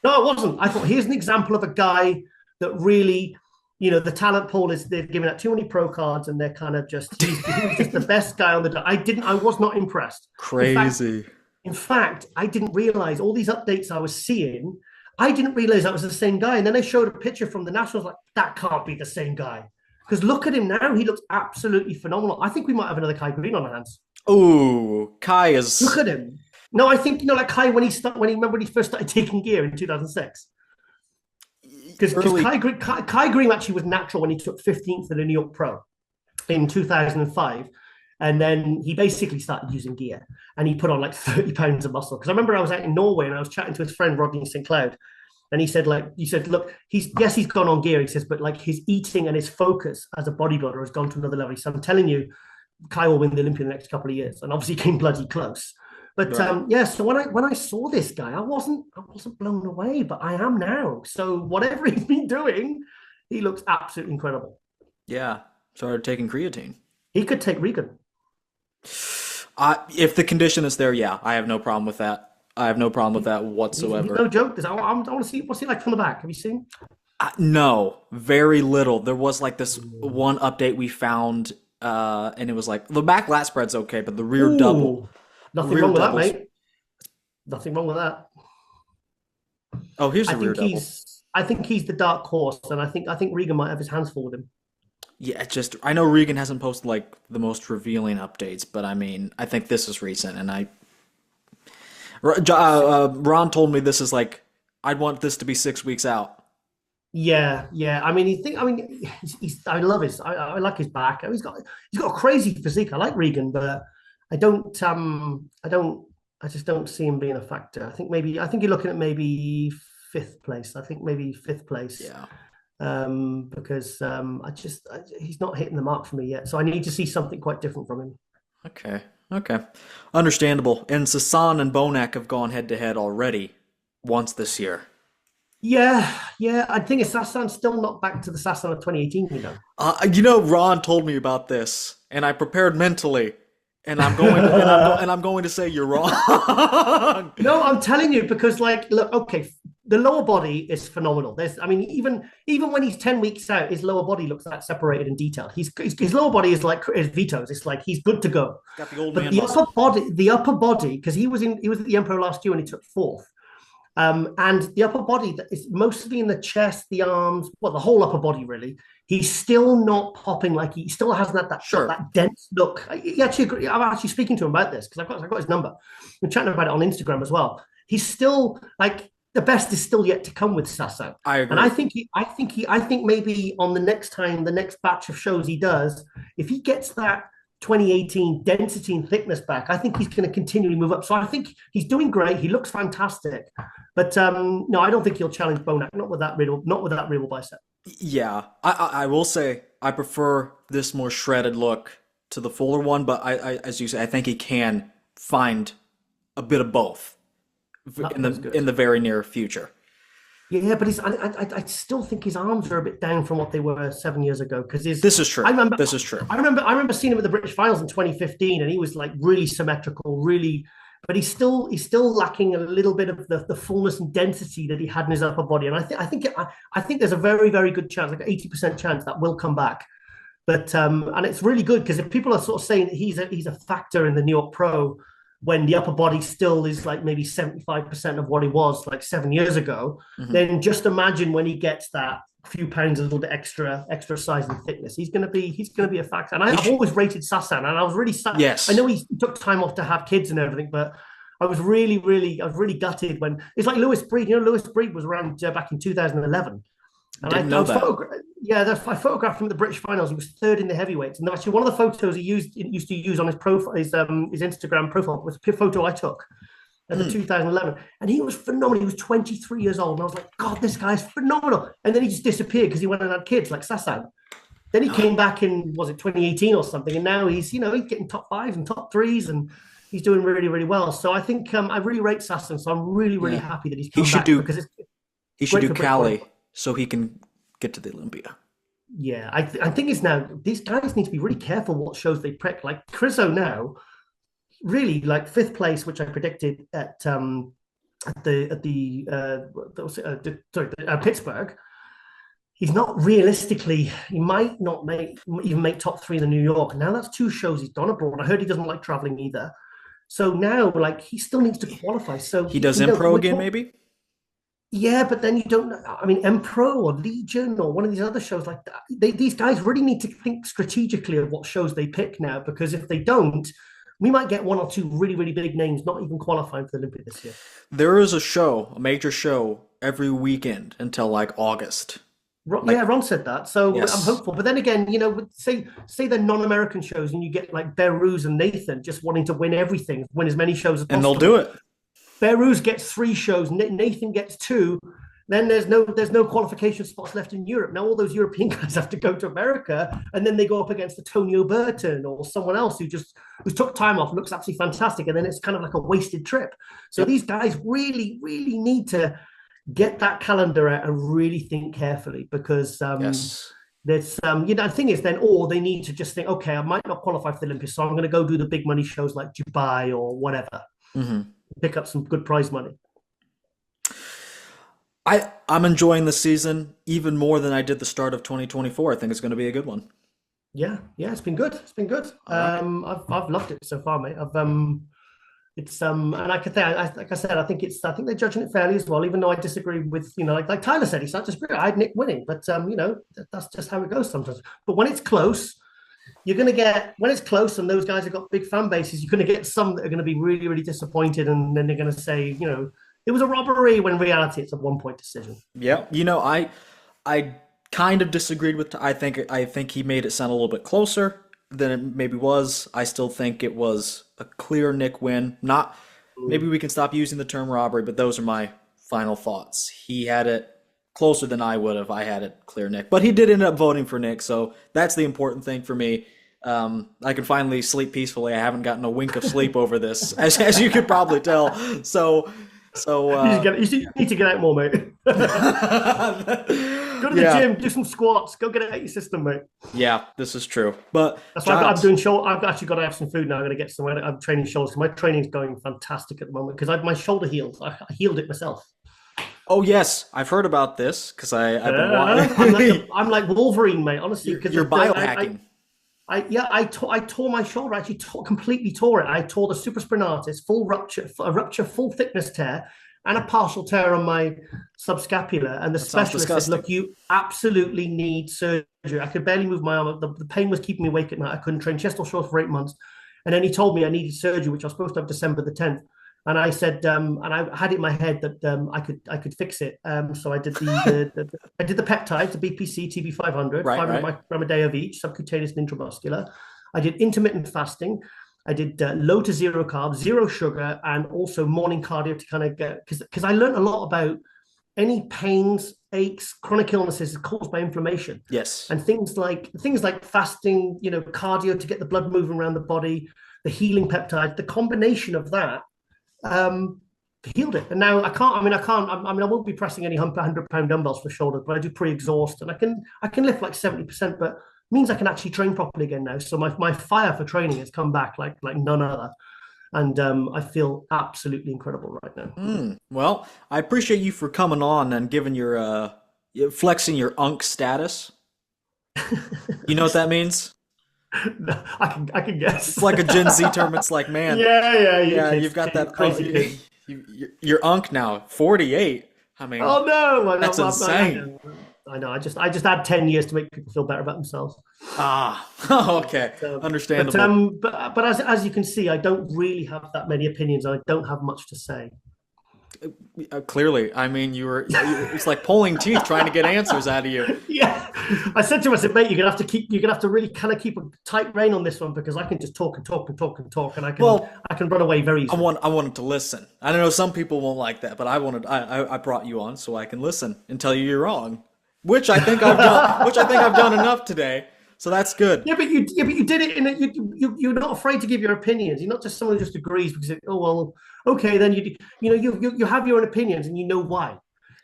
No, I wasn't. I thought, here's an example of a guy that really, the talent pool is, they've given out too many pro cards and they're kind of just, he was just the best guy on the. I was not impressed. Crazy. In fact, I didn't realize all these updates I was seeing. I didn't realize that was the same guy. And then they showed a picture from the Nationals, like, that can't be the same guy. Because look at him now. He looks absolutely phenomenal. I think we might have another Kai Green on our hands. Ooh, Kai is. Look at him. No, I think, like Kai, when he first started taking gear in 2006. Because Kai Green actually was natural when he took 15th at the New York Pro in 2005. And then he basically started using gear and he put on like 30 pounds of muscle. Because I remember I was out in Norway and I was chatting to his friend Rodney St. Cloud. And he said, look, he's gone on gear. He says, but like his eating and his focus as a bodybuilder has gone to another level. He said, I'm telling you, Kai will win the Olympia in the next couple of years. And obviously he came bloody close. But Right. so when I saw this guy, I wasn't blown away, but I am now. So whatever he's been doing, he looks absolutely incredible. Yeah. Started taking creatine. He could take Regan. If the condition is there, yeah, I have no problem with that. I have no problem with that whatsoever. No joke. I want to see what's he like from the back. Have you seen? No, very little. There was like this one update we found, and it was like the back lat spread's okay, but the rear double. Nothing rear wrong with doubles. that, mate. Nothing wrong with that. Oh, here's the rear double. I think he's the dark horse, and I think Regan might have his hands full with him. Yeah, I know Regan hasn't posted like the most revealing updates, but I mean, I think this is recent, and Ron told me this is like, I'd want this to be 6 weeks out. Yeah. I mean, I love I like his back. He's got a crazy physique. I like Regan, but I just don't see him being a factor. I think you're looking at maybe fifth place. I think maybe fifth place. Yeah. Because he's not hitting the mark for me yet. So I need to see something quite different from him. Okay. Understandable. And Sasan and Bonac have gone head to head already once this year. Yeah. I think Sasan's still not back to the Sasan of 2018. Ron told me about this, and I prepared mentally, and I'm going and I'm going to say you're wrong. No, I'm telling you because, like, look, okay, the lower body is phenomenal. Even when he's 10 weeks out, his lower body looks like separated and detailed. His lower body is like Vito's. It's like he's good to go. Got the old But man muscle. the upper body, because he was at the Emperor last year and he took fourth. And the upper body that is mostly in the chest, the arms, well, the whole upper body really. He's still not popping like he still has that dense look. I'm actually speaking to him about this because I've got his number. We're chatting about it on Instagram as well. He's still like the best is still yet to come with Sasso. I agree. And I think maybe on the next batch of shows he does, if he gets that 2018 density and thickness back, I think he's going to continually move up. So I think he's doing great. He looks fantastic, but no, I don't think he'll challenge Bonac. Not with that real bicep. Yeah, I will say I prefer this more shredded look to the fuller one, but I as you say, I think he can find a bit of both in the very near future. Yeah, but I still think his arms are a bit down from what they were 7 years ago. Because this is true. This is true. I remember seeing him at the British finals in 2015, and he was like really symmetrical, really. But he's still lacking a little bit of the fullness and density that he had in his upper body. And I think there's a very, very good chance, like an 80% chance, that will come back. But and it's really good because if people are sort of saying that he's a factor in the New York Pro, when the upper body still is like maybe 75% of what he was like 7 years ago, then just imagine when he gets that few pounds, a little bit extra size and thickness, he's going to be a factor. And I've always rated Sasan, and I was really sad. Yes, I know he took time off to have kids and everything, but I was really gutted when it's like Lewis Breed. You know, Lewis Breed was around back in 2011. And I photographed him at the British finals. He was third in the heavyweights. And actually, one of the photos he used to use on his profile, his Instagram profile, was a photo I took at the 2011. And he was phenomenal. He was 23 years old. And I was like, God, this guy's phenomenal. And then he just disappeared because he went and had kids like Sasan. Then he came back in, was it 2018 or something? And now he's getting top 5s and top 3s, and he's doing really, really well. So I think I really rate Sasan. So I'm really happy that he's come back. He should do Cali, so he can get to the Olympia. Yeah, I think it's now, these guys need to be really careful what shows they pick. Like Crizzo now, really like 5th place, which I predicted at Pittsburgh. He's not realistically, he might not even make top 3 in the New York. Now that's 2 shows he's done abroad. I heard he doesn't like traveling either. So now, like, he still needs to qualify. So he does Impro again, maybe? Yeah, but then you don't. I mean, Empro or Legion or one of these other shows like that. These guys really need to think strategically of what shows they pick now, because if they don't, we might get 1 or 2 really, really big names not even qualifying for the Olympia this year. There is a major show every weekend until like August. Ron said that, so yes. I'm hopeful. But then again, say they're non-American shows, and you get like Behruz and Nathan just wanting to win everything, win as many shows as possible, and they'll do it. Behruz gets 3 shows, Nathan gets 2. Then there's no qualification spots left in Europe. Now all those European guys have to go to America, and then they go up against Antonio Burton or someone else who took time off, looks absolutely fantastic, and then it's kind of like a wasted trip. So these guys really, really need to get that calendar out and really think carefully, because there's the thing is then, or they need to just think, okay, I might not qualify for the Olympics, so I'm going to go do the big money shows like Dubai or whatever. Pick up some good prize money. I'm enjoying the season even more than I did the start of 2024. I think it's going to be a good one. Yeah, it's been good. It's been good. Right. I've loved it so far, mate. And like I said, I think they're judging it fairly as well. Even though I disagree with, like Tyler said, he's not just I had Nick winning, but that's just how it goes sometimes. But when it's close, when it's close and those guys have got big fan bases, you're going to get some that are going to be really, really disappointed, and then they're going to say, it was a robbery, when in reality it's a 1-point decision. Yeah, I kind of disagreed with. I think he made it sound a little bit closer than it maybe was. I still think it was a clear Nick win. Maybe we can stop using the term robbery, but those are my final thoughts. He had it closer than I would have. I had it clear Nick, but he did end up voting for Nick, so that's the important thing for me. I can finally sleep peacefully. I haven't gotten a wink of sleep over this, as you could probably tell. So you need to get out more, mate. Go to the gym, do some squats, go get it out your system, mate. Yeah, this is true. But that's why I'm doing shoulder. I've actually got to have some food now. I'm going to get some. I'm training shoulders. My training's going fantastic at the moment because my shoulder healed. I healed it myself. Oh yes, I've heard about this because I've been watching. I'm like Wolverine, mate. Honestly, because you're biohacking. I tore my shoulder. I actually completely tore it. I tore the supraspinatus, full rupture, full thickness tear, and a partial tear on my subscapular. And the specialist said, "Look, you absolutely need surgery." I could barely move my arm. The pain was keeping me awake at night. I couldn't train chest or shoulders for 8 months. And then he told me I needed surgery, which I was supposed to have December the 10th. And I said, and I had it in my head that I could fix it. So I did the peptides, the BPC, TB500, 500 microgram a day of each, subcutaneous and intramuscular. I did intermittent fasting. I did low to zero carbs, zero sugar, and also morning cardio to kind of get, because I learned a lot about any pains, aches, chronic illnesses caused by inflammation. Yes. And things like fasting, cardio to get the blood moving around the body, the healing peptide, the combination of that healed it. And now I can't. I won't be pressing any 100-pound dumbbells for shoulders, but I do pre-exhaust, and I can lift like 70%. But it means I can actually train properly again now. So my fire for training has come back like none other. And I feel absolutely incredible right now. Well, I appreciate you for coming on and giving your flexing your unk status. You know what that means? No, I can guess. It's like a Gen Z term. It's like, man, yeah. You've got that crazy. You're unk now, 48. I mean, oh no, that's insane. I know. I just add 10 years to make people feel better about themselves. Okay, understandable. But as you can see, I don't really have that many opinions. I don't have much to say. Clearly, I mean, it's like pulling teeth trying to get answers out of you. Yeah, I said to him, I said, mate, you're gonna have to really kind of keep a tight rein on this one, because I can just talk and talk and talk and talk, and I can run away very easily. I wanted to listen. I don't know, some people won't like that, but I brought you on so I can listen and tell you you're wrong, which I think I've done. Which I think I've done enough today. So that's good. Yeah, but you did it you're not afraid to give your opinions. You're not just someone who just agrees because okay, then you have your own opinions and you know why.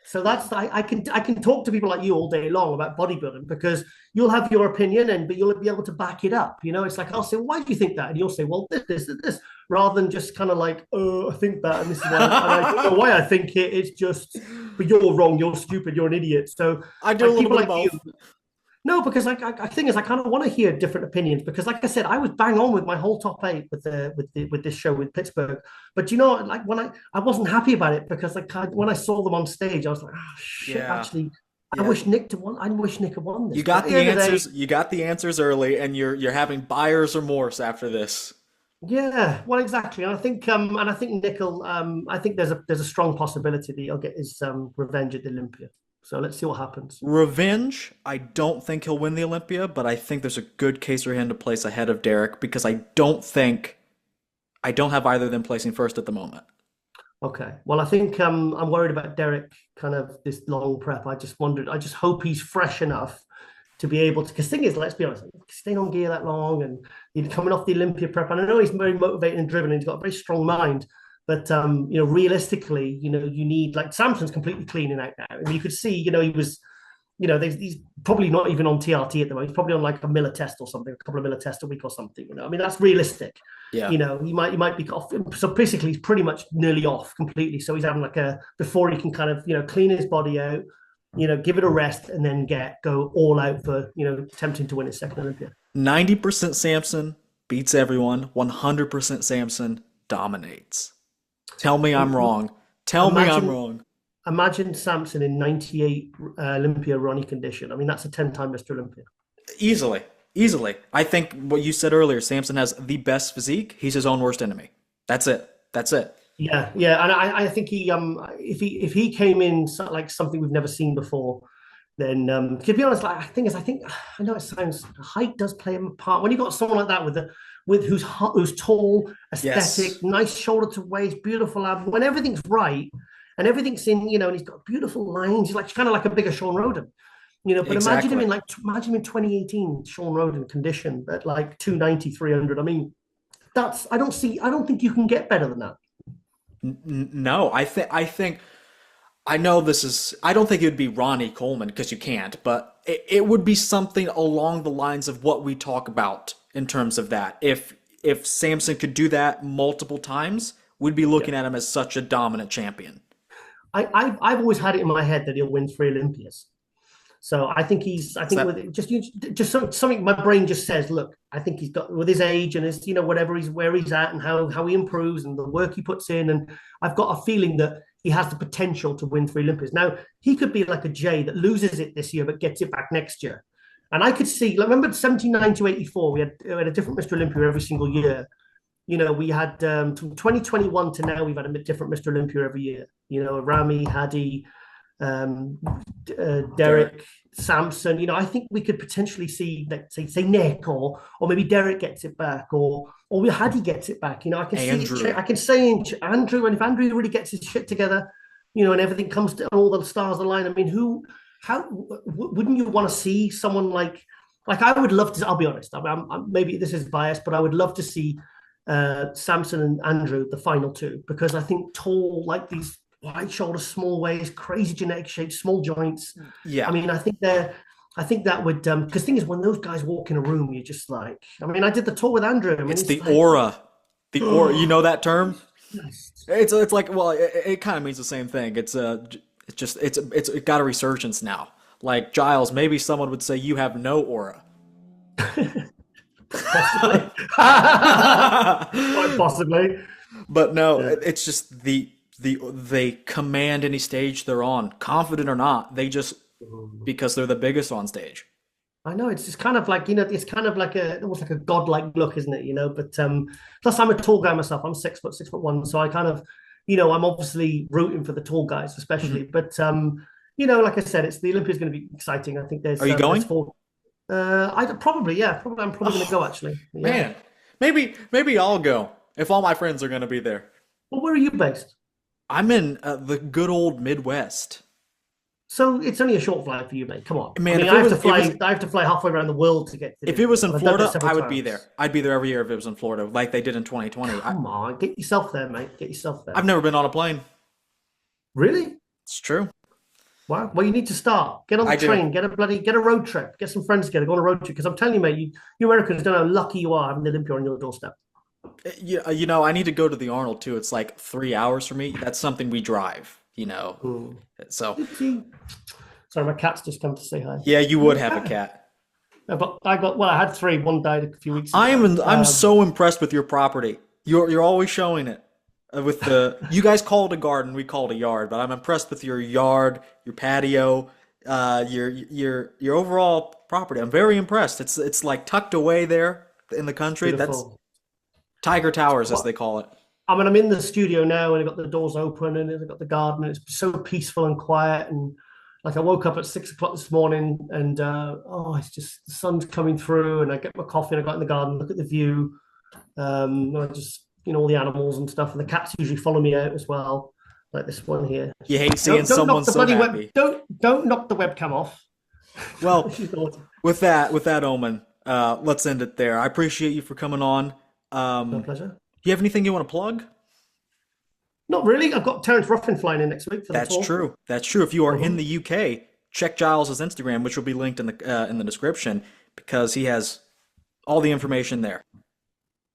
So that's I can talk to people like you all day long about bodybuilding, because you'll have your opinion but you'll be able to back it up. It's like, I'll say, why do you think that? And you'll say, well, this, rather than just kind of like, oh, I think that, and this is why. And I don't know why I think it. It's just, but you're wrong, you're stupid, you're an idiot. So I do a little bit of both. No, because I think is I kind of want to hear different opinions, because like I said, I was bang on with my whole top 8 with this show with Pittsburgh. But like when I wasn't happy about it, because when I saw them on stage, I was like, oh shit, actually. Yeah. I wish Nick had won this. You got the answers. You got the answers early, and you're having buyer's remorse after this. Yeah, well, exactly. And I think Nick will. I think there's a strong possibility that he'll get his revenge at the Olympia. So let's see what happens. Revenge, I don't think he'll win the Olympia, but I think there's a good case for him to place ahead of Derek, because I don't have either of them placing first at the moment. Okay. Well, I think I'm worried about Derek kind of this long prep. I just hope he's fresh enough to be able to, because the thing is, let's be honest, staying on gear that long and he's coming off the Olympia prep. And I know he's very motivated and driven and he's got a very strong mind. But realistically, you need, like, Samson's completely cleaning out now. I mean, you could see, he was, he's probably not even on TRT at the moment. He's probably on like a Miller test or something, a couple of Miller tests a week or something. I mean, that's realistic. Yeah. He might be off. So basically, he's pretty much nearly off completely. So he's having before he can kind of clean his body out, give it a rest, and then go all out for attempting to win his second Olympia. 90% Samson beats everyone. 100% Samson dominates. Tell me I'm wrong. I'm wrong. Imagine Samson in 98 Olympia Ronnie condition. I mean, that's a 10-time Mr. Olympia. Easily. I think what you said earlier, Samson has the best physique. He's his own worst enemy. That's it. Yeah. And I think if he came in like something we've never seen before, then to be honest, I know it sounds, height does play a part. When you got someone like that who's tall, aesthetic, yes, nice shoulder to waist, beautiful abs, when everything's right and everything's in, and he's got beautiful lines, he's like kind of like a bigger Sean Roden, but exactly. imagine him in 2018, Sean Roden condition at like 290, 300. I mean, I don't think you can get better than that. No, I think I know this is, I don't think it would be Ronnie Coleman, because you can't, but it would be something along the lines of what we talk about in terms of that. If Samson could do that multiple times, we'd be looking at him as such a dominant champion. I've always had it in my head that he'll win 3 Olympias. So I think just something my brain just says, look, I think he's got, with his age and his, where he's at and how he improves and the work he puts in. And I've got a feeling that he has the potential to win 3 Olympias. Now, he could be like a Jay that loses it this year but gets it back next year. And I could see, remember 79 to 84, we had a different Mr. Olympia every single year. We had from 2021 to now, we've had a different Mr. Olympia every year. Rami, Hadi, Derek, Samson. I think we could potentially see, like, say Nick, or maybe Derek gets it back, or Hadi gets it back. I can Andrew. See, I can say Andrew, and if Andrew really gets his shit together, and everything comes to, all the stars align. I mean, how wouldn't you want to see someone like I would love to? I'll be honest. Maybe this is biased, but I would love to see Samson and Andrew, the final two, because I think tall, like these wide shoulders, small waist, crazy genetic shapes, small joints. Yeah. I mean, I think that would, because the thing is, when those guys walk in a room, you're just like, I mean, I did the tour with Andrew. I mean, it's the aura. The aura, you know that term? Yes. It's like, well, it kind of means the same thing. It's got a resurgence now. Like Giles, maybe someone would say you have no aura. Possibly. Quite possibly. But no, it's just they command any stage they're on, confident or not. They just, because they're the biggest on stage. I know, it's just kind of like, it's kind of like almost like a godlike look, isn't it? But plus I'm a tall guy myself. I'm 6'1", so I kind of, I'm obviously rooting for the tall guys, especially. But like I said, it's the Olympia is going to be exciting. I think there's. Are you going? I'm probably going to go actually. Yeah. Man, maybe I'll go if all my friends are going to be there. Well, where are you based? I'm in the good old Midwest. So it's only a short flight for you, mate. Come on. Man, I have to fly halfway around the world to get to If it was in Florida, I would be there. I'd be there every year if it was in Florida, like they did in 2020. Come on, get yourself there, mate. Get yourself there. I've never been on a plane. Really? It's true. Wow. Well, you need to start. Get on the train. Get a road trip. Get some friends together. Go on a road trip. Because I'm telling you, mate, you Americans don't know how lucky you are having the Olympia on your doorstep. Yeah, I need to go to the Arnold too. It's like 3 hours for me. That's something we drive. So. Sorry, my cat's just come to say hi. Yeah, you would have a cat. But I had 3. One died a few weeks ago. I'm so impressed with your property. You're always showing it. With you guys call it a garden, we call it a yard. But I'm impressed with your yard, your patio, your overall property. I'm very impressed. It's like tucked away there in the country. Beautiful. That's Tiger Towers, as they call it. I mean, I'm in the studio now, and I've got the doors open, and I've got the garden. And it's so peaceful and quiet, and like I woke up at 6 o'clock this morning, and it's just the sun's coming through, and I get my coffee, and I got in the garden, look at the view. I just all the animals and stuff, and the cats usually follow me out as well, like this one here. You hate seeing someone so happy. Don't knock the webcam off. Well, with that, Omen, let's end it there. I appreciate you for coming on. My pleasure. Do you have anything you want to plug? Not really. I've got Terence Ruffin flying in next week for the tour. True. That's true. If you are in the UK, check Giles' Instagram, which will be linked in the description, because he has all the information there.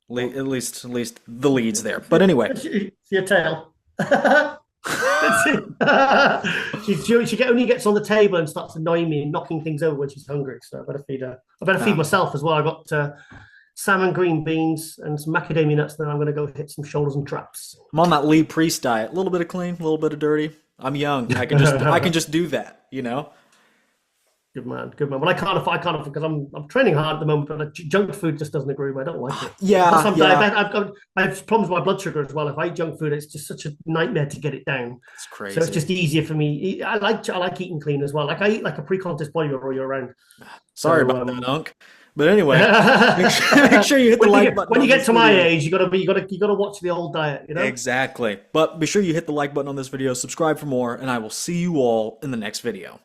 At least the leads there. But anyway, see your tail. She only gets on the table and starts annoying me and knocking things over when she's hungry. So I better feed her. I better feed myself as well. I got salmon, green beans, and some macadamia nuts. Then I'm going to go hit some shoulders and traps. I'm on that Lee Priest diet. A little bit of clean, a little bit of dirty. I'm young. I can just do that. Good man. Well, I can't afford because I'm training hard at the moment, but junk food just doesn't agree with me. I don't like it. Yeah. I'm diabetic. I have problems with my blood sugar as well. If I eat junk food, it's just such a nightmare to get it down. It's crazy. So it's just easier for me. I like eating clean as well. Like I eat like a pre-contest bodybuilder all year round. Sorry about that, Unc. But anyway, make sure you hit the like button. When you get to my age, you gotta watch the old diet. Exactly. But be sure you hit the like button on this video, subscribe for more, and I will see you all in the next video.